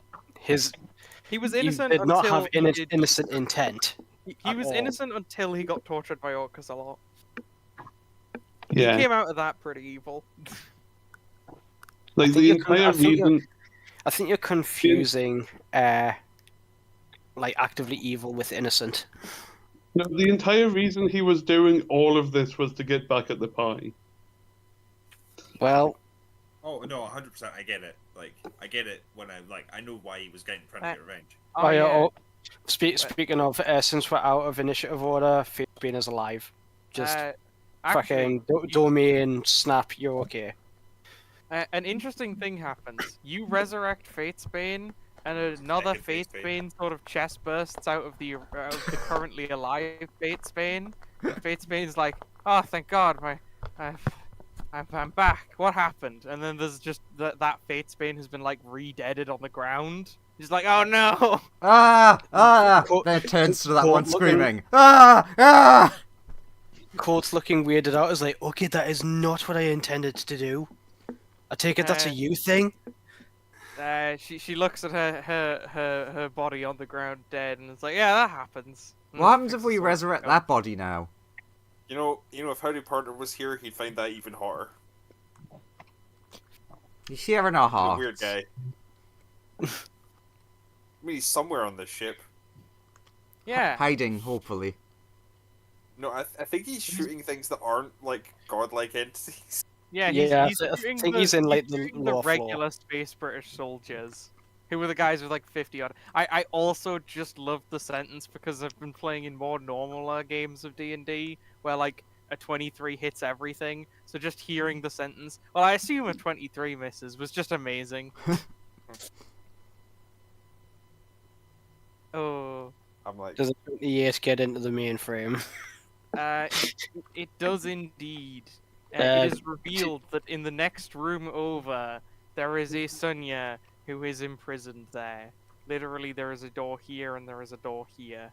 he was innocent did until not have he did- innocent intent. He at was all. innocent until he got tortured by Orcus a lot. Yeah. He came out of that pretty evil. Like think the you're- entire I think you're- reason. I think you're confusing, like actively evil with innocent. No, the entire reason he was doing all of this was to get back at the pie. Well, Oh no, 100%. I get it. Like I get it when I know why he was trying to get revenge. Oh yeah. Speaking of, since we're out of initiative order, Bean is alive. Just Actually, fucking domain snap. You're okay. an interesting thing happens. You resurrect Fatesbane, and another Second Fatesbane. Fatesbane sort of chest bursts out of the currently alive Fatesbane. And Fatesbane's like, "Oh, thank God, I'm back. What happened?" And then there's just that Fatesbane has been like re-deaded on the ground. He's like, "Oh no!" Then it turns to that Cold one looking- screaming, ah! Court's looking weirded out. Is like, okay, that is not what I intended to do. I take it that's a you thing. She looks at her body on the ground dead, and it's like, "Yeah, that happens." And What happens if fixes we all resurrect the- that body now? You know, if Harry Potter was here, he'd find that even hotter. He's sharing our He's a hearts. weird guy. I mean, he's somewhere on this ship. Yeah. Hiding, hopefully. No, I think he's shooting things that aren't like godlike entities. Yeah, Yeah, he's I shooting think he's in, like, the shooting lower floor. regular space British soldiers, who were the guys with like 50 odd. I also just love the sentence because I've been playing in more normal games of D&D where like a 23 hits everything. So just hearing the sentence, well, I assume a 23 misses, was just amazing. Oh, I'm like, Does a 28 get into the mainframe? it does indeed. Uh, It is revealed that in the next room over, there is a Sunya who is imprisoned there. Literally, there is a door here and there is a door here.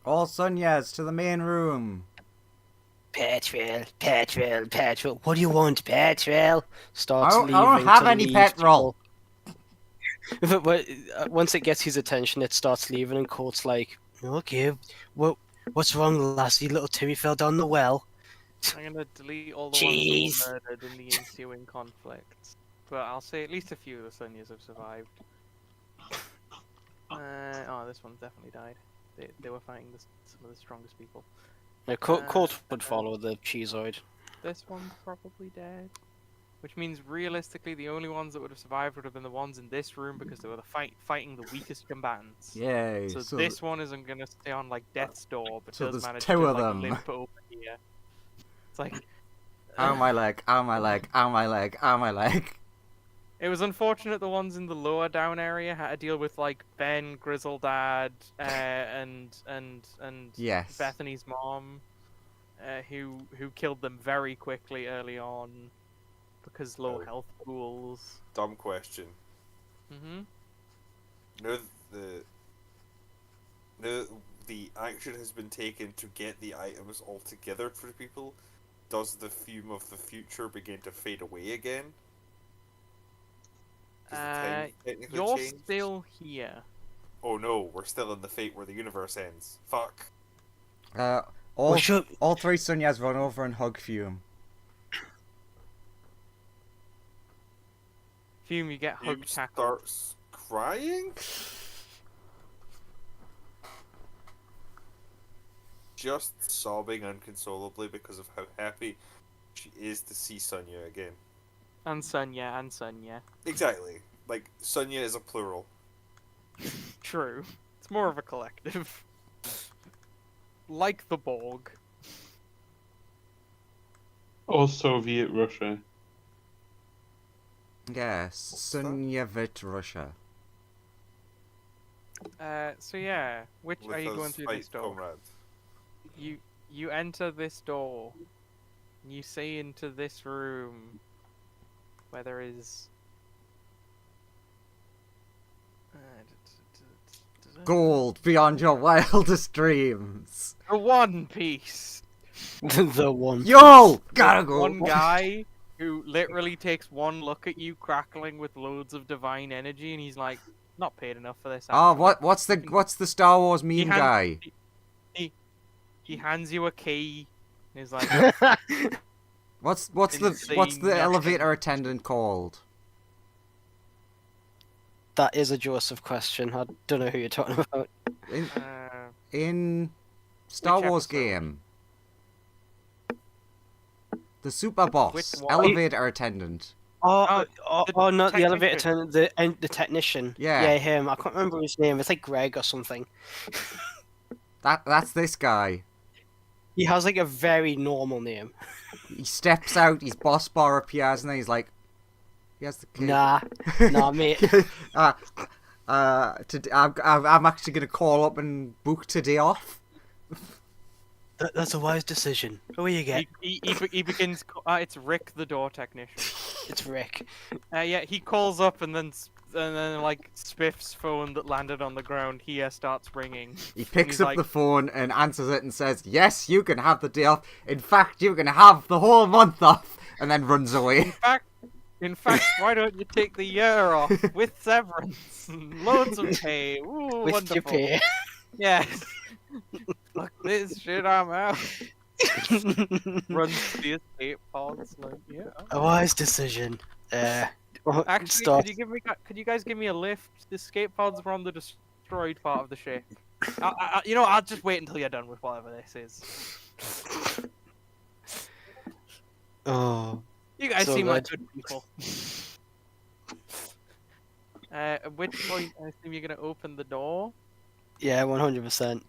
All Sunyas to the main room. Petrol. What do you want, Petrol? Starts I leaving. don't have to any leave petrol. people. But once it gets his attention, it starts leaving, and Court's like, "Okay, what's wrong, lassie? Little Timmy fell down the well." I'm gonna delete all the Jeez. ones that were murdered in the ensuing conflict. But I'll say at least a few of the Sunyas have survived. Oh, this one definitely died. They were fighting some of the strongest people. Now, Court would follow the cheeseoid. This one's probably dead. Which means realistically the only ones that would have survived would have been the ones in this room because they were the fighting the weakest combatants. Yay. So this one isn't gonna stay on like death's door, but So does there's manage two to of like them. limp over here. It's like Ow my leg, ow my leg, ow my leg, ow my leg. it was unfortunate the ones in the lower down area had to deal with like Ben, Grizzledad, and Yes. Bethany's mom, who killed them very quickly early on because low Oh. health pools. dumb question. Mhm. Now the action has been taken to get the items all together for people. Does the fume of the future begin to fade away again? Does the time technically You're change? still here. Oh no, we're still in the fate where the universe ends. Fuck. All should- all three Sunyas run over and hug Fume. Fume, you get Fume hug tackled. starts crying? Just sobbing unconsolably because of how happy she is to see Sonya again. And Sunya. Exactly. Like, Sonya is a plural. True. It's more of a collective. Like the Borg. Or Soviet Russia. Yes, Sunyavit Russia. So yeah, which With are you us going through fight, this door? comrade. You enter this door. You see into this room where there is Gold beyond your wildest dreams. a One Piece. The one. Yo! Gotta go! One guy who literally takes one look at you, crackling with loads of divine energy, and he's like, "Not paid enough for this." Oh, actually." what's the Star Wars meme He guy? He hands you a key. And he's like, What's Insane the guy. elevator attendant called? That is a Joseph question. I don't know who you're talking about. In, uh, in Star Which Wars episode? game. The super boss, Which one? elevator attendant. Oh, Not the elevator technician. attendant, the technician. Yeah. Yeah, him. I can't remember his name. It's like Greg or something. That's this guy. He has like a very normal name. He steps out, his boss bar appears, and then he's like, he has the key. Nah, mate. I'm actually gonna call up and book today off. That's a wise decision. Who you get? He begins. It's Rick, the door technician. It's Rick. Yeah, he calls up and then like Spiff's phone that landed on the ground here starts ringing. He picks he's up like- the phone and answers it and says, "Yes, you can have the day off. In fact, you can have the whole month off," and then runs away. In fact, why don't you take the year off with severance and loads of pay? Ooh, With wonderful. your pay. Yes. Fuck this shit, I'm out. Runs to the escape pods like, yeah. A wise decision. Actually, start. could you guys give me a lift? The escape pods were on the destroyed part of the ship. I'll just wait until you're done with whatever this is. Oh. You guys So seem like good. good people. At which point, I assume you're gonna open the door, Yeah, 100%.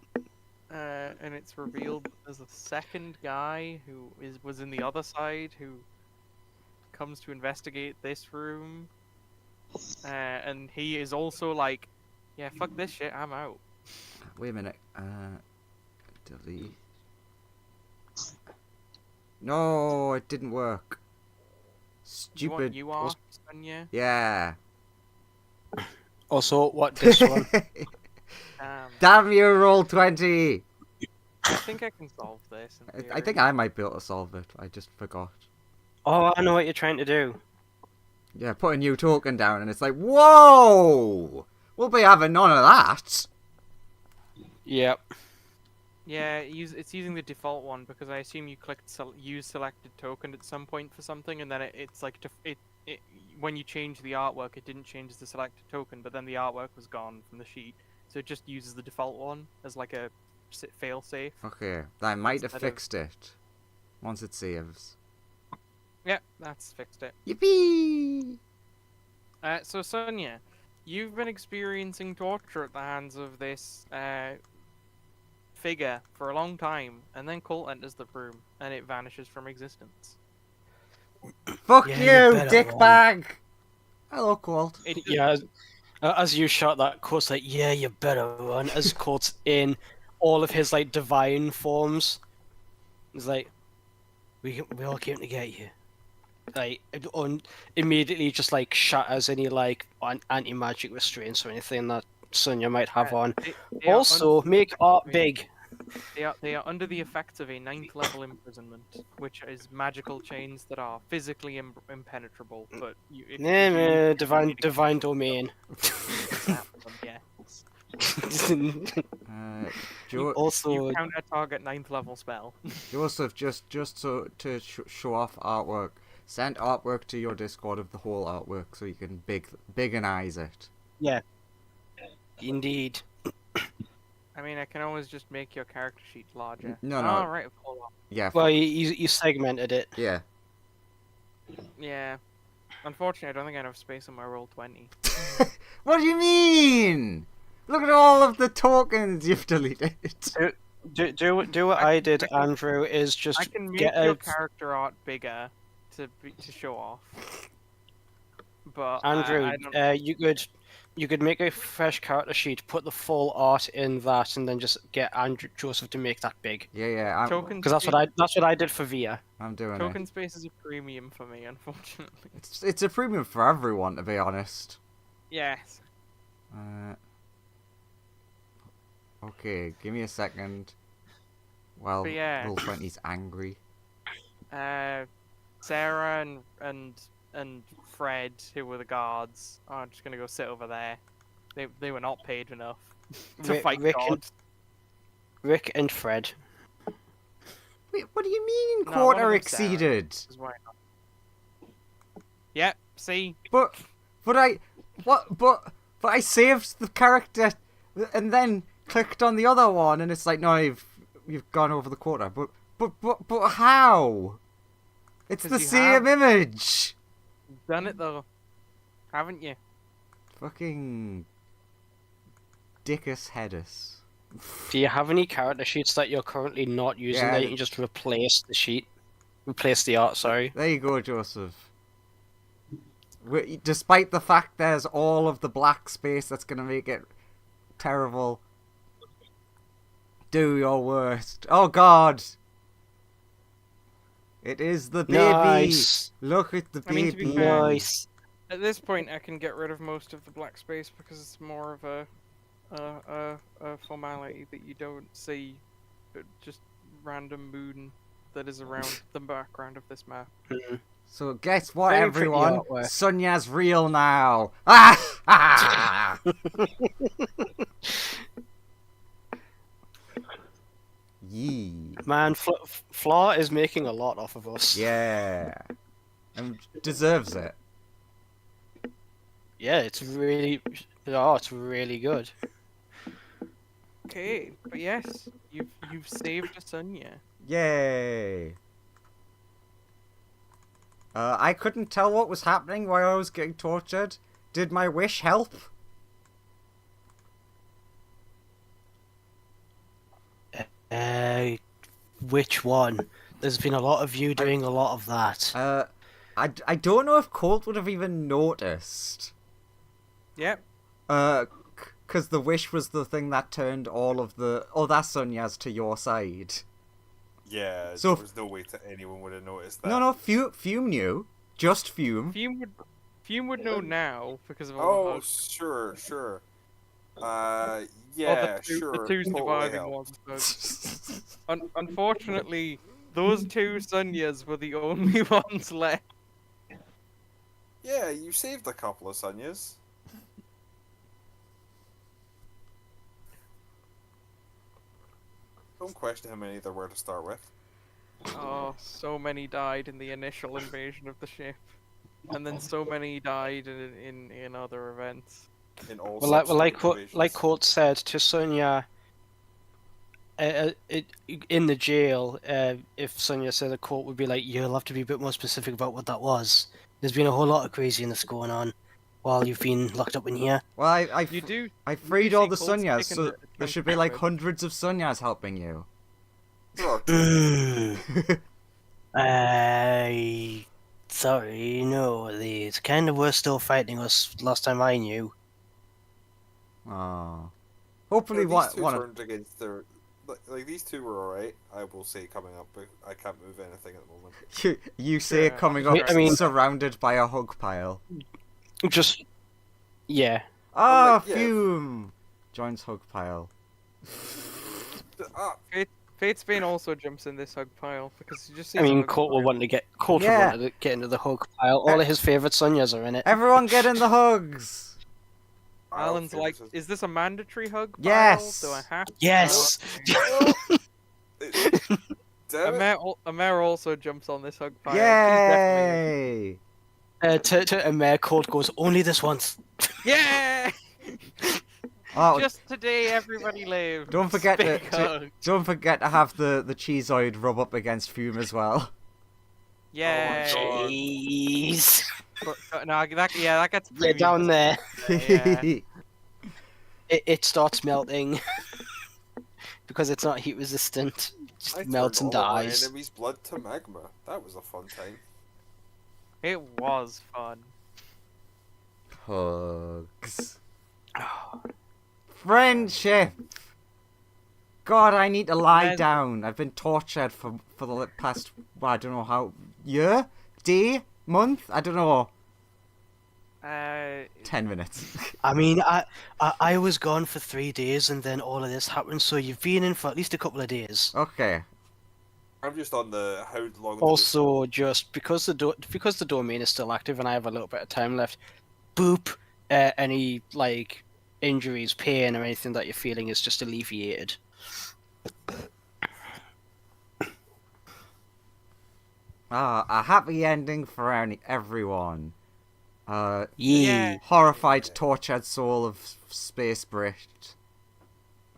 and it's revealed that there's a second guy who was in the other side who comes to investigate this room, and he is also like, yeah, fuck this shit, I'm out. Wait a minute. Delete. No, it didn't work. Stupid. You are, Sonia. Yeah. Also, what this one? Damn you, roll 20. I think I can solve this. In I think theory. I might be able to solve it. I just forgot. Oh, I know what you're trying to do. Yeah, put a new token down, and it's like, whoa! We'll be having none of that. Yep. Yeah, it's using the default one because I assume you clicked use selected token at some point for something, and then it's like when you change the artwork, it didn't change the selected token, but then the artwork was gone from the sheet, so it just uses the default one as like a fail safe. Okay, I might have Instead of- fixed it. Once it saves. Yeah, that's fixed it. Yippee! So Sonia, you've been experiencing torture at the hands of this figure for a long time, and then Colt enters the room, and it vanishes from existence. Fuck Yeah, you you, better dickbag! Hello, Colt. It just- Yeah, as you shout that, Court's like, yeah, you better run. As Court's in all of his like divine forms, he's like, we all came to get you. Like, immediately just like shatters any like anti-magic restraints or anything that Sonya might have on. they are Also, make art big. They are under the effects of a 9th level imprisonment, which is magical chains that are physically impenetrable. But if you need to Divine domain. snap them, yes. Also, You counter target 9th level spell. Joseph, just so to show off artwork, send artwork to your Discord of the whole artwork so you can biganize it. yeah, indeed. I mean, I can always just make your character sheet larger. No, no. Oh, right, hold on. Yeah. Well, you segmented it. Yeah. Yeah. Unfortunately, I don't think I have space on my roll 20. What do you mean? Look at all of the tokens you've deleted. Do what I did, Andrew. Is just I can make get your a character art bigger to show off. But Andrew. I don't... You could make a fresh character sheet, put the full art in that, and then just get Joseph to make that big. Yeah. token Because that's what I did for Via. I'm doing token it. space is a premium for me, unfortunately. It's a premium for everyone, to be honest. Yes. Okay, give me a second. Well, But yeah. Roll 20's angry. Sarah and Fred, who were the guards, are just gonna go sit over there. They were not paid enough to fight God. Rick and Fred. Wait, what do you mean No, quarter one of them's Sarah. exceeded? Is why not. Yep. See. But I saved the character and then clicked on the other one and it's like, no, you've gone over the quota, but how? It's 'Cause the you same have. image. You've done it though, haven't you? Fucking dickus headus. Do you have any character sheets that you're currently not using Yeah, that you can just replace the sheet? Replace the art, sorry. There you go, Joseph. Despite the fact there's all of the black space that's gonna make it terrible, do your worst. Oh God! It is the baby. Nice. Look at the I mean, to baby. be fair- Nice. At this point, I can get rid of most of the black space because it's more of a formality that you don't see, just random moon that is around the background of this map. So guess what, Very pretty everyone? artwork. Sonya's real now. Ah! Yee. Man, Flaw is making a lot off of us. Yeah. And deserves it. Yeah, it's really good. Okay, but yes, you've saved a Sunya. Yay. I couldn't tell what was happening while I was getting tortured. Did my wish help? Which one? There's been a lot of you doing a lot of that. I don't know if Colt would have even noticed. Yep. Because the wish was the thing that turned all of the other Sunyas to your side. Yeah, So there was no way that anyone would have noticed that. No, Fume knew. Just Fume. Fume would know now because of all the Oh, hugs. sure. Well, Yeah, the two, sure. The two totally surviving helped. ones. Unfortunately, those two Sunyas were the only ones left. Yeah, you saved a couple of Sunyas. Don't question how many there were to start with. Oh, so many died in the initial invasion of the ship, and then so many died in other events. In all Well, like subsequent Court said to Sonia, in the jail, if Sonia said a Court would be like, you'll have to be a bit more specific about what that was. There's been a whole lot of craziness going on while you've been locked up in here. Well, I freed all the see Colt's Sunyas, taken so the there should be like transcription. hundreds of Sunyas helping you. Sorry, no, the kind of were still fighting us last time I knew. Oh. Hopefully, these one two of turned against their like these two were alright. I will say coming up, but I can't move anything at the moment. you say Yeah, coming up, I mean- surrounded by a hug pile. Just, yeah. Ah, like, yeah. Fume joins hug pile. Ah, Fatesbane also jumps in this hug pile because you just see. I mean, Court will want to get get into the hug pile. All of his favorite Sonyas are in it. Everyone get in the hugs. Alan's like, is this a mandatory hug? Pile? Yes! Do I have to? Yes. Damn it. Amer also jumps on this hug pile. She's definitely- Yay! To Mayor Court goes only this once. Yeah! Oh, Just today, everybody lives. don't forget Big to hug. don't forget to have the cheeseoid rub up against Fume as well. Yeah. God. Jeez. No, that gets Lay down there. Yeah. It starts melting because it's not heat resistant. It just I melts and turned all of my dies. enemies' blood to magma. That was a fun time. It was fun. Hugs. Friendship. God, I need to lie Man. down. I've been tortured for the past, well, I don't know how, year, day, month. I don't know. 10 minutes. I mean, I was gone for 3 days and then all of this happened, so you've been in for at least a couple of days. Okay. I'm just on the how long. Also, just because the domain is still active and I have a little bit of time left, boop, any like injuries, pain, or anything that you're feeling is just alleviated. A happy ending for everyone. Yeah. Horrified, tortured soul of Space Brit.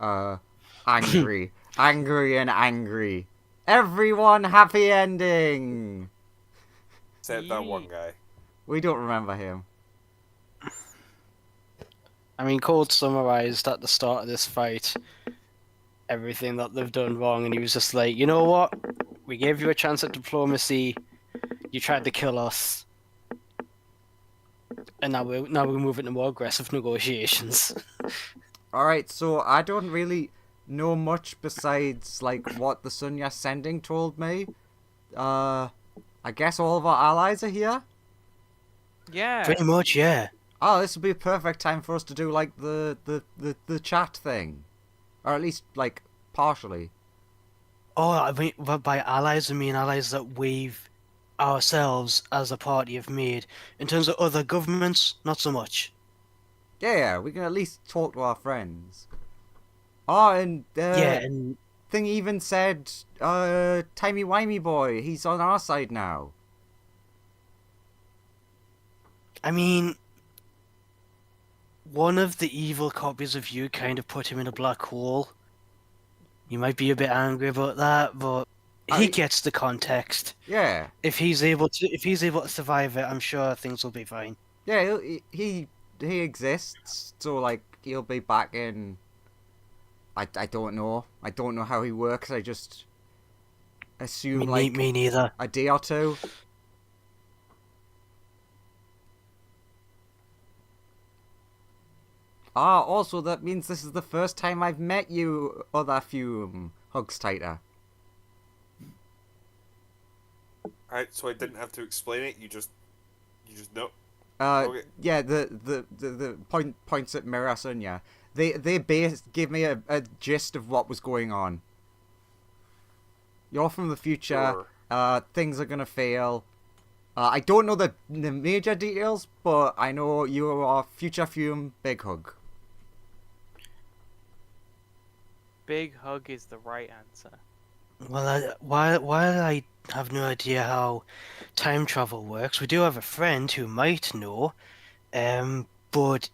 Angry. Angry and angry. Everyone happy ending. Except that one guy. We don't remember him. I mean, Cold summarized at the start of this fight everything that they've done wrong, and he was just like, you know what? We gave you a chance at diplomacy. You tried to kill us, and now we're moving to more aggressive negotiations. All right, so I don't really know much besides like what the Sunya sending told me. I guess all of our allies are here. Yeah. Pretty much, yeah. Oh, this would be a perfect time for us to do like the chat thing, or at least like partially. Oh, I mean, by allies, I mean allies that we've ourselves as a party have made. In terms of other governments, not so much. Yeah, we can at least talk to our friends. Oh, and Yeah, and thing even said, Timey Wimey Boy, he's on our side now. I mean, one of the evil copies of you kind of put him in a black hole. You might be a bit angry about that, but he gets the context. Yeah. If he's able to survive it, I'm sure things will be fine. Yeah, he exists, so like he'll be back in. I don't know. I don't know how he works. I just assume like Me neither. a day or two. Ah, also that means this is the first time I've met you, other Fume. Hugs tighter. Alright, so I didn't have to explain it. You just know. Okay. Yeah, the points at Mira Sunya. They give me a gist of what was going on. You're from the future. Sure. Things are gonna fail. I don't know the major details, but I know you are future Fume. Big hug. Big hug is the right answer. Well, while I have no idea how time travel works, we do have a friend who might know. But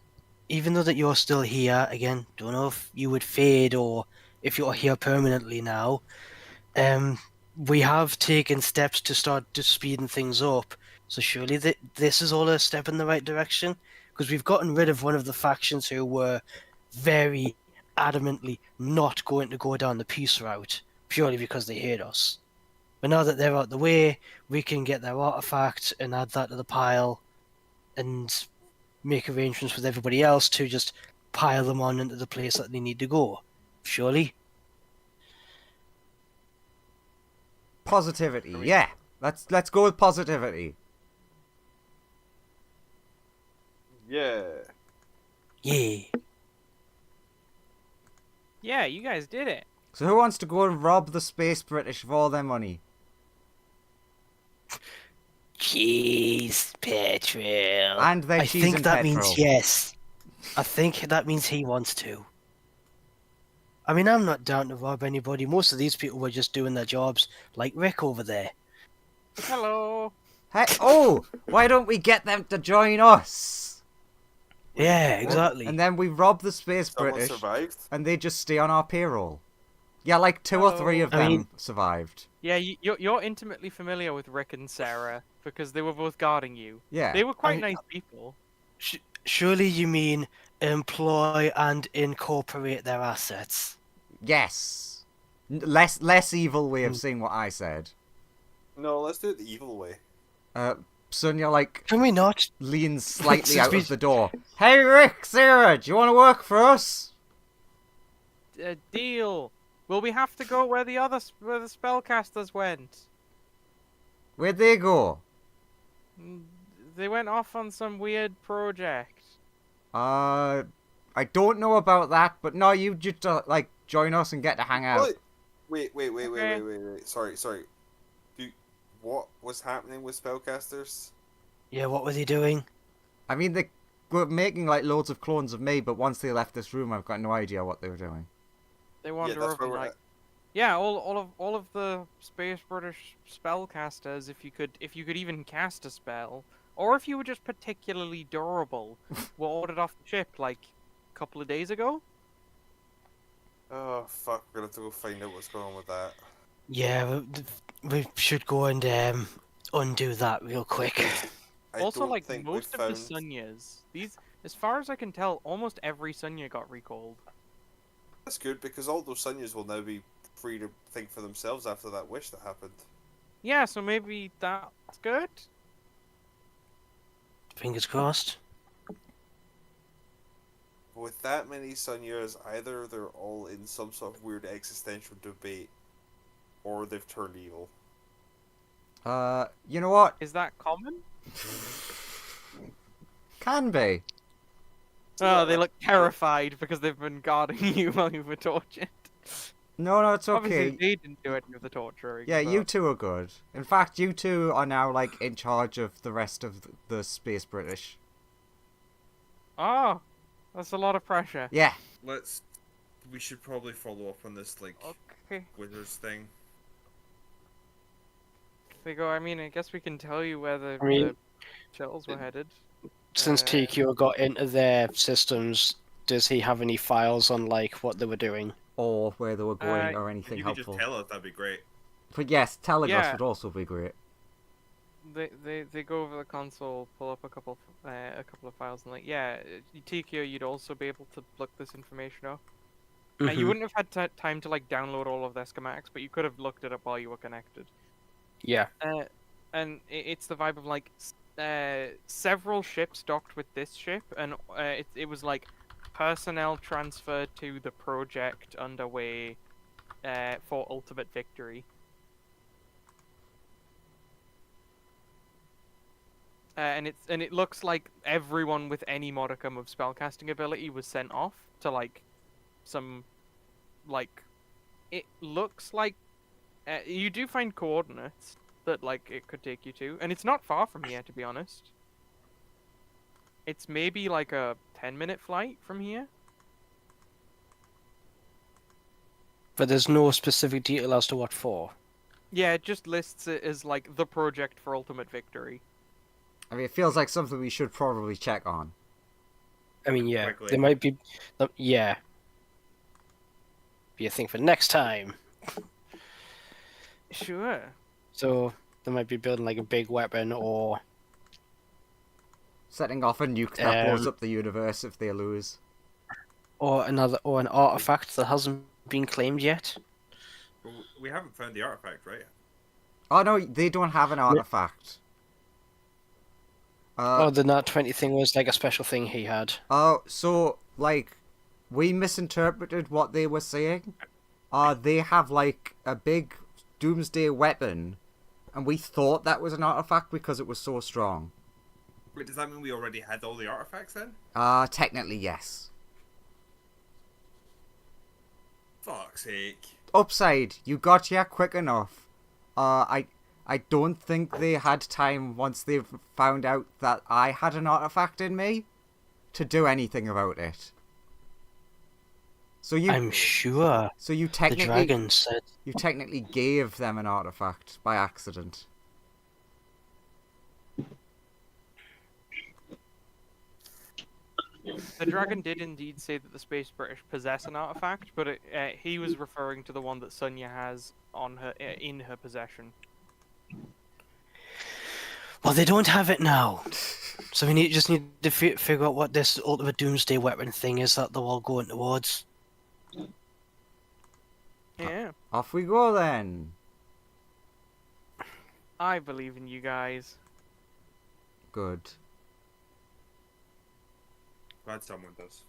even though that you're still here, again, don't know if you would fade or if you're here permanently now. We have taken steps to start just speeding things up. So surely this is all a step in the right direction, because we've gotten rid of one of the factions who were very adamantly not going to go down the peace route purely because they hate us. But now that they're out the way, we can get their artifact and add that to the pile and make arrangements with everybody else to just pile them on into the place that they need to go. Surely? Positivity. Yeah. Let's go with positivity. Yeah. Yeah. Yeah, you guys did it. So who wants to go and rob the Space British of all their money? Cheese petrol. And their I cheese think and that petrol. means yes. I think that means he wants to. I mean, I'm not down to rob anybody. Most of these people were just doing their jobs, like Rick over there. Hello. Hey, oh, why don't we get them to join us? Yeah, exactly. And then we rob the Space Someone British, survived. and they just stay on our payroll. Yeah, like two or three of I them mean- survived. Yeah, you're intimately familiar with Rick and Sarah because they were both guarding you. Yeah. They were quite I mean- nice people. Surely you mean employ and incorporate their assets. Yes. Less evil way of saying what I said. No, let's do it the evil way. Sonia, like, Can we not? leans slightly Since out we- of the door. Hey, Rick, Sarah, do you want to work for us? Deal. Will we have to go where the spellcasters went? Where'd they go? They went off on some weird project. I don't know about that, but no, you just, like, join us and get to hang out. Wait. Okay. Sorry. What was happening with spellcasters? Yeah, what were they doing? I mean, they were making, like, loads of clones of me, but once they left this room, I've got no idea what they were doing. They wander that's where over we're like at. yeah, all of the Space British spellcasters, if you could even cast a spell, or if you were just particularly durable, were ordered off the ship like a couple of days ago. Oh fuck, we're gonna have to go find out what's going on with that. Yeah, we should go and undo that real quick. Because I Also, don't like think we've most of the found. Sunyas, these, as far as I can tell, almost every Sunya got recalled. That's good because all those Sunyas will now be free to think for themselves after that wish that happened. Yeah, so maybe that's good. Fingers crossed. With that many Sunyas, either they're all in some sort of weird existential debate, or they've turned evil. You know what? Is that common? Can be. Oh, they look terrified because they've been guarding you while you were tortured. No, it's Obviously, okay. they didn't do any of the torturing. Yeah, but... you two are good. In fact, you two are now like in charge of the rest of the Space British. Oh, that's a lot of pressure. Yeah. We should probably follow up on this like Okay. Withers thing. Vigo, I mean, I guess we can tell you where the shuttles were headed. Since TQ got into their systems, does he have any files on like what they were doing? Or where they were going, or If anything you could just helpful. tell us, that'd be great. But yes, telling us Yeah. would also be great. They go over the console, pull up a couple of files, and like, yeah, TQ, you'd also be able to look this information up. You Mhm. wouldn't have had time to like download all of their schematics, but you could have looked it up while you were connected. Yeah. And it's the vibe of like several ships docked with this ship, and it was like personnel transferred to the project underway for ultimate victory. And it looks like everyone with any modicum of spellcasting ability was sent off to like some like it looks like you do find coordinates that like it could take you to, and it's not far from here, to be honest. It's maybe like a 10-minute flight from here. But there's no specific detail as to what for. Yeah, it just lists it as like the project for ultimate victory. I mean, it feels like something we should probably check on. I mean, yeah, Quickly. there might be, yeah. Be a thing for next time. Sure. So they might be building like a big weapon, or Setting off a nuke that blows up the universe if they lose. an artifact that hasn't been claimed yet. Well, we haven't found the artifact, right? Oh no, they don't have an artifact. The Nat 20 thing was like a special thing he had. Oh, so like we misinterpreted what they were saying. They have like a big doomsday weapon, and we thought that was an artifact because it was so strong. Wait, does that mean we already had all the artifacts then? Technically yes. Fuck's sake. Upside, you got here quick enough. I don't think they had time once they found out that I had an artifact in me to do anything about it. So I'm sure So you the technically dragon said. you technically gave them an artifact by accident. The dragon did indeed say that the Space British possess an artifact, but he was referring to the one that Sunya has on her in her possession. Well, they don't have it now, so we just need to figure out what this ultimate doomsday weapon thing is that they're all going towards. Yeah, Off we go then. I believe in you guys. Good. Glad someone does.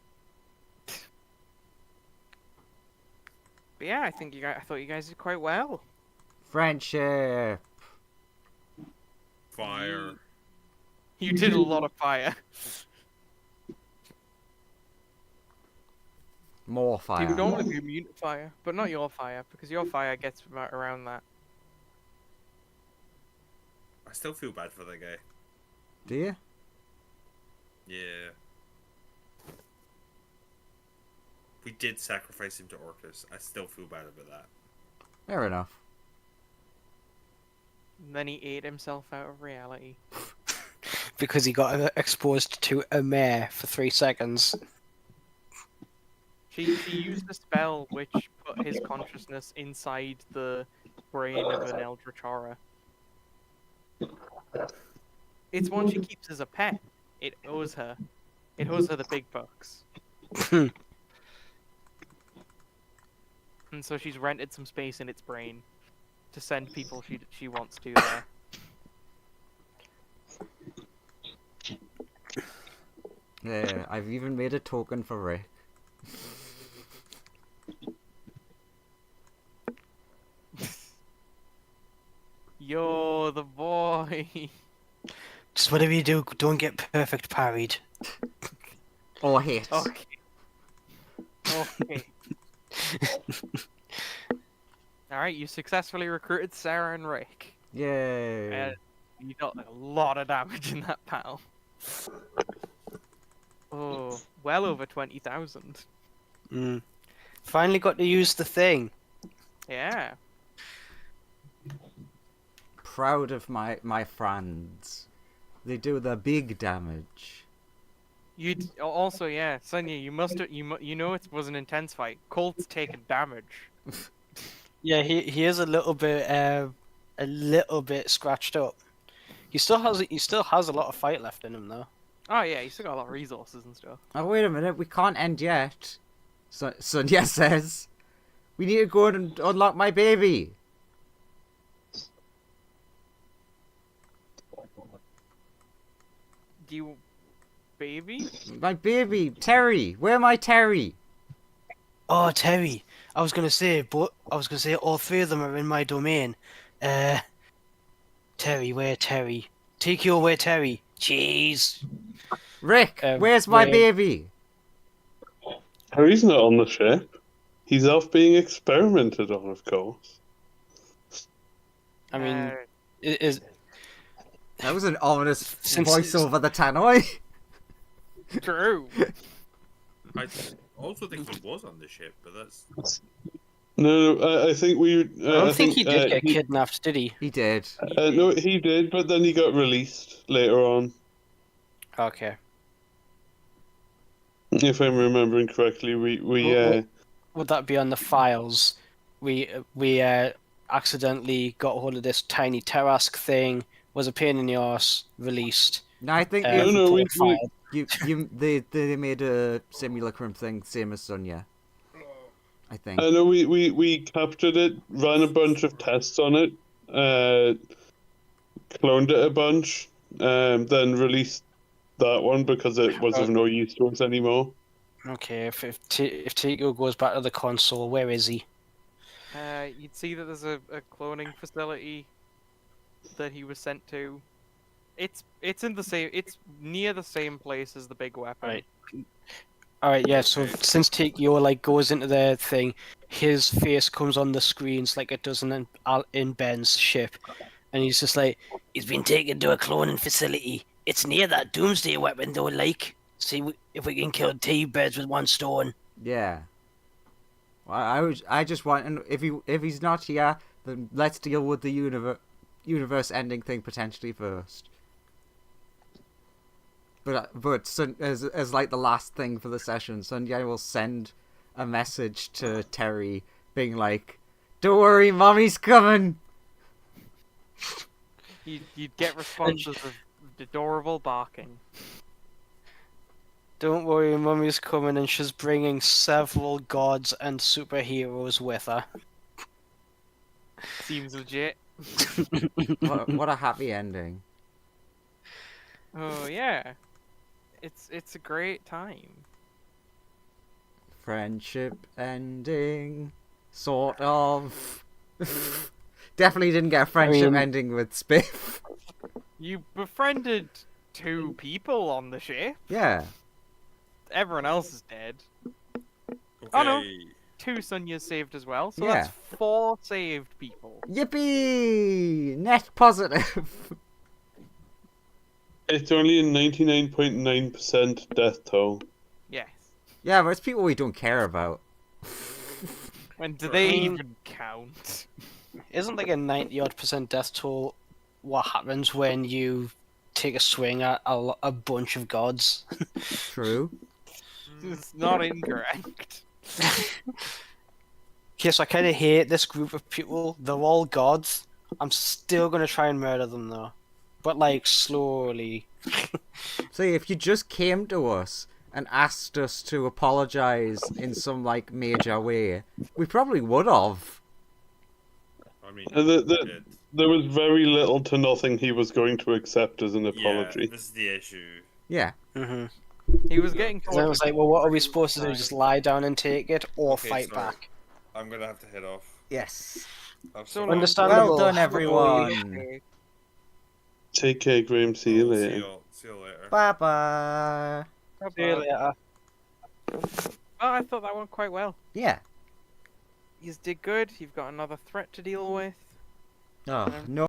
But yeah, I thought you guys did quite well. Friendship. Fire. You did a lot of fire. More fire. You would normally be immune to fire, but not your fire, because your fire gets around that. I still feel bad for that guy. Do you? Yeah. We did sacrifice him to Orcus. I still feel bad about that. Fair enough. And then he ate himself out of reality. Because he got exposed to a mare for 3 seconds. She used a spell which put his consciousness inside the brain of an eldritch horror. It's one she keeps as a pet. It owes her. It owes her the big bucks. And so she's rented some space in its brain to send people she wants to there. Yeah, I've even made a token for Rick. Yo, the boy. Just whatever you do, don't get perfect parried. Or hit. Okay. Okay. Alright, you successfully recruited Sarah and Rick. Yay. And you got a lot of damage in that battle. Oh, well over 20,000. Finally got to use the thing. Yeah. Proud of my friends. They do the big damage. Also, yeah, Sonia, you know it was an intense fight. Colt's taking damage. Yeah, he is a little bit scratched up. He still has a lot of fight left in him though. Oh yeah, he's still got a lot of resources and stuff. Oh, wait a minute, we can't end yet. Sonia says, we need to go and unlock my baby. You, baby? My baby, Terry. Where my Terry? Oh, Terry. I was gonna say all three of them are in my domain. Terry, where Terry? TQ, where Terry? Jeez. Rick, where's my baby? Harry's not on the ship. He's off being experimented on, of course. I mean, is That was an ominous Since- voice over the tannoy. True. I also think he was on the ship, but that's No, I think we. I don't think he did get kidnapped, did he? He did. No, he did, but then he got released later on, Okay. if I'm remembering correctly. Would that be on the files? We accidentally got hold of this tiny Tarask thing. Was a pain in the arse. Released. No, I think they made a simulacrum thing, same as Sonia. I think. I know we captured it, ran a bunch of tests on it, cloned it a bunch, then released that one because it was of no use to us anymore. Okay, if Tico goes back to the console, where is he? You'd see that there's a cloning facility that he was sent to. It's near the same place as the big weapon. Right. Alright, yeah, so since Tico goes into the thing, his face comes on the screens like it does in Ben's ship. And he's just like, he's been taken to a cloning facility. It's near that doomsday weapon though, see if we can kill 2 birds with 1 stone. Yeah. Well, I just want, if he's not here, then let's deal with the universe ending thing potentially first. But as like the last thing for the session, Sunday will send a message to Terry being like, "Don't worry, mommy's coming." You'd get responses of adorable barking. Don't worry, Mummy's coming and she's bringing several gods and superheroes with her. Seems legit. What a happy ending. Oh yeah. It's a great time. Friendship ending, sort of. Definitely didn't get a friendship ending with Spiff. You befriended 2 people on the ship. Yeah. Everyone else is dead. okay. Oh, no. 2 Sonias saved as well, so Yeah. that's 4 saved people. Yippee! Net positive. It's only a 99.9% death toll. Yes. Yeah, but it's people we don't care about. And do they even count? Isn't like a 90-odd% death toll what happens when you take a swing at a bunch of gods? True. It's not incorrect. Okay, so I kind of hate this group of people. They're all gods. I'm still gonna try and murder them though, but like slowly. See, if you just came to us and asked us to apologize in some like major way, we probably would have. I mean, The, there was very little to nothing he was going to accept as an apology. yeah, this is the issue. Yeah. Mm-hmm. He was getting Then I was like, well, what are we supposed to do? Fine. Just lie down and take it, or Okay, fight so- back? I'm gonna have to head off. Yes. I'm So sorry. long. Understandable. Well done, everyone. Take care, Graham. See you I'll later. See you later. Bye bye. See you later. Oh, I thought that went quite well. Yeah. You did good. You've got another threat to deal with. Oh, no.